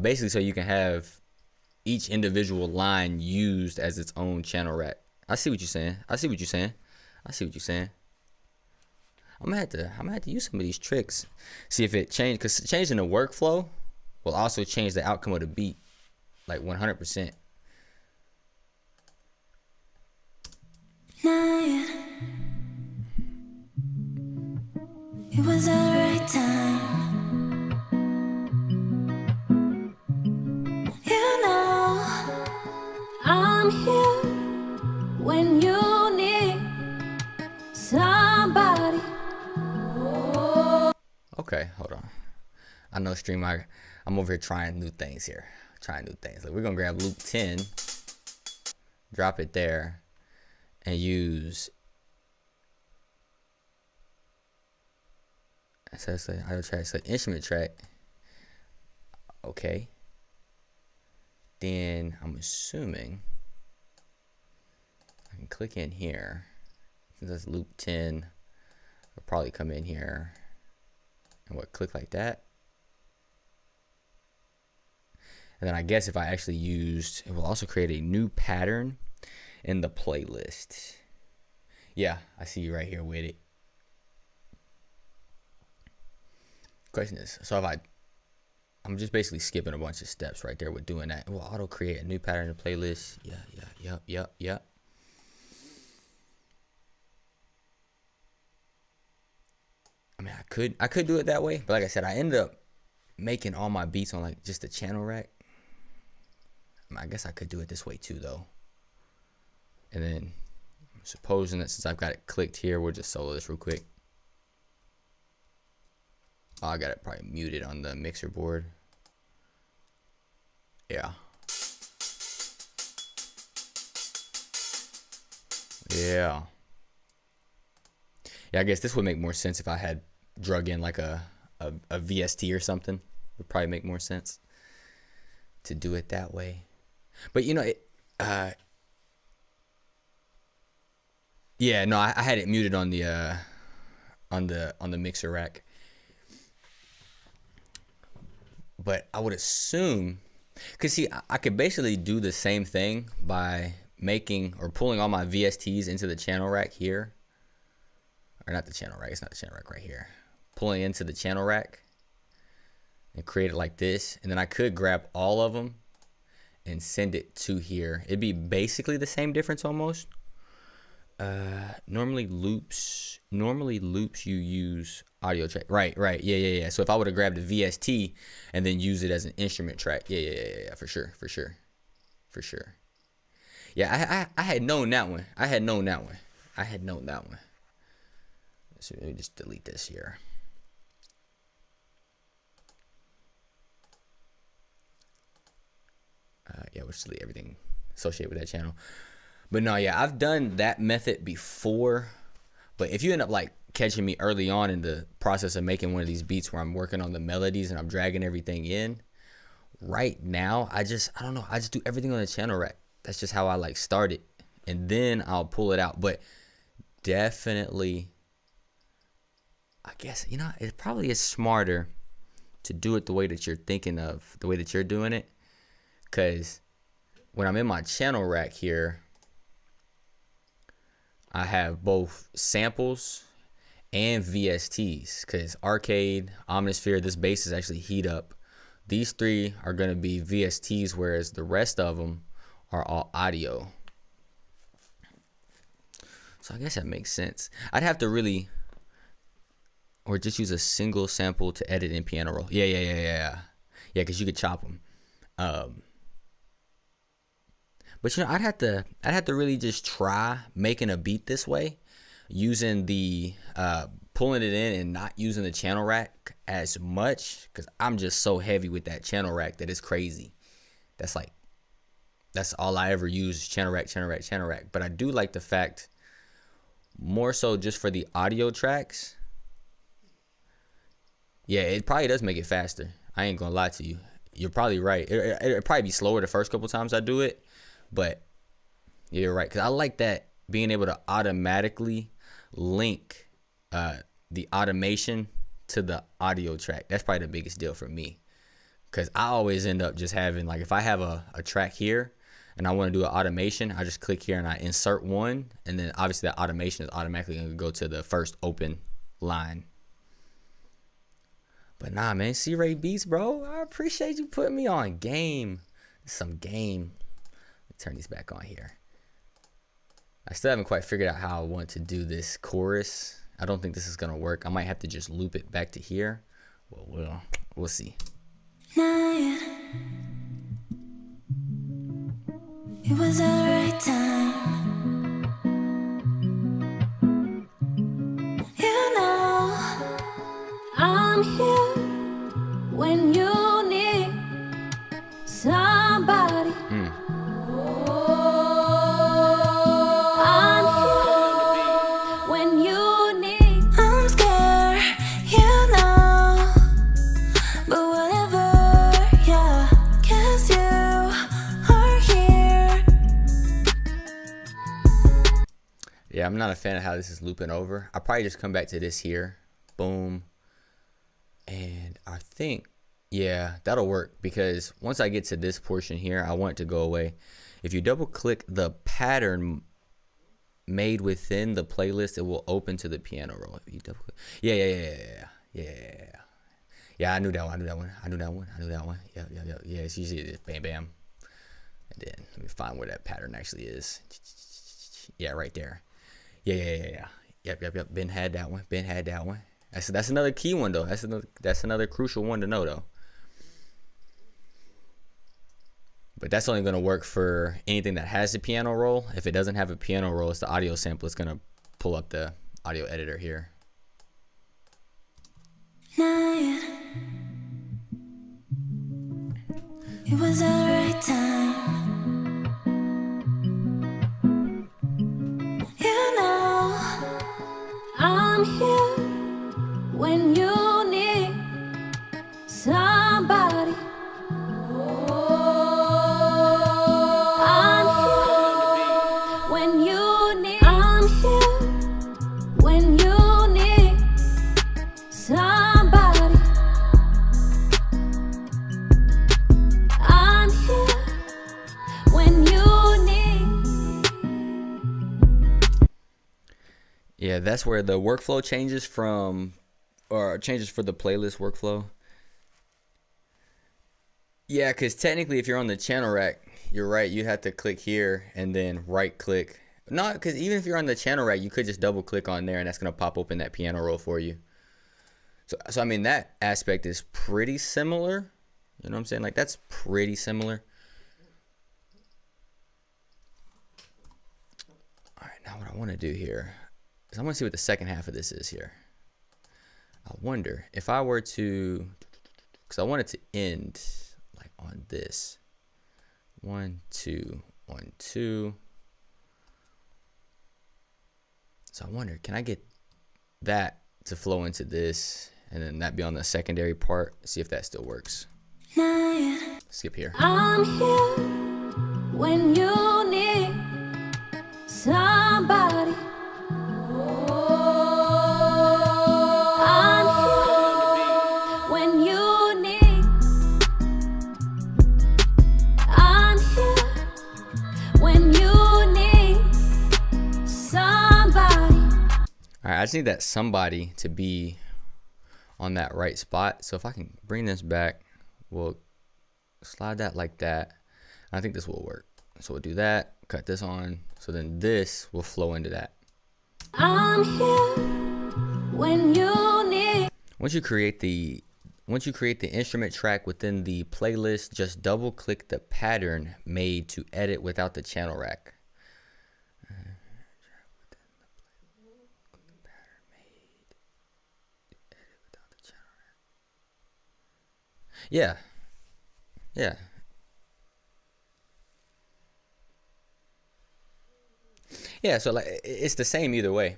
Basically, so you can have each individual line used as its own channel rack. I see what you're saying. I see what you're saying. I see what you're saying. I'm gonna have to use some of these tricks. See if it changed, because changing the workflow will also change the outcome of the beat, like 100%. It was the right time. You know, I'm here when you need somebody. Okay, hold on. I know stream. I'm over here trying new things here. Trying new things. Like, we're gonna grab loop 10, drop it there, and use. So it's like audio track, it's like instrument track. Okay. Then I'm assuming I can click in here. Since that's loop 10, I'll probably come in here and click like that. And then I guess if I actually used, it will also create a new pattern in the playlist. Yeah, I see you right here with it. Question is, so if I'm just basically skipping a bunch of steps right there with doing that. It will auto create a new pattern in the playlist. Yeah. I mean, I could do it that way, but like I said, I ended up making all my beats on like just the channel rack. I mean, I guess I could do it this way too, though. And then supposing that since I've got it clicked here, we'll just solo this real quick. Oh, I got it probably muted on the mixer board. Yeah. Yeah, I guess this would make more sense if I had drug in like a VST or something. Would probably make more sense to do it that way. But you know, yeah, no, I had it muted on the mixer rack. But I would assume, because see, I could basically do the same thing by making or pulling all my VSTs into the channel rack here. Or not the channel rack, it's not the channel rack right here. Pulling into the channel rack and create it like this. And then I could grab all of them and send it to here. It'd be basically the same difference almost. Normally loops you use audio track. Right. Yeah. So if I would have grabbed a VST and then use it as an instrument track. Yeah, for sure. Yeah, I had known that one. So let me just delete this here. Yeah, we'll just delete everything associated with that channel. But no, yeah, I've done that method before. But if you end up like catching me early on in the process of making one of these beats where I'm working on the melodies and I'm dragging everything in, right now, I don't know. I just do everything on the channel rack. That's just how I like start it. And then I'll pull it out. But definitely, I guess, you know, it probably is smarter to do it the way that you're thinking of, the way that you're doing it. Because when I'm in my channel rack here, I have both samples and VSTs. Because Arcade, Omnisphere, this bass is actually heat up. These three are going to be VSTs, whereas the rest of them are all audio. So I guess that makes sense. I'd have to really, or just use a single sample to edit in piano roll. Yeah. Yeah, because you could chop them. But you know, I'd have to really just try making a beat this way, using the pulling it in and not using the channel rack as much, because I'm just so heavy with that channel rack that it's crazy. That's all I ever use, channel rack. But I do like the fact, more so just for the audio tracks. Yeah, it probably does make it faster. I ain't gonna lie to you. You're probably right. It'll probably be slower the first couple times I do it, but you're right. Because I like that, being able to automatically link the automation to the audio track. That's probably the biggest deal for me, because I always end up just having, like, if I have a track here and I want to do an automation, I just click here and I insert one, and then obviously that automation is automatically going to go to the first open line. But nah, man, C-Ray Beats, bro, I appreciate you putting me on game. Some game. Let me turn these back on here. I still haven't quite figured out how I want to do this chorus. I don't think this is gonna work. I might have to just loop it back to here. Well, we'll see. It was the right time. You know, I'm here when you need somebody. I'm here when you need. I'm scared, you know, but whatever, yeah, 'cause you are here. Yeah, I'm not a fan of how this is looping over. I'll probably just come back to this here. Boom. And I think, yeah, that'll work, because once I get to this portion here, I want it to go away. If you double click the pattern made within the playlist, it will open to the piano roll. If you double click. Yeah, I knew that one. Yeah, it's usually this bam bam. And then let me find where that pattern actually is. Yeah, right there. Yeah. Yep. Ben had that one. That's another key one though. That's another crucial one to know though. But that's only going to work for anything that has the piano roll. If it doesn't have a piano roll, it's the audio sample. It's going to pull up the audio editor here. It was the right time. You know, I'm here when you need somebody. I'm here when you need. I'm here when you need somebody. I'm here when you need. Yeah, that's where the workflow changes from, or changes for the playlist workflow. Yeah, because technically if you're on the channel rack, you're right, you have to click here and then right click. No, because even if you're on the channel rack, you could just double click on there and that's going to pop open that piano roll for you. So I mean, that aspect is pretty similar. You know what I'm saying? Like, that's pretty similar. All right, now what I want to do here is I want to see what the second half of this is here. I wonder if I were to, because I want it to end like on this. 1, 2, 1, 2. So I wonder, can I get that to flow into this and then that be on the secondary part? See if that still works. Skip here. I'm here when you need somebody. I'm here when you need. I'm here when you need somebody. All right, I just need that somebody to be on that right spot. So if I can bring this back, we'll slide that like that. I think this will work. So we'll do that, cut this on, so then this will flow into that. I'm here when you need. Once you create the instrument track within the playlist, just double click the pattern made to edit without the channel rack. Yeah. Yeah, so like it's the same either way.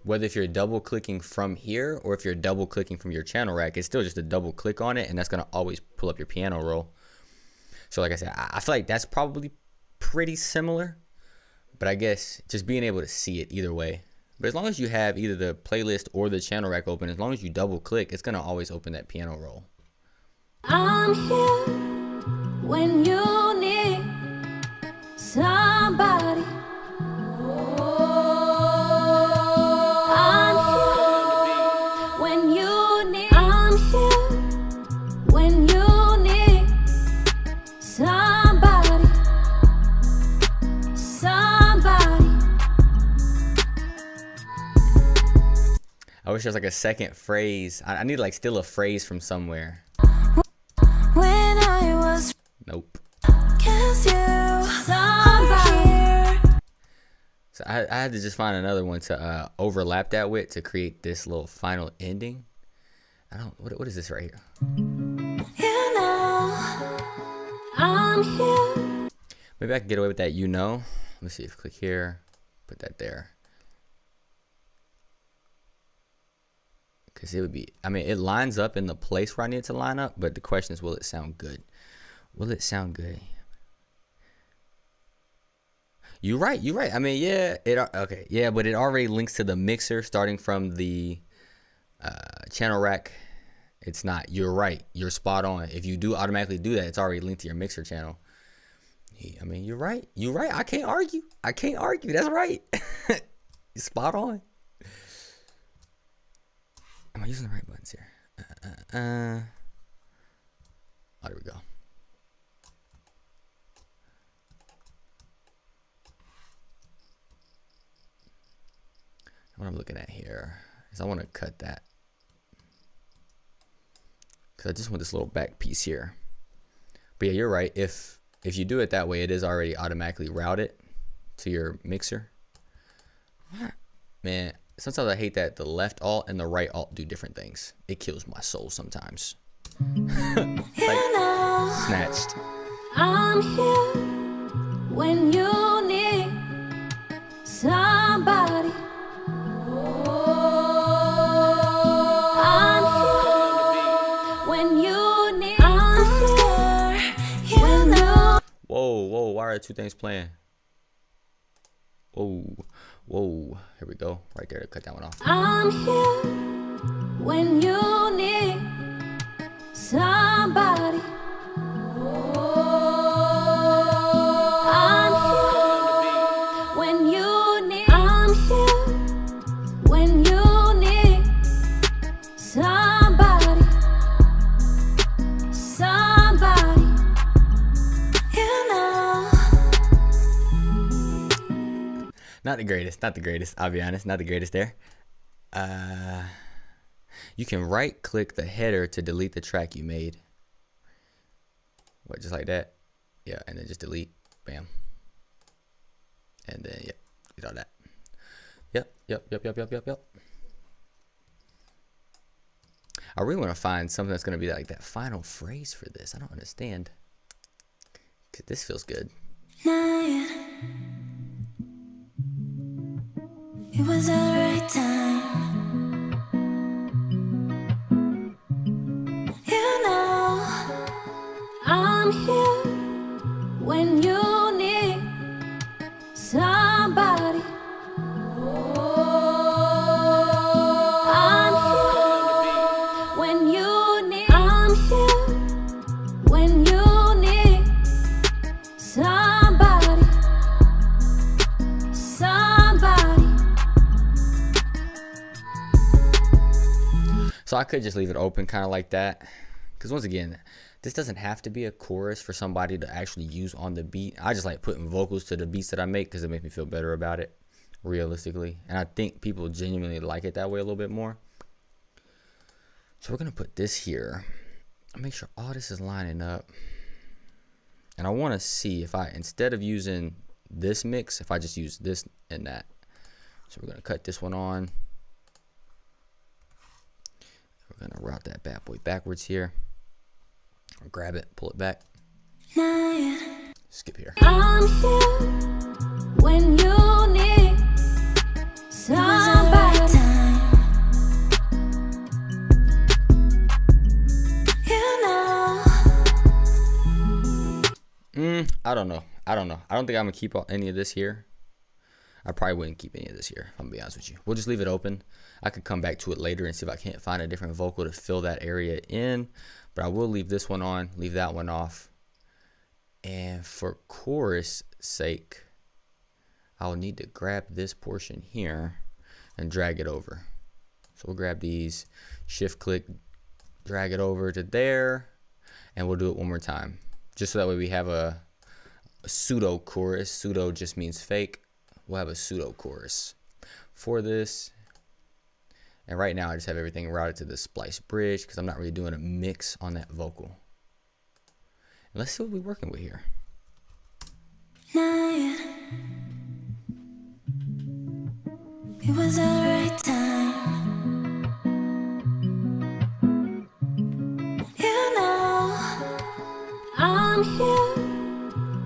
Whether if you're double clicking from here or if you're double clicking from your channel rack, it's still just a double click on it, and that's gonna always pull up your piano roll. So like I said, I feel like that's probably pretty similar, but I guess just being able to see it either way But as long as you have either the playlist or the channel rack open, as long as you double click, it's gonna always open that piano roll. I'm here when you need somebody. I'm here when you need. I'm here when you need somebody. Somebody. I wish there was like a second phrase. I need like still a phrase from somewhere. When I was Nope. kiss you somebody. So I had to just find another one to overlap that with to create this little final ending. I don't. What is this right here? You know I'm here. Maybe I can get away with that. You know. Let me see if click here. Put that there. Because it would be, I mean, it lines up in the place where I need it to line up, but the question is, will it sound good? Will it sound good? You're right. I mean, yeah, okay. Yeah, but it already links to the mixer starting from the channel rack. It's not. You're right. You're spot on. If you do automatically do that, it's already linked to your mixer channel. I mean, you're right. I can't argue. That's right. You're spot on. Am I using the right buttons here? Oh, there we go. What I'm looking at here is I want to cut that because I just want this little back piece here. But yeah, you're right. If you do it that way, it is already automatically routed to your mixer. Man, sometimes I hate that the left alt and the right alt do different things. It kills my soul sometimes. Like, snatched. I'm here when you need somebody. I'm here when you need. I'm here, you know. Whoa, why are the two things playing? Whoa, here we go. Right there to cut that one off. I'm here when you need somebody. I'm here when you need. I'm here when you need somebody. Somebody. You know. Not the greatest, I'll be honest, not the greatest there. You can right click the header to delete the track you made. What, just like that? Yeah, and then just delete, bam. And then, yep, get all that. Yep. I really want to find something that's going to be like that final phrase for this. I don't understand. 'Cause this feels good. It was the right time. You know, I'm here when you need somebody. I'm here when you need. I'm here when you need somebody. Somebody. So I could just leave it open kind of like that. Because once again, this doesn't have to be a chorus for somebody to actually use on the beat. I just like putting vocals to the beats that I make because it makes me feel better about it, realistically. And I think people genuinely like it that way a little bit more. So we're going to put this here. Make sure all this is lining up. And I want to see if I, instead of using this mix, if I just use this and that. So we're going to cut this one on. We're going to route that bad boy backwards here. Or grab it, pull it back. Skip here. I'm here when you need somebody. You know. I don't know. I don't think I'm gonna keep any of this here. I probably wouldn't keep any of this here, if I'm gonna be honest with you. We'll just leave it open. I could come back to it later and see if I can't find a different vocal to fill that area in. But I will leave this one on, leave that one off. And for chorus sake, I'll need to grab this portion here and drag it over. So we'll grab these, shift click, drag it over to there, and we'll do it one more time. Just so that way we have a pseudo chorus. Pseudo just means fake. We'll have a pseudo chorus for this. And right now I just have everything routed to the splice bridge because I'm not really doing a mix on that vocal. And let's see what we're working with here. It was the right time. You know, I'm here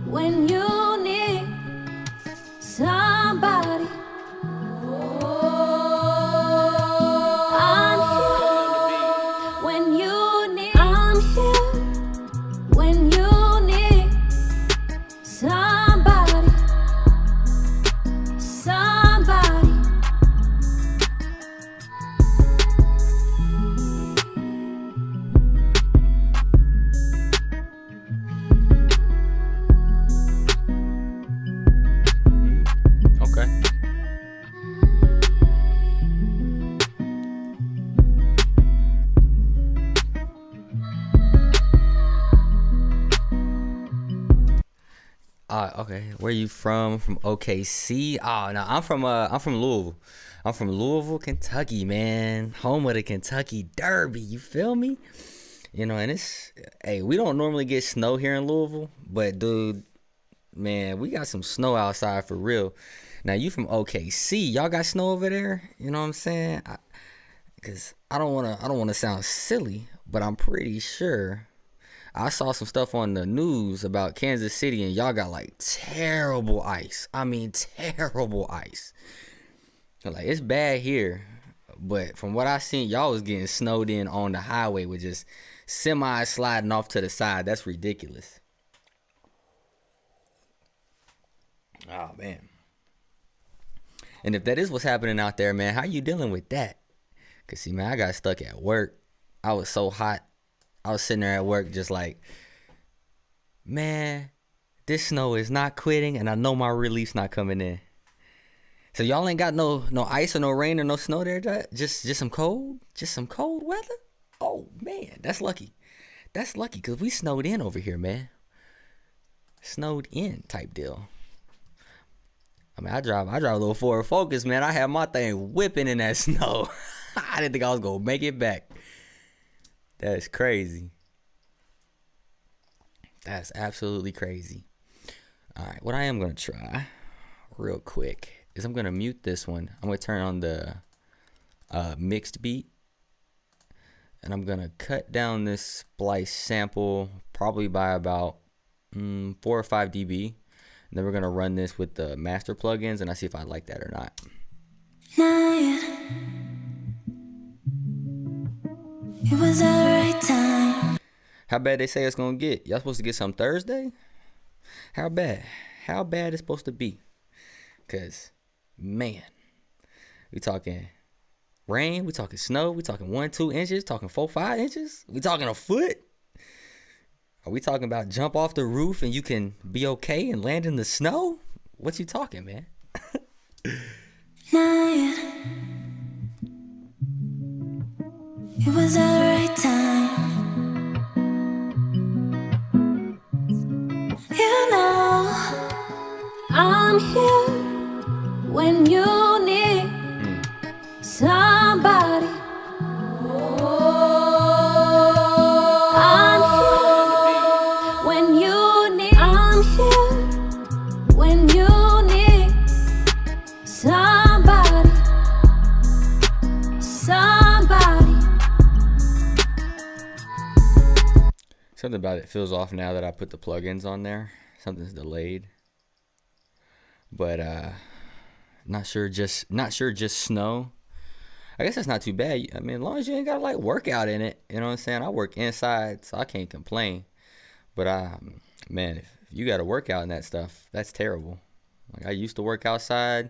when you need somebody. I'm here when you need. I'm here when you need somebody. Somebody. Okay. Okay. Where you from? From OKC? Oh, no, I'm from Louisville. I'm from Louisville, Kentucky, man. Home of the Kentucky Derby. You feel me? You know, and it's, hey, we don't normally get snow here in Louisville, but dude, man, we got some snow outside for real. Now you from OKC? Y'all got snow over there? You know what I'm saying? Because I don't wanna sound silly, but I'm pretty sure I saw some stuff on the news about Kansas City, and y'all got like terrible ice. I mean, terrible ice. So, like, it's bad here, but from what I seen, y'all was getting snowed in on the highway with just semi sliding off to the side. That's ridiculous. Oh man. And if that is what's happening out there, man, how you dealing with that? Cause see, man, I got stuck at work. I was so hot. I was sitting there at work just like, man, this snow is not quitting, and I know my relief's not coming in. So y'all ain't got no ice or no rain or no snow there, just some cold weather? Oh man, that's lucky. That's lucky, cause we snowed in over here, man. Snowed in type deal. I mean, I drive a little Ford Focus, man. I had my thing whipping in that snow. I didn't think I was gonna make it back. That's crazy. That's absolutely crazy. All right, what I am gonna try real quick is I'm gonna mute this one. I'm gonna turn on the mixed beat, and I'm gonna cut down this splice sample probably by about 4 or 5 dB. And then we're gonna run this with the master plugins, and I see if I like that or not. It was the right time. How bad they say it's gonna get? Y'all supposed to get some Thursday? How bad? How bad it's supposed to be? Cause man, we talking rain, we talking snow, we talking 1-2 inches, talking 4-5 inches, we talking a foot. Are we talking about jump off the roof and you can be okay and land in the snow? What you talking, man? It was the right time. You know, I'm here when you need somebody. I'm here when you need. I'm here when you need somebody. Somebody. Something about it feels off now that I put the plugins on there. Something's delayed. But not sure just snow. I guess that's not too bad. I mean, as long as you ain't got like workout in it, you know what I'm saying? I work inside, so I can't complain. But man, if you got to work out in that stuff, that's terrible. Like I used to work outside.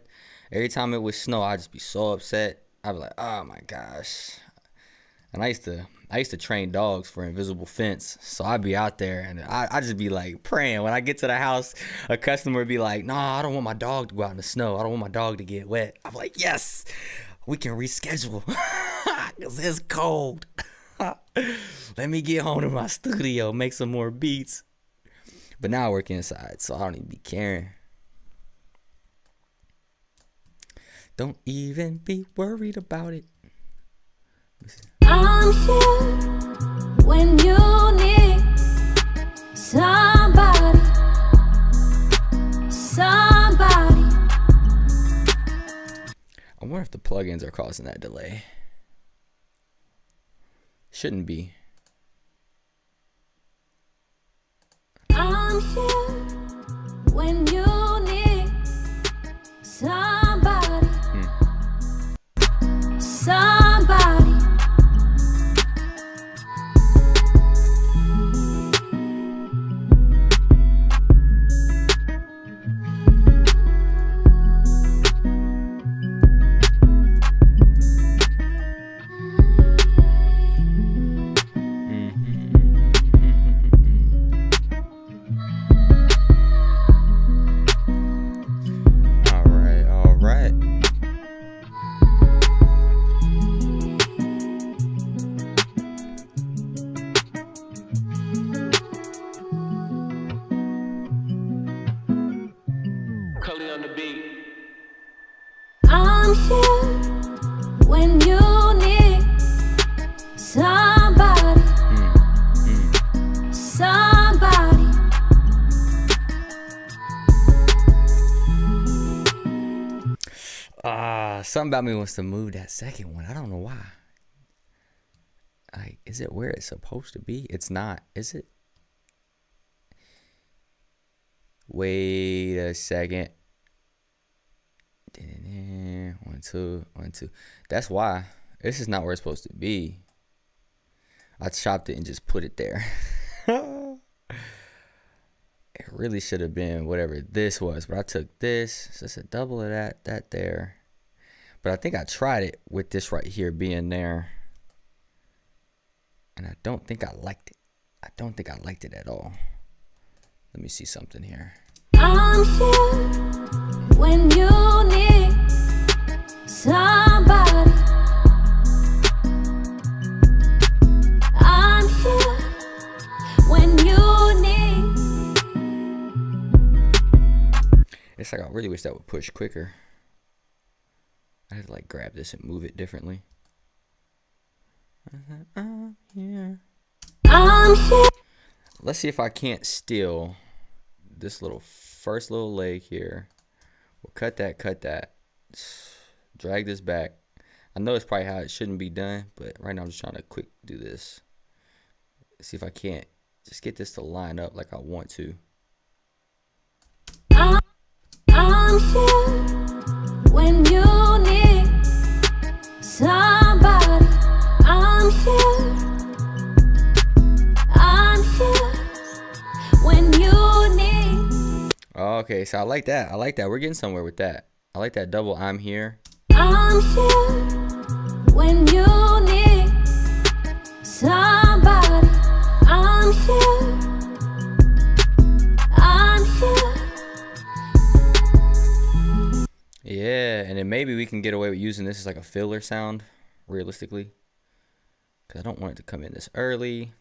Every time it would snow, I'd just be so upset. I'd be like, oh my gosh. And I used to train dogs for invisible fence. So I'd be out there and I just be like praying. When I get to the house, a customer would be like, nah, I don't want my dog to go out in the snow. I don't want my dog to get wet. I'm like, yes, we can reschedule because it's cold. Let me get home to my studio, make some more beats. But now I work inside, so I don't even be caring. Don't even be worried about it. I'm here when you need somebody. I wonder if the plugins are causing that delay. Shouldn't be. I'm here when you need somebody. Somebody. All right. Cully on the beat. I'm here when you need somebody. Somebody. Something about me wants to move that second one. I don't know why. Like, is it where it's supposed to be? It's not, is it? Wait a second. 1, 2, 1, 2. That's why. This is not where it's supposed to be. I chopped it and just put it there. It really should have been whatever this was, but I took this. So it's a double of that there. But I think I tried it with this right here being there. And I don't think I liked it. I don't think I liked it at all. Let me see something here. I'm here when you need somebody. I'm here when you need. It's like I really wish that would push quicker. I had to like grab this and move it differently. Yeah. I'm here. Let's see if I can't steal this first little leg here. We'll cut that. Drag this back. I know it's probably how it shouldn't be done, but right now I'm just trying to quick do this. See if I can't just get this to line up like I want to. I'm here when you need somebody. I'm here when you need. Okay, so I like that. We're getting somewhere with that. I like that double I'm here. I'm here when you need somebody. I'm here. Yeah, and then maybe we can get away with using this as like a filler sound, realistically. Because I don't want it to come in this early.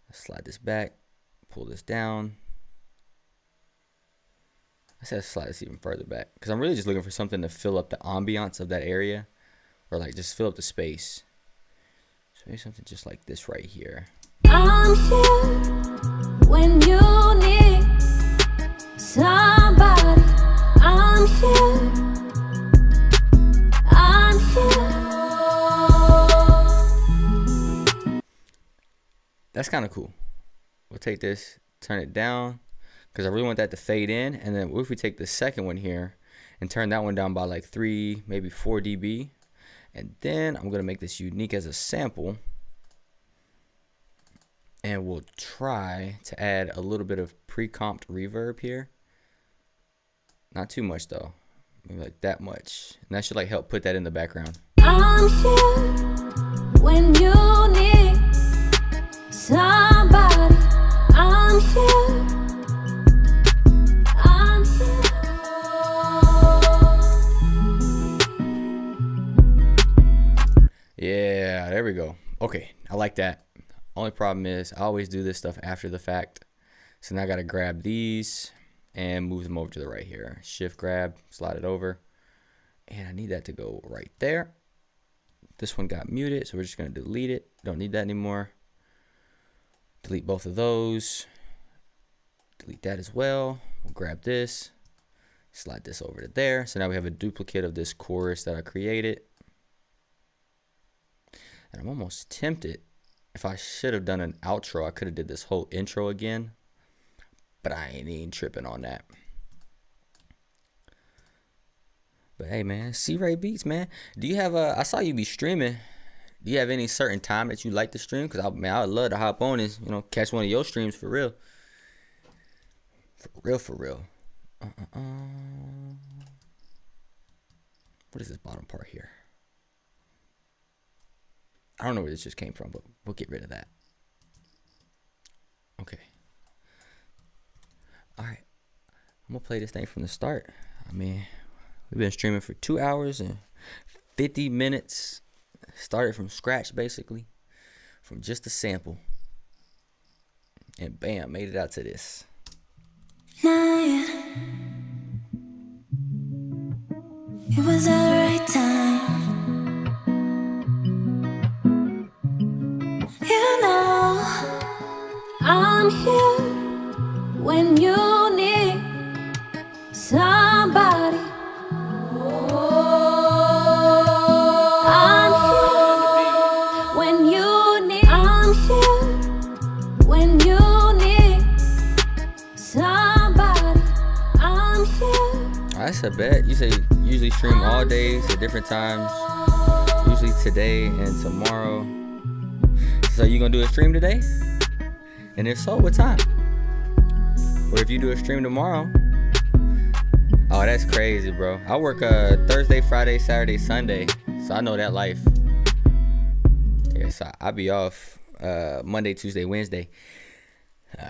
Let's slide this back, pull this down. I said slide this even further back. Because I'm really just looking for something to fill up the ambiance of that area. Or like just fill up the space. So maybe something just like this right here. I'm here when you need somebody. I'm here. That's kind of cool. We'll take this, turn it down, because I really want that to fade in. And then what if we take the second one here and turn that one down by like 3, maybe 4 dB. And then I'm going to make this unique as a sample. And we'll try to add a little bit of pre-comped reverb here. Not too much though. Maybe like that much. And that should like help put that in the background. I'm here when you need somebody. I'm here. I'm here. Yeah, there we go. Okay, I like that. Only problem is I always do this stuff after the fact. So now I gotta grab these and move them over to the right here. Shift grab, slide it over. And I need that to go right there. This one got muted, so we're just gonna delete it. Don't need that anymore. Delete both of those. Delete that as well. We'll grab this, slide this over to there. So now we have a duplicate of this chorus that I created. And I'm almost tempted. If I should have done an outro, I could have did this whole intro again. But I ain't even tripping on that. But hey, man, C-Ray Beats, man. Do you have I saw you be streaming. Do you have any certain time that you like to stream? Because I would love to hop on and, you know, catch one of your streams for real. For real. What is this bottom part here? I don't know where this just came from, but we'll get rid of that. Okay. All right. I'm going to play this thing from the start. I mean, we've been streaming for 2 hours and 50 minutes. Started from scratch, basically. From just a sample. And bam, made it out to this. It was the right time. You know, I'm here when you need somebody. I'm here when you need. I'm here when you need somebody. I'm here. That's a bet. You say you usually stream all days at different times. Usually today and tomorrow. So you gonna do a stream today? And if so, what time? Or if you do a stream tomorrow? Oh, that's crazy, bro. I work Thursday, Friday, Saturday, Sunday. So I know that life. Yeah, so I be off Monday, Tuesday, Wednesday.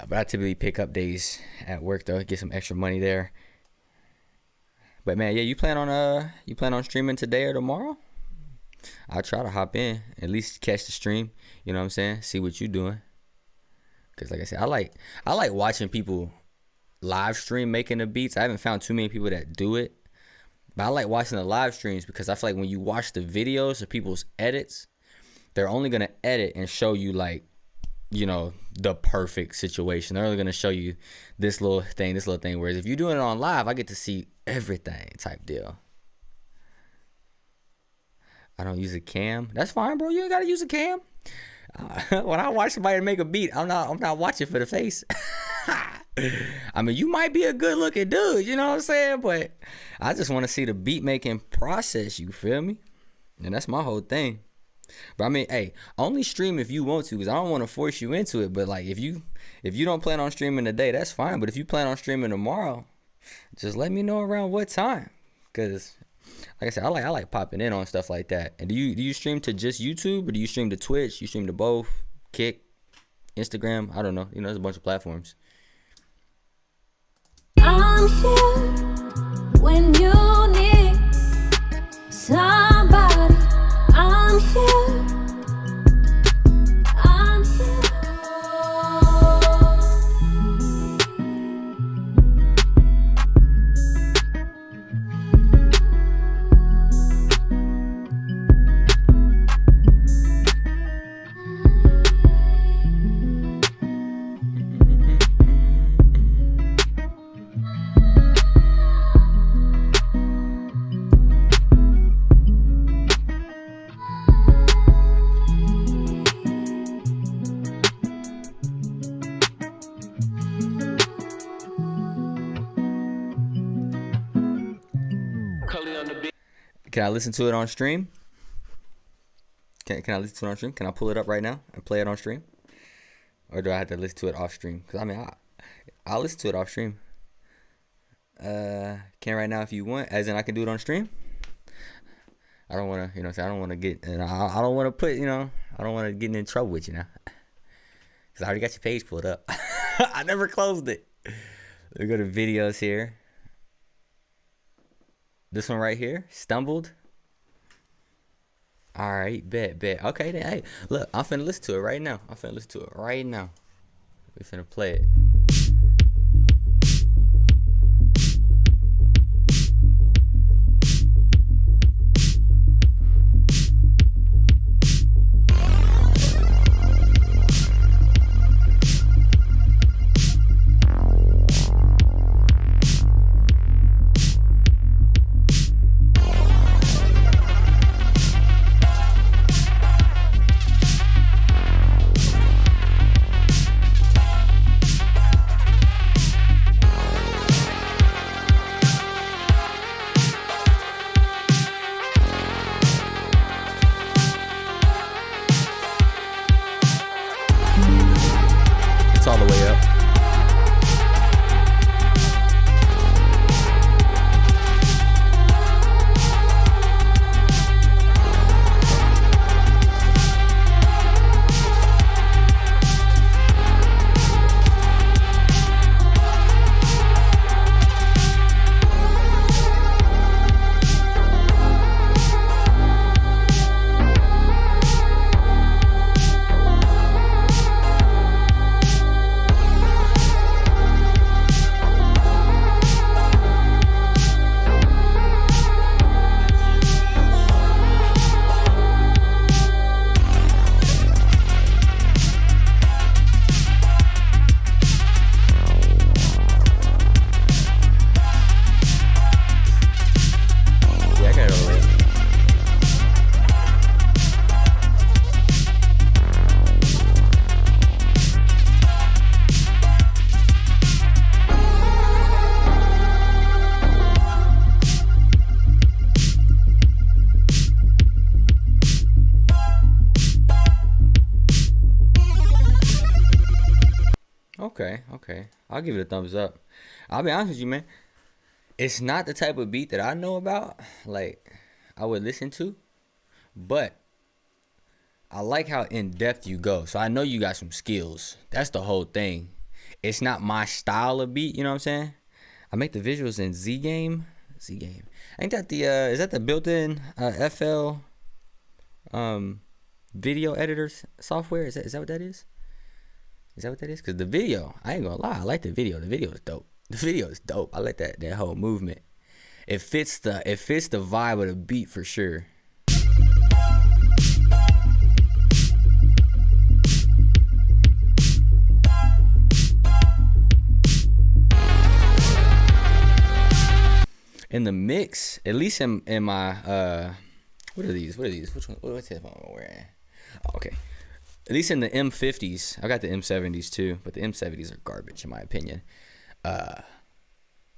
But I typically pick up days at work though, get some extra money there. But man, yeah, you plan on streaming today or tomorrow? I'll try to hop in, at least catch the stream. You know what I'm saying? See what you doing. Cause like I said, I like watching people live stream making the beats. I haven't found too many people that do it, but I like watching the live streams because I feel like when you watch the videos of people's edits, they're only gonna edit and show you like, you know, the perfect situation. They're only gonna show you this little thing. Whereas if you're doing it on live, I get to see everything type deal. I don't use a cam. That's fine, bro. You ain't gotta use a cam. When I watch somebody make a beat, I'm not watching for the face. I mean, you might be a good looking dude, you know what I'm saying? But I just want to see the beat making process, you feel me? And that's my whole thing. But I mean, hey, only stream if you want to, because I don't want to force you into it. But like, if you don't plan on streaming today, that's fine. But if you plan on streaming tomorrow, just let me know around what time. Because like I said, I like popping in on stuff like that. And do you stream to just YouTube, or do you stream to Twitch? You stream to both? Kick, Instagram? I don't know. You know, there's a bunch of platforms. I'm here when you need somebody. I'm here. I'm here. Cully on the beat. Can I listen to it on stream? Can I listen to it on stream? Can I pull it up right now and play it on stream? Or do I have to listen to it off stream? Because I mean, I'll listen to it off stream. Can right now if you want, as in I can do it on stream. I don't want to, I don't want to get, I don't want to put, I don't want to get in trouble with you now. Because I already got your page pulled up. I never closed it. We go to videos here. This one right here, stumbled. All right, bet. Okay, then, hey, look, I'm finna listen to it right now. We finna play it. It's all the way up. Yeah, I got it all the way up. Okay. I'll give it a thumbs up. I'll be honest with you, man. It's not the type of beat that I know about, like, I would listen to, but I like how in depth you go. So I know you got some skills. That's the whole thing. It's not my style of beat, you know what I'm saying? I make the visuals in Z Game. Ain't that the is that the built-in FL video editors software? Is that what that is? Is that what that is? Cause the video, I ain't gonna lie, I like the video. The video is dope. I like that whole movement. It fits the vibe of the beat for sure. In the mix, at least in my what are these? Which one? What's headphone I'm wearing? Oh, okay. At least in the M50s, I got the M70s too, but the M70s are garbage in my opinion.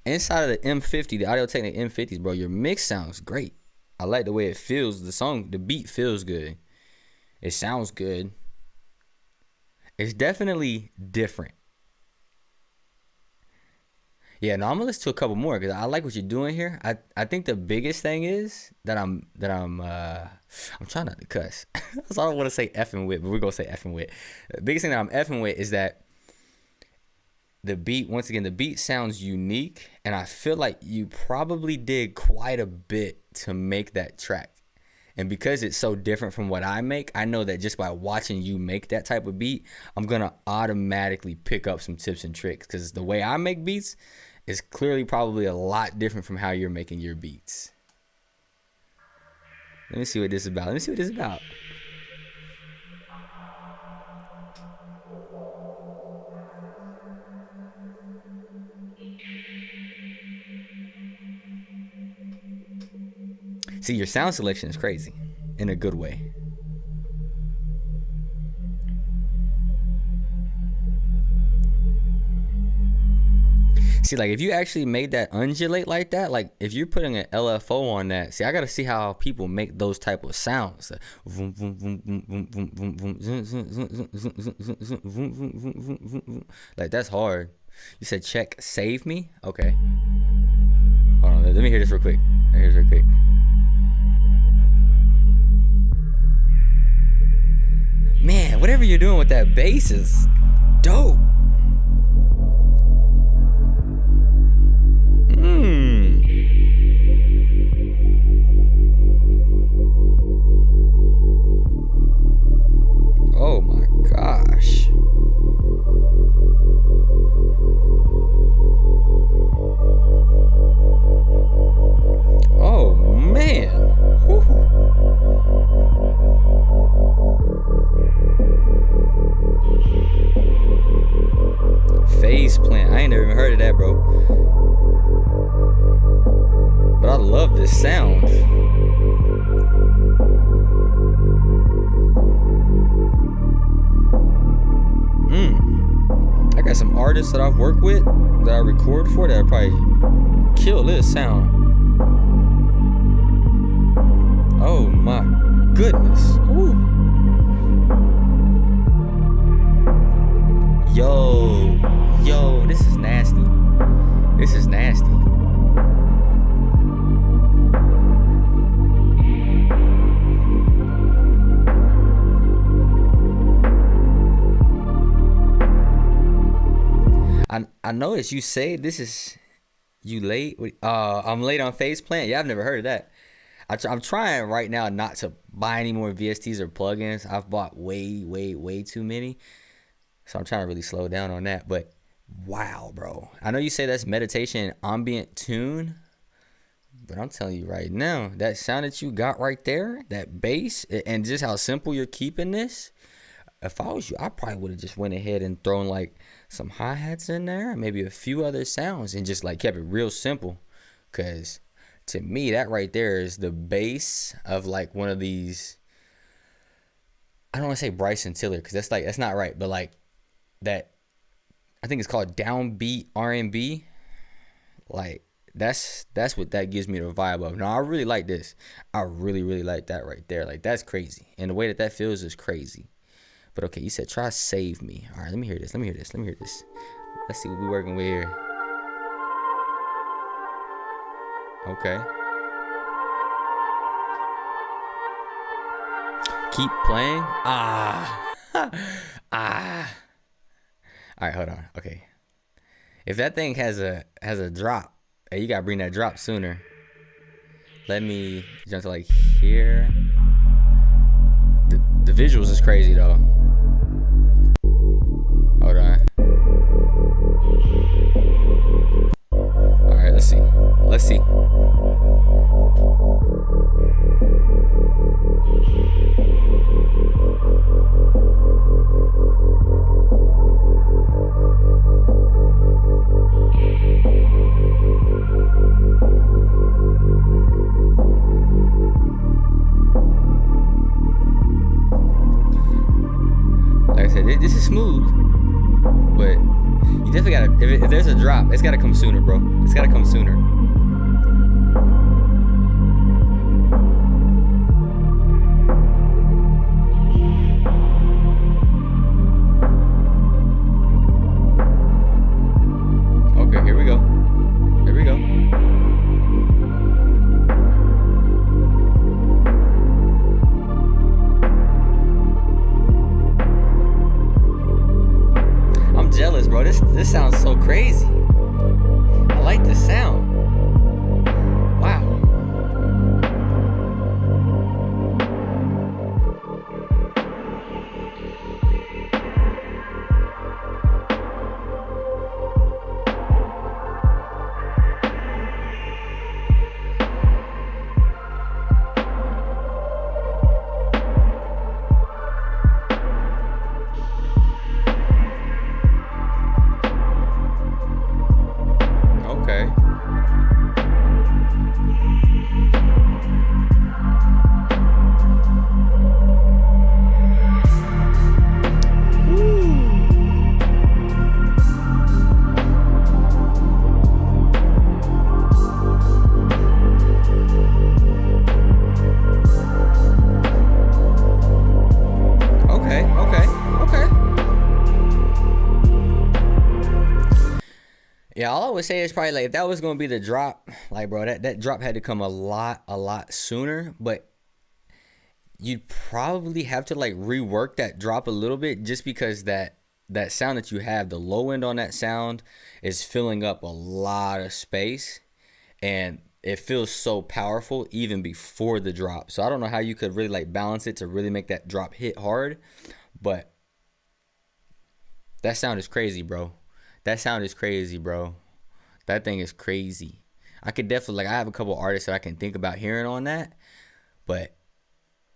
Inside of the M50, the Audio-Technica M50s, bro, your mix sounds great. I like the way it feels. The beat feels good. It sounds good. It's definitely different. Yeah, no, I'm gonna listen to a couple more because I like what you're doing here. I think the biggest thing is that I'm trying not to cuss. That's all I want to say effing with, but we're gonna say effing with. The biggest thing that I'm effing with is that the beat, once again, the beat sounds unique, and I feel like you probably did quite a bit to make that track. And because it's so different from what I make, I know that just by watching you make that type of beat, I'm gonna automatically pick up some tips and tricks because the way I make beats is clearly probably a lot different from how you're making your beats. Let me see what this is about. See, your sound selection is crazy in a good way. See, like if you actually made that undulate like that, like if you're putting an LFO on that, see, I gotta see how people make those type of sounds. Like that's hard. You said check save me? Okay. Let me hear this real quick. Man, whatever you're doing with that bass is dope. Oh my gosh. Oh man. Whew. Phase plant. I ain't never even heard of that, bro. But I love this sound. I got some artists that I've worked with that I record for that probably kill this sound. Oh my goodness. Ooh. Yo, this is nasty. I noticed you say this is you late. I'm late on Phase Plant. Yeah, I've never heard of that. I'm trying right now not to buy any more VSTs or plugins. I've bought way too many, so I'm trying to really slow down on that. But wow, bro, I know you say that's meditation ambient tune, but I'm telling you right now, that sound that you got right there, that bass, and just how simple you're keeping this. If I was you, I probably would have just went ahead and thrown like some hi-hats in there, maybe a few other sounds, and just like kept it real simple. Cause to me, that right there is the base of like one of these. I don't want to say Bryson Tiller, because that's not right, but like that. I think it's called downbeat R&B. Like that's what that gives me the vibe of. No, I really like this. I really like that right there. Like that's crazy, and the way that feels is crazy. But okay, you said try Save Me. All right, let me hear this. Let's see what we're working with here. Okay. Keep playing. All right, hold on. Okay. If that thing has a drop, hey, you gotta bring that drop sooner. Let me jump to like here. The visuals is crazy though. Hold on. All right, let's see. Like I said, this is smooth, but you definitely gotta. If there's a drop, it's gotta come sooner, bro. It's gotta come sooner. Okay, here we go. I'm jealous, bro. This sounds so crazy. I like this sound. Wow. Okay. Yeah, all I would say is probably like if that was gonna be the drop, like bro, that drop had to come a lot sooner. But you'd probably have to like rework that drop a little bit, just because that sound that you have, the low end on that sound is filling up a lot of space, and it feels so powerful even before the drop. So I don't know how you could really like balance it to really make that drop hit hard, but that sound is crazy, bro. That sound is crazy, bro. That thing is crazy. I could definitely, like, I have a couple artists that I can think about hearing on that, but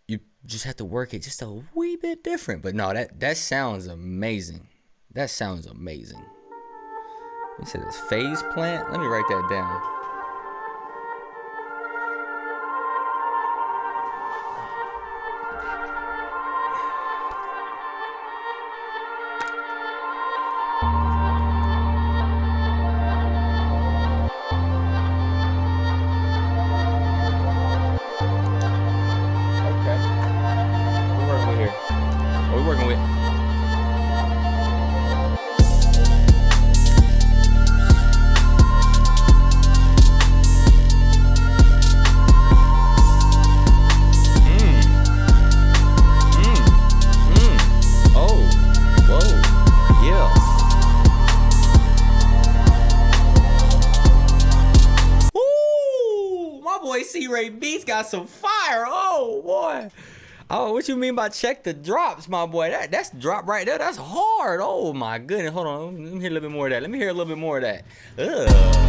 you just have to work it just a wee bit different. But no, that sounds amazing. That sounds amazing. You said it's phase plant? Let me write that down. Beats got some fire. Oh boy. Oh, what you mean by check the drops, my boy? That's drop right there. That's hard. Oh my goodness. Hold on. Let me hear a little bit more of that. Let me hear a little bit more of that. Ugh.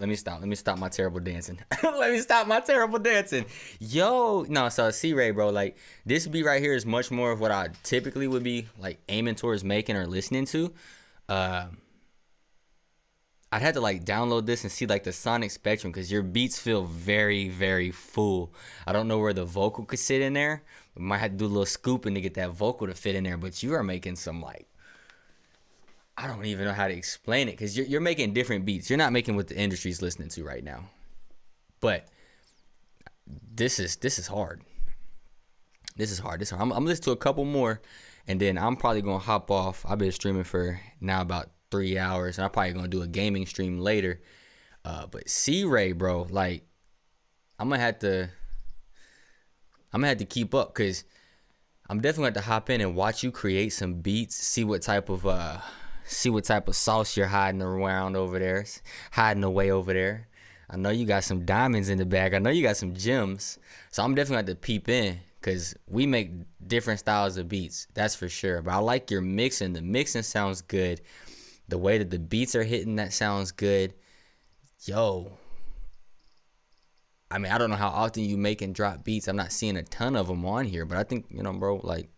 Let me stop my terrible dancing. Let me stop my terrible dancing. Yo, no, so C-Ray, bro, like this beat right here is much more of what I typically would be like aiming towards making or listening to. I'd have to like download this and see like the sonic spectrum, because your beats feel very, very full. I don't know where the vocal could sit in there. We might have to do a little scooping to get that vocal to fit in there, but you are making some like, I don't even know how to explain it, because you're making different beats. You're not making what the industry's listening to right now. But this is hard. This is hard. I'm listening to a couple more, and then I'm probably gonna hop off. I've been streaming for now about 3 hours, and I'm probably gonna do a gaming stream later. But C-Ray, bro, like I'm gonna have to keep up, because I'm definitely gonna have to hop in and watch you create some beats. See what type of sauce you're hiding around over there, hiding away over there. I know you got some diamonds in the bag. I know you got some gems. So I'm definitely going to have to peep in, because we make different styles of beats. That's for sure. But I like your mixing. The mixing sounds good. The way that the beats are hitting, that sounds good. Yo. I mean, I don't know how often you make and drop beats. I'm not seeing a ton of them on here. But I think, you know, bro, like,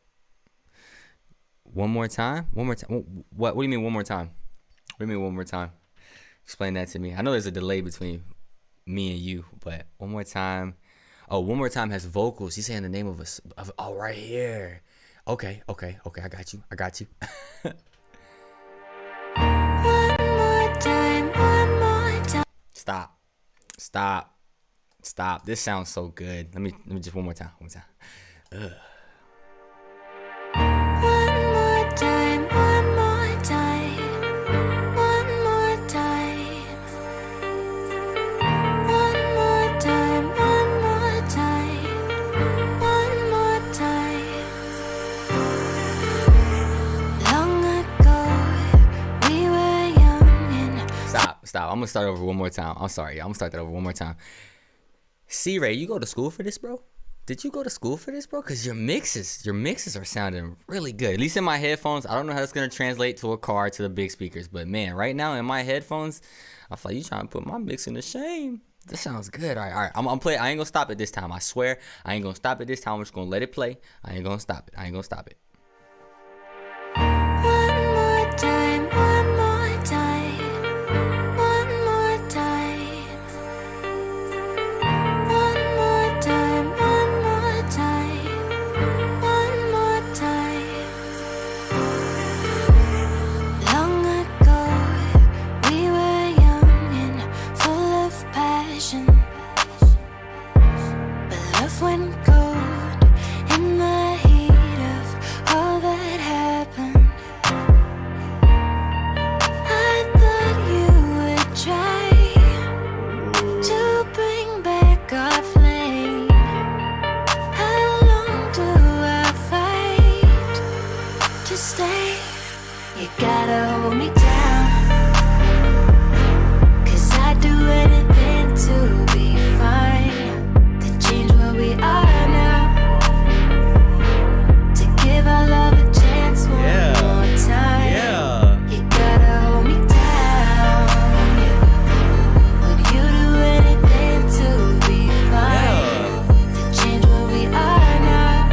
one more time? What do you mean one more time? What do you mean one more time? Explain that to me. I know there's a delay between me and you, but one more time. Oh, one more time has vocals. He's saying the name of oh, right here. Okay. I got you. Stop. This sounds so good. Let me just one more time. Ugh. Stop. I'm gonna start over one more time. I'm sorry. I'm gonna start that over one more time. C-Ray, you go to school for this, bro? Did you go to school for this, bro? Because your mixes are sounding really good. At least in my headphones. I don't know how it's gonna translate to a car, to the big speakers, but man, right now in my headphones, I feel like you trying to put my mixing to shame. This sounds good. All right. I'm play. I ain't gonna stop it this time. I swear, I ain't gonna stop it this time. I'm just gonna let it play. I ain't gonna stop it. One more time. You gotta hold me down, 'cause I'd do anything to be fine, to change where we are now, to give our love a chance one more time. You gotta hold me down. Would you do anything to be fine, to change where we are now?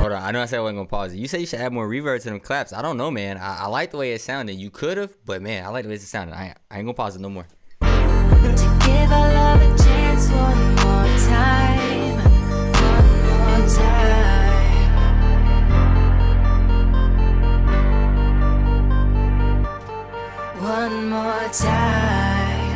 Hold on. I know I said I wasn't gonna pause it. You said you should add more reverb to them claps. I don't know, man. I like the way it sounded. You could have, but man, I like the way it sounded. I ain't gonna pause it no more. To give our love a chance one more time. One more time. One more time.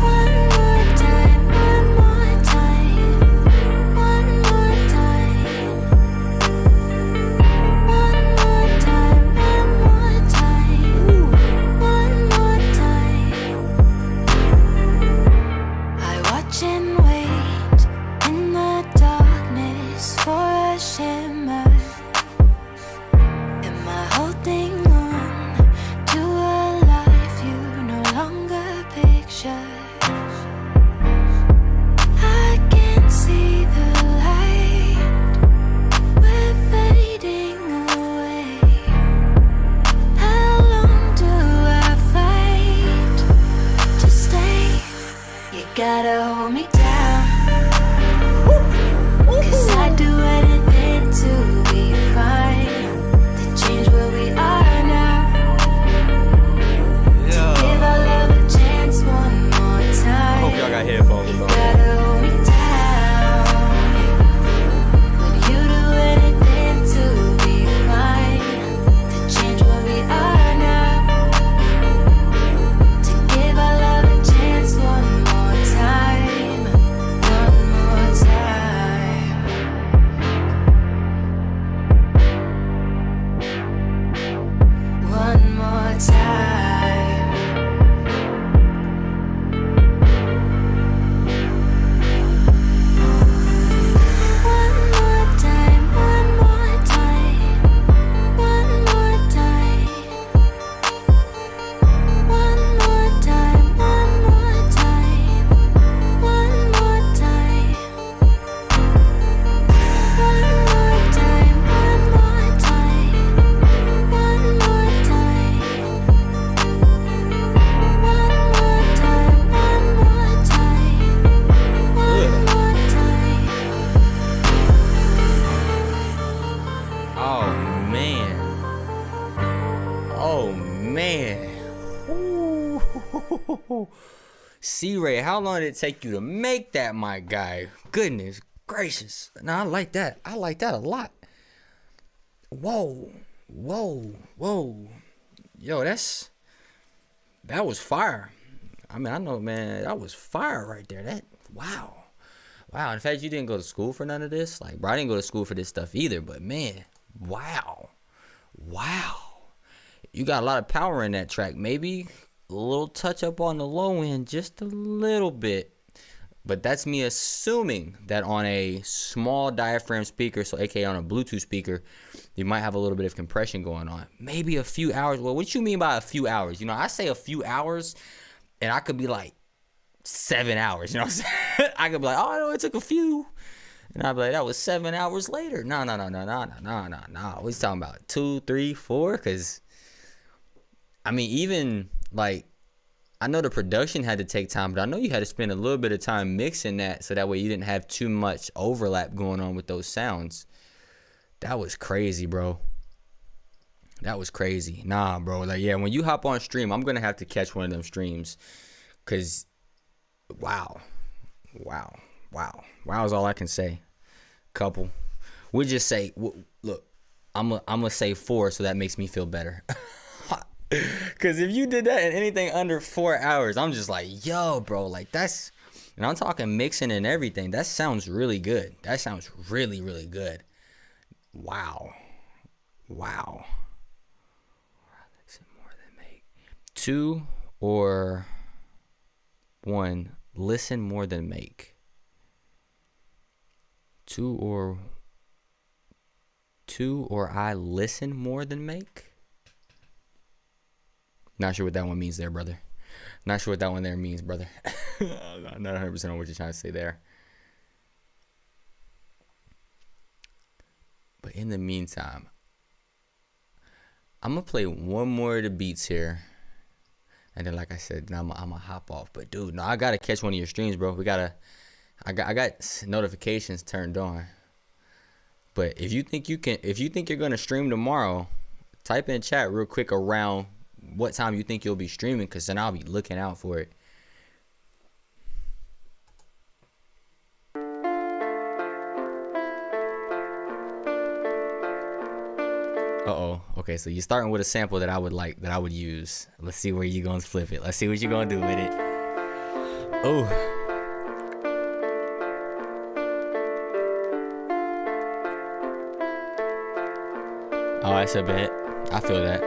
One more time, one more time, one more time. One more time, one more time, one more time. I watch and wait in the darkness for a shimmer. Am I holding on to a life you no longer picture? I can see the light. We're fading away. How long do I fight to stay? You gotta hold me down, 'cause I'd do anything to be fine, to change where we are now, to give our love a chance one more time. Hope y'all got headphones, bro. Gotta hold me down. Would you do anything to be fine, to change where we are now, to give our love a chance one more time, one more time. One more time. One more time, one more time, one more time. One more time, one more time, one more time. One more time, one more time, one more time. One more time, one more time, one more time. Oh man. Oh man. Ooh. C-Ray, how long did it take you to make that, my guy? Goodness gracious. Nah, I like that. I like that a lot. Whoa. Yo, that was fire. I mean, I know, man, that was fire right there. Wow. In fact, you didn't go to school for none of this. Like, bro, I didn't go to school for this stuff either. But man, wow. You got a lot of power in that track. Maybe a little touch up on the low end, just a little bit. But that's me assuming that on a small diaphragm speaker, so aka on a Bluetooth speaker, you might have a little bit of compression going on. Maybe a few hours. Well, what you mean by a few hours? You know, I say a few hours, and I could be like 7 hours. You know what I'm saying? I could be like, oh, no, it took a few. And I'd be like, that was 7 hours later. No. We talking about 2, 3, 4? Because, I mean, even, like, I know the production had to take time, but I know you had to spend a little bit of time mixing that so that way you didn't have too much overlap going on with those sounds. That was crazy, bro. That was crazy. Nah, bro. Like, yeah, when you hop on stream, I'm going to have to catch one of them streams. Because, wow is all I can say. Couple. We just say, look, I'm going to say 4 so that makes me feel better. Because if you did that in anything under 4 hours, I'm just like, yo, bro, like that's, and I'm talking mixing and everything. That sounds really good. That sounds really, really good. Wow. Listen more than make. 2 or 1, listen more than make. Two or I listen more than make. Not sure what that one means there, brother. Not sure what that one there means, brother. I'm not 100% on what you're trying to say there. But in the meantime, I'm going to play one more of the beats here. And then, like I said, I'm going to hop off. But, dude, no, I got to catch one of your streams, bro. I got notifications turned on. But if you think you're going to stream tomorrow, type in chat real quick around what time you think you'll be streaming, because then I'll be looking out for it. Okay, so you're starting with a sample that I would use. Let's see where you gonna flip it. Let's see what you're gonna do with it. Oh. Oh, that's a bet. I feel that.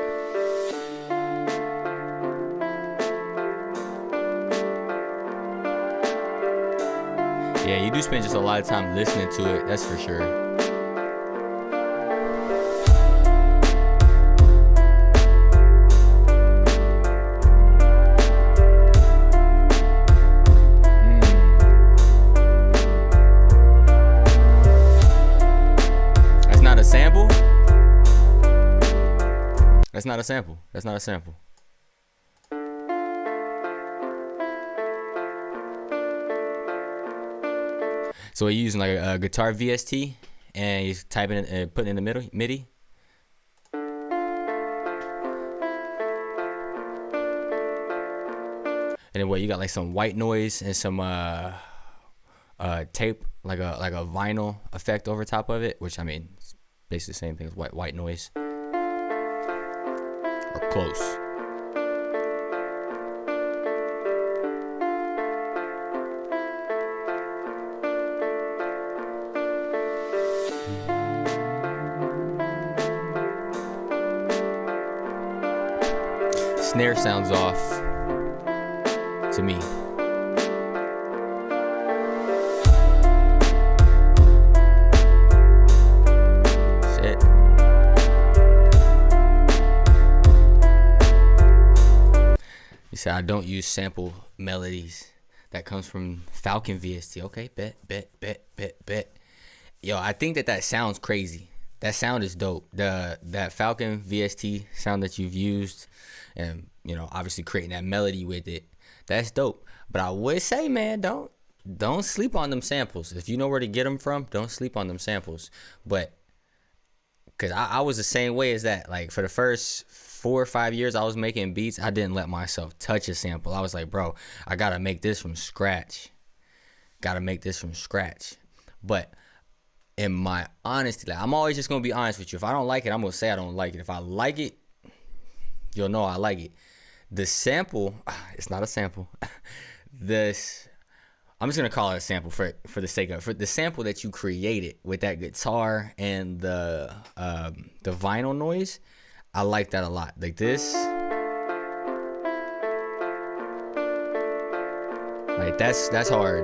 Yeah, you do spend just a lot of time listening to it, that's for sure. That's not a sample. That's not a sample. So you're using like a guitar VST and you're typing it and putting it in the MIDI. And then what, you got like some white noise and some tape, like a vinyl effect over top of it, which I mean, it's basically the same thing as white noise. Or close. Snare sounds off to me. So I don't use sample melodies. That comes from Falcon VST. Okay, bet. Yo, I think that sounds crazy. That sound is dope. That Falcon VST sound that you've used, and you know, obviously creating that melody with it, that's dope. But I would say, man, don't sleep on them samples. If you know where to get them from, don't sleep on them samples. But because I was the same way as that. Like for the first 4 or 5 years I was making beats, I didn't let myself touch a sample. I was like, bro, I gotta make this from scratch. But in my honesty, like, I'm always just gonna be honest with you. If I don't like it, I'm gonna say I don't like it. If I like it, you'll know I like it. The sample, it's not a sample. I'm just gonna call it a sample for the sake of the sample that you created with that guitar and the vinyl noise. I like that a lot. Like this, like that's hard.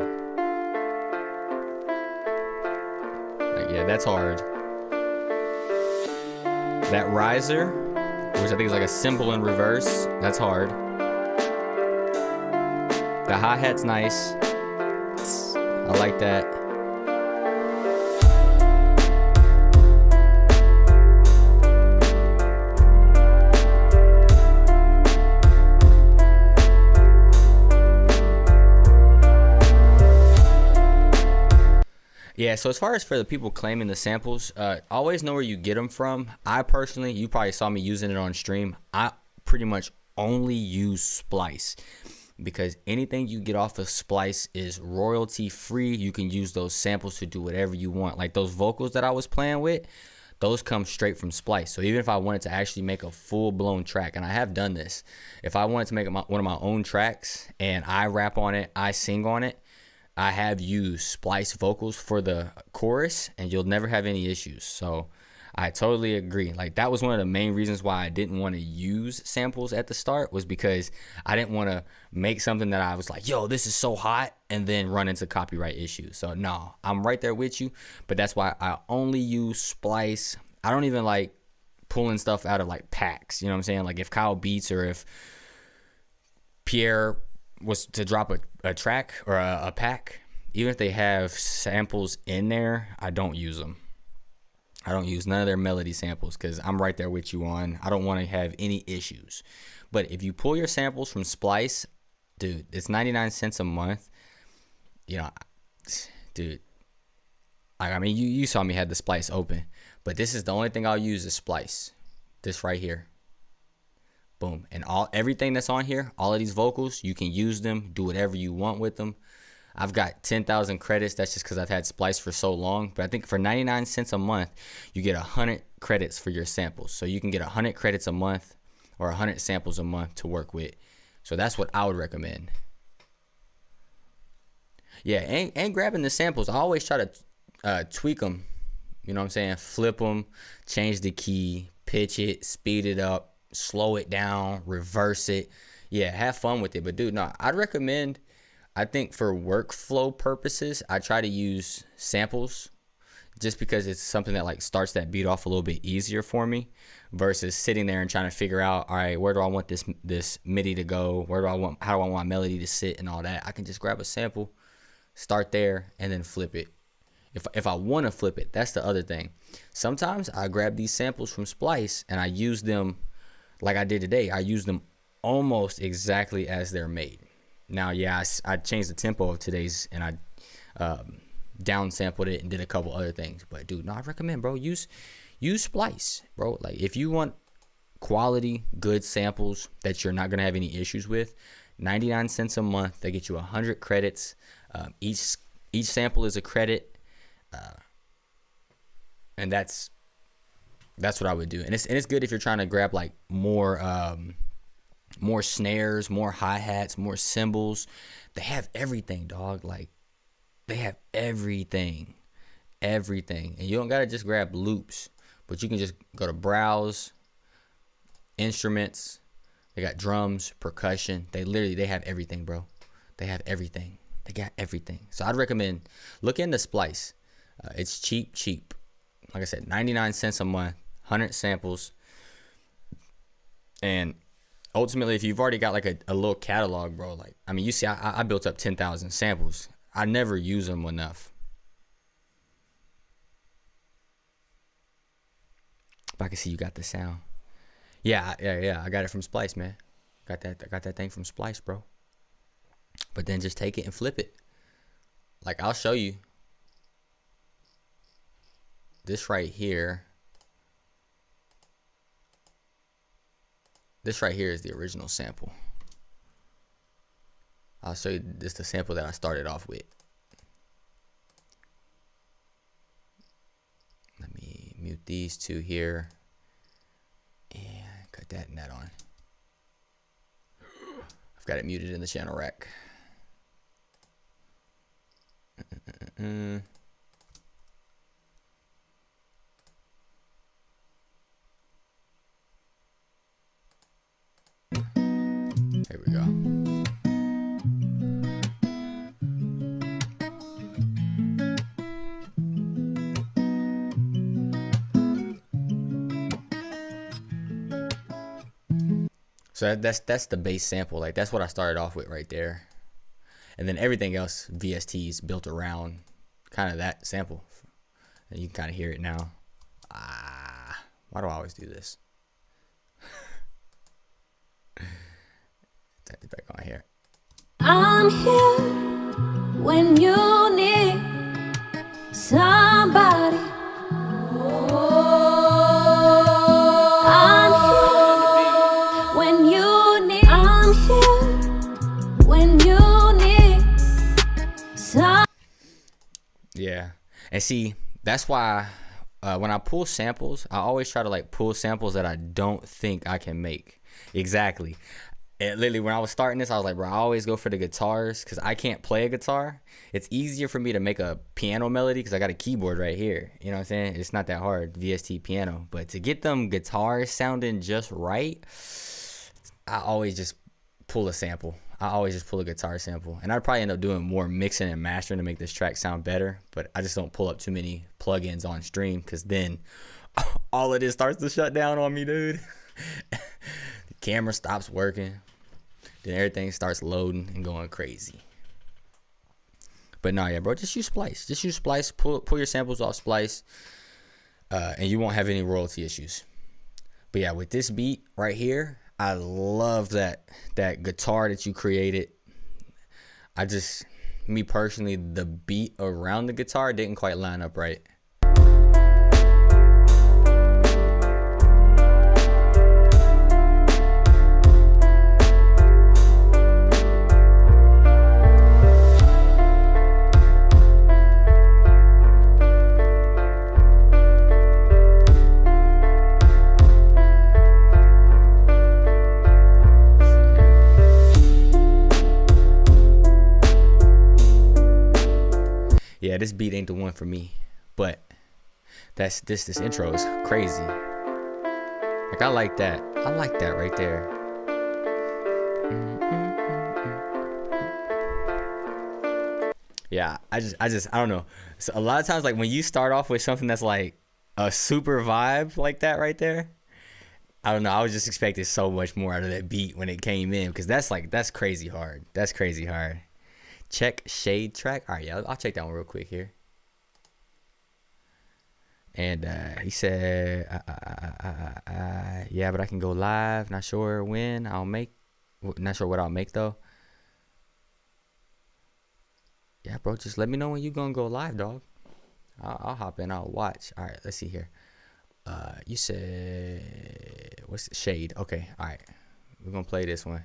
Like, yeah, that's hard. That riser, which I think is like a cymbal in reverse, that's hard. The hi-hat's nice. I like that. Yeah, so as far as for the people claiming the samples, always know where you get them from. I personally, you probably saw me using it on stream. I pretty much only use Splice, because anything you get off of Splice is royalty free. You can use those samples to do whatever you want. Like those vocals that I was playing with, those come straight from Splice. So even if I wanted to actually make a full-blown track, and I have done this, if I wanted to make one of my own tracks and I rap on it, I sing on it, I have used Splice vocals for the chorus, and you'll never have any issues. So I totally agree. Like, that was one of the main reasons why I didn't want to use samples at the start, was because I didn't want to make something that I was like, yo, this is so hot, and then run into copyright issues. So no, I'm right there with you, but that's why I only use Splice. I don't even like pulling stuff out of like packs. You know what I'm saying? Like, if Kyle Beats or if Pierre was to drop a track or a pack, even if they have samples in there, I don't use them. I don't use none of their melody samples, because I'm right there with you on, I don't want to have any issues. But if you pull your samples from Splice, dude, it's 99 cents a month. You know, dude, I mean, you saw me had the Splice open, but this is the only thing I'll use is Splice. This right here. Boom. And everything that's on here, all of these vocals, you can use them, do whatever you want with them. I've got 10,000 credits. That's just because I've had Splice for so long. But I think for 99 cents a month, you get 100 credits for your samples. So you can get 100 credits a month or 100 samples a month to work with. So that's what I would recommend. Yeah, and grabbing the samples, I always try to tweak them. You know what I'm saying? Flip them, change the key, pitch it, speed it up, slow it down, reverse it. Yeah, have fun with it. But dude, no, I'd recommend, I think for workflow purposes, I try to use samples, just because it's something that like starts that beat off a little bit easier for me, versus sitting there and trying to figure out, all right, where do I want this MIDI to go? How do I want my melody to sit and all that? I can just grab a sample, start there, and then flip it. If I want to flip it, that's the other thing. Sometimes I grab these samples from Splice and I use them like I did today. I use them almost exactly as they're made. Now, yeah, I changed the tempo of today's, and I downsampled it and did a couple other things. But dude, no, I recommend, bro, use Splice, bro. Like, if you want quality, good samples that you're not gonna have any issues with, 99 cents a month. They get you 100 credits. Each sample is a credit, and that's what I would do. And it's good if you're trying to grab like more snares, more hi-hats, more cymbals. They have everything, dog. Like, they have everything. And you don't gotta just grab loops, but you can just go to browse instruments. They got drums, percussion. They have everything, bro. They have everything. They got everything. So I'd recommend look into Splice. It's cheap. Like I said, 99 cents a month, 100 samples, and ultimately, if you've already got like a little catalog, bro, like, I mean, you see, I built up 10,000 samples. I never use them enough. But I can see you got the sound. Yeah. I got it from Splice, man. I got that thing from Splice, bro. But then just take it and flip it. Like, I'll show you. This right here. This right here is the original sample. I'll show you this, the sample that I started off with. Let me mute these two here. And cut that and that on. I've got it muted in the channel rack. Here we go. So that's the base sample. Like, that's what I started off with right there. And then everything else, VSTs built around kind of that sample. And you can kind of hear it now. Why do I always do this? Tap it back on here. I'm here when you need somebody. I'm here when you need. I'm here when you need some. Yeah, and see, that's why when I pull samples, I always try to like pull samples that I don't think I can make. Exactly. And literally, when I was starting this, I was like, bro, I always go for the guitars because I can't play a guitar. It's easier for me to make a piano melody because I got a keyboard right here. You know what I'm saying? It's not that hard, VST piano. But to get them guitars sounding just right, I always just pull a sample. I always just pull a guitar sample. And I'd probably end up doing more mixing and mastering to make this track sound better. But I just don't pull up too many plugins on stream because then all of this starts to shut down on me, dude. The camera stops working. Then everything starts loading and going crazy. But no, yeah, bro, just use Splice. Just use Splice. Pull your samples off Splice. And you won't have any royalty issues. But yeah, with this beat right here, I love that guitar that you created. Me personally, the beat around the guitar didn't quite line up right. Yeah, this beat ain't the one for me, but this intro is crazy. Like I like that right there. Yeah, I don't know. So a lot of times, like when you start off with something that's like a super vibe like that right there, I don't know. I was just expecting so much more out of that beat when it came in because that's crazy hard. That's crazy hard. Check shade track. All right, yeah, I'll check that one real quick here. And he said, yeah, but I can go live. Not sure when I'll make. Not sure what I'll make though. Yeah, bro, just let me know when you gonna go live, dog. I'll hop in. I'll watch. All right, let's see here. You said what's shade? Okay, all right. We're gonna play this one.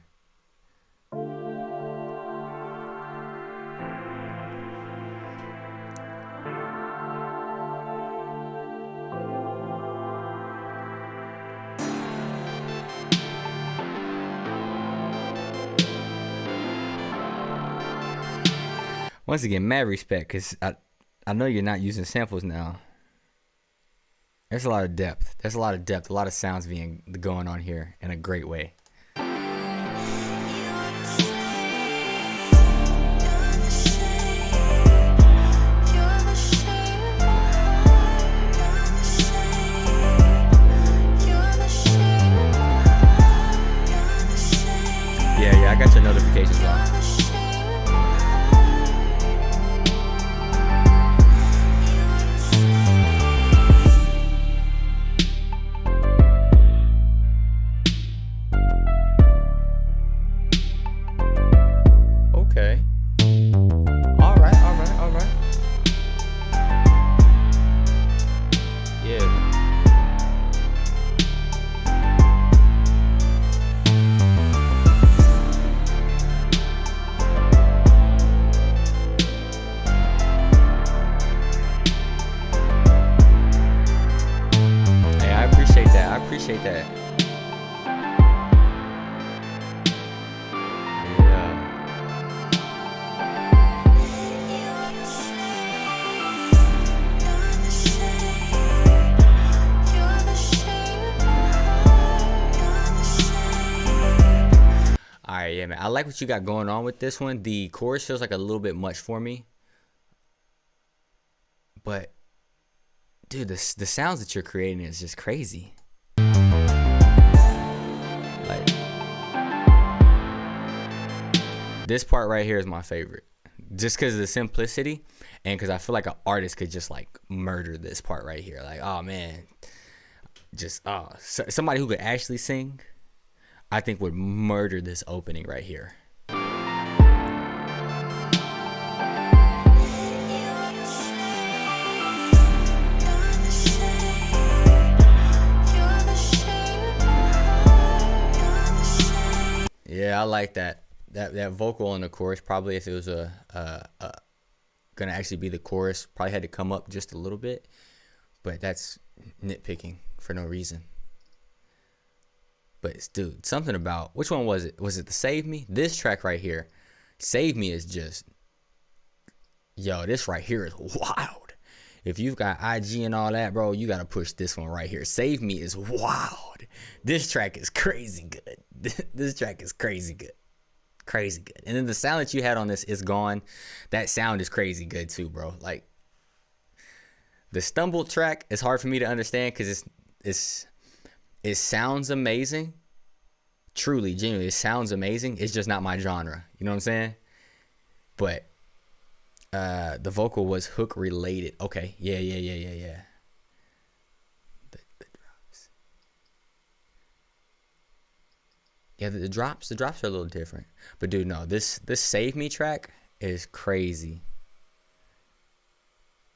Once again, mad respect, because I know you're not using samples now. There's a lot of depth. There's a lot of depth, a lot of sounds being going on here in a great way. Yeah, I got your notifications on. Appreciate that. Alright, yeah, man. I like what you got going on with this one. The chorus feels like a little bit much for me. But dude, the sounds that you're creating is just crazy. Like, this part right here is my favorite, just because of the simplicity, and because I feel like an artist could just like murder this part right here. Like, oh man, just somebody who could actually sing, I think would murder this opening right here. Yeah, I like that vocal in the chorus. Probably if it was gonna actually be the chorus, probably had to come up just a little bit, but that's nitpicking for no reason. But dude, something about, which one was it? Was it the Save Me? This track right here, Save Me, is just, yo, this right here is wild. If you've got IG and all that, bro, you gotta push this one right here. Save Me is wild. This track is crazy good. This track is crazy good. Crazy good. And then the sound that you had on this is gone. That sound is crazy good too, bro. Like, the Stumbled track is hard for me to understand because it sounds amazing. Truly, genuinely, it sounds amazing. It's just not my genre. You know what I'm saying? But the vocal was hook related. Okay. Yeah. The drops. Yeah, the drops are a little different. But dude, no, this Save Me track is crazy.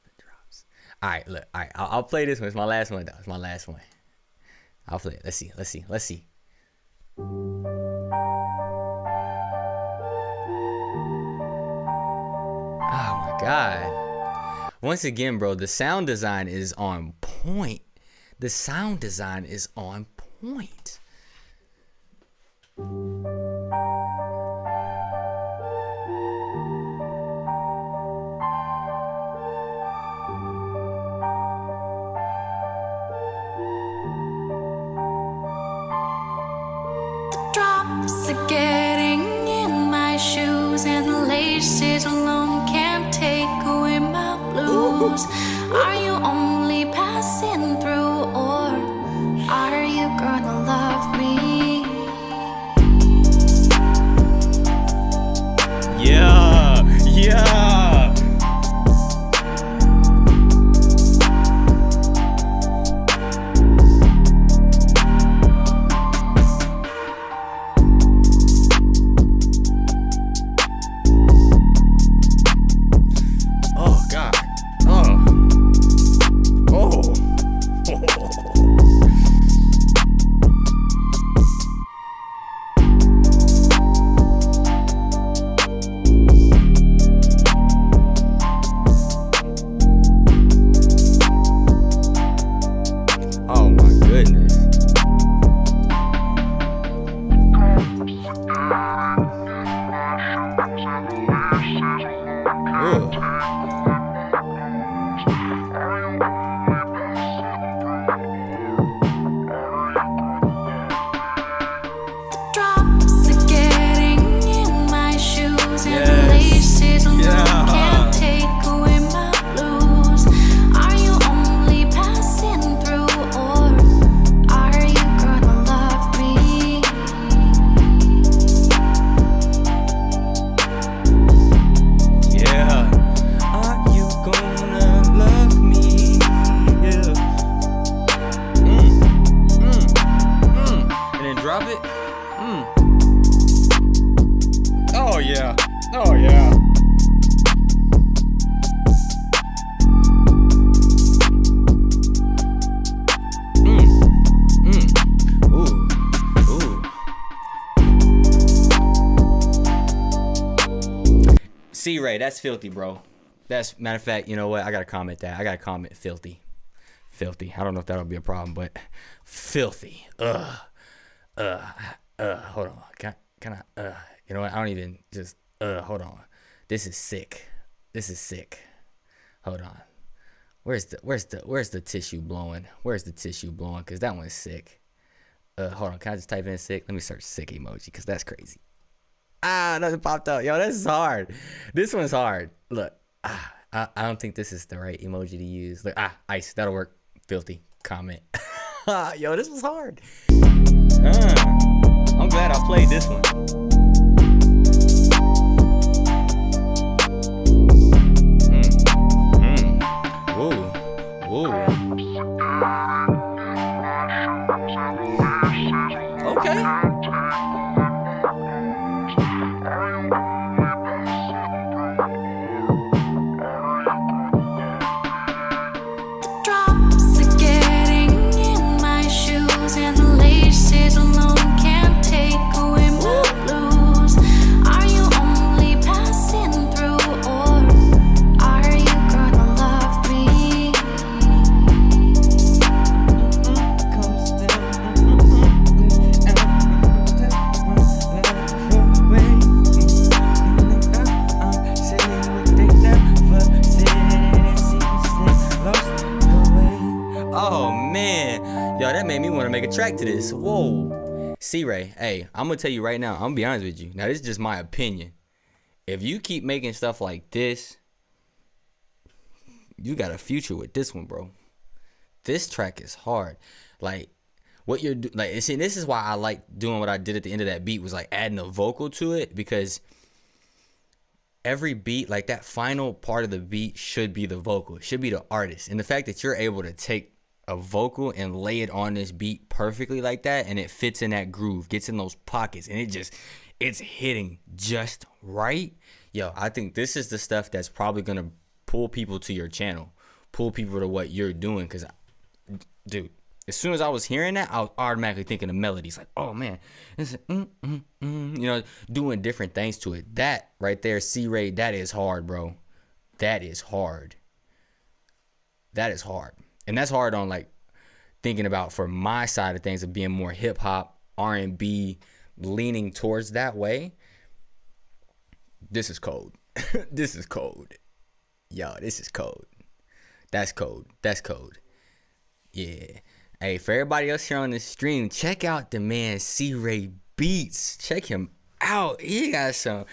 The drops. All right, look. All right, I'll play this one. It's my last one, though. It's my last one. I'll play it. Let's see. Oh my God. Once again, bro, the sound design is on point. The sound design is on point. Drops are getting in my shoes, and the laces alone can't take away my blues. Are you only passing through, or are you gonna love me? Yeah. C-Ray, that's filthy, bro. That's, matter of fact, you know what? I gotta comment that. I gotta comment filthy. Filthy. I don't know if that'll be a problem, but filthy. Hold on. Can I, you know what? I don't even just, hold on. This is sick. Hold on. Where's the tissue blowing? Where's the tissue blowing? Cause that one's sick. Hold on. Can I just type in sick? Let me search sick emoji, cause that's crazy. Nothing popped up. Yo, this is hard. This one's hard. Look, I don't think this is the right emoji to use. Look, ice. That'll work. Filthy. Comment. Yo, this was hard. I'm glad I played this one. Whoa. Okay. Yo, that made me want to make a track to this. Whoa. C-Ray, hey, I'm going to tell you right now. I'm going to be honest with you. Now, this is just my opinion. If you keep making stuff like this, you got a future with this one, bro. This track is hard. Like, what you're doing, like, see, this is why I like doing what I did at the end of that beat, was like adding a vocal to it, because every beat, like that final part of the beat should be the vocal. It should be the artist. And the fact that you're able to take a vocal and lay it on this beat perfectly like that, and it fits in that groove, gets in those pockets, and it's hitting just right. Yo, I think this is the stuff that's probably going to pull people to your channel, pull people to what you're doing. Because, dude, as soon as I was hearing that, I was automatically thinking of melodies. Like, oh, man, this is, doing different things to it. That right there, C-Ray, that is hard, bro. That is hard. That is hard. And that's hard on, like, thinking about for my side of things of being more hip-hop, R&B, leaning towards that way. This is cold. This is cold. Yo, this is cold. That's cold. That's cold. Yeah. Hey, for everybody else here on the stream, check out the man C-Ray Beats. Check him out. He got some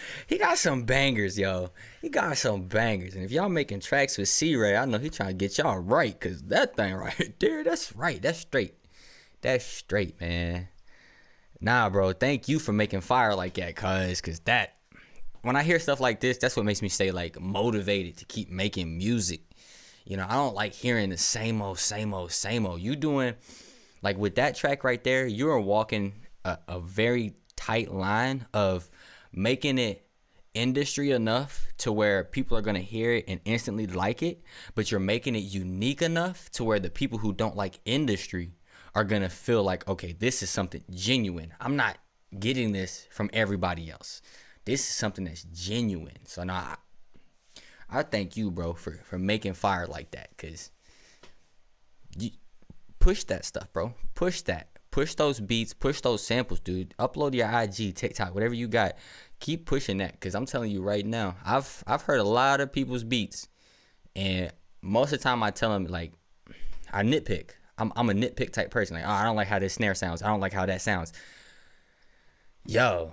bangers, yo. He got some bangers. And if y'all making tracks with C-Ray, I know he trying to get y'all right, because that thing right there, that's right. That's straight. That's straight, man. Nah, bro, thank you for making fire like that, cause that, when I hear stuff like this, that's what makes me stay, like, motivated to keep making music. You know, I don't like hearing the same old. You doing, like, with that track right there, you are walking a very tight line of making it industry enough to where people are going to hear it and instantly like it, but you're making it unique enough to where the people who don't like industry are going to feel like, okay, this is something genuine. I'm not getting this from everybody else. This is something that's genuine. So now I thank you, bro, for making fire like that, because you push that stuff, bro. Push that. Push those beats. Push those samples, dude. Upload your IG, TikTok, whatever you got. Keep pushing that, because I'm telling you right now, I've heard a lot of people's beats, and most of the time I tell them, like, I nitpick. I'm a nitpick type person. Like, oh, I don't like how this snare sounds. I don't like how that sounds. Yo,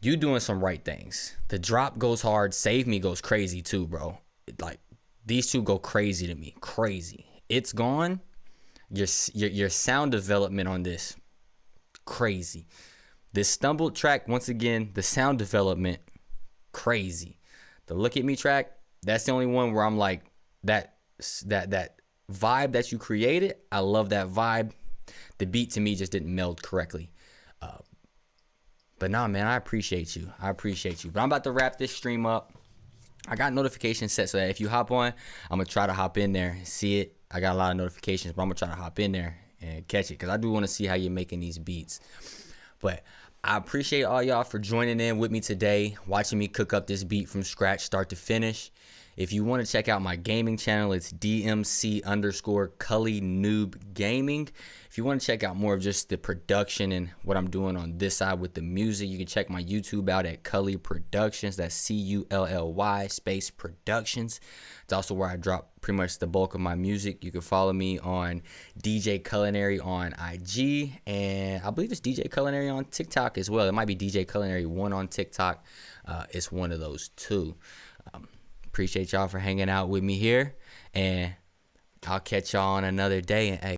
you doing some right things. The drop goes hard. Save Me goes crazy too, bro. Like, these two go crazy to me. Crazy. It's Gone. Your sound development on this, crazy. This Stumbled track, once again, the sound development, crazy. The Look at Me track, that's the only one where I'm like, that vibe that you created, I love that vibe. The beat to me just didn't meld correctly. But nah, man, I appreciate you. But I'm about to wrap this stream up. I got notifications set so that if you hop on, I'm going to try to hop in there and see it. I got a lot of notifications, but I'm going to try to hop in there and catch it, because I do want to see how you're making these beats. But I appreciate all y'all for joining in with me today, watching me cook up this beat from scratch, start to finish. If you want to check out my gaming channel, it's DMC_Cully Noob Gaming. If you want to check out more of just the production and what I'm doing on this side with the music, you can check my YouTube out at Cully Productions. That's CULLY space Productions. It's also where I drop pretty much the bulk of my music. You can follow me on DJ Culinary on IG, and I believe it's DJ Culinary on TikTok as well. It might be DJ Culinary 1 on TikTok. It's one of those two. Appreciate y'all for hanging out with me here, and I'll catch y'all on another day. And hey,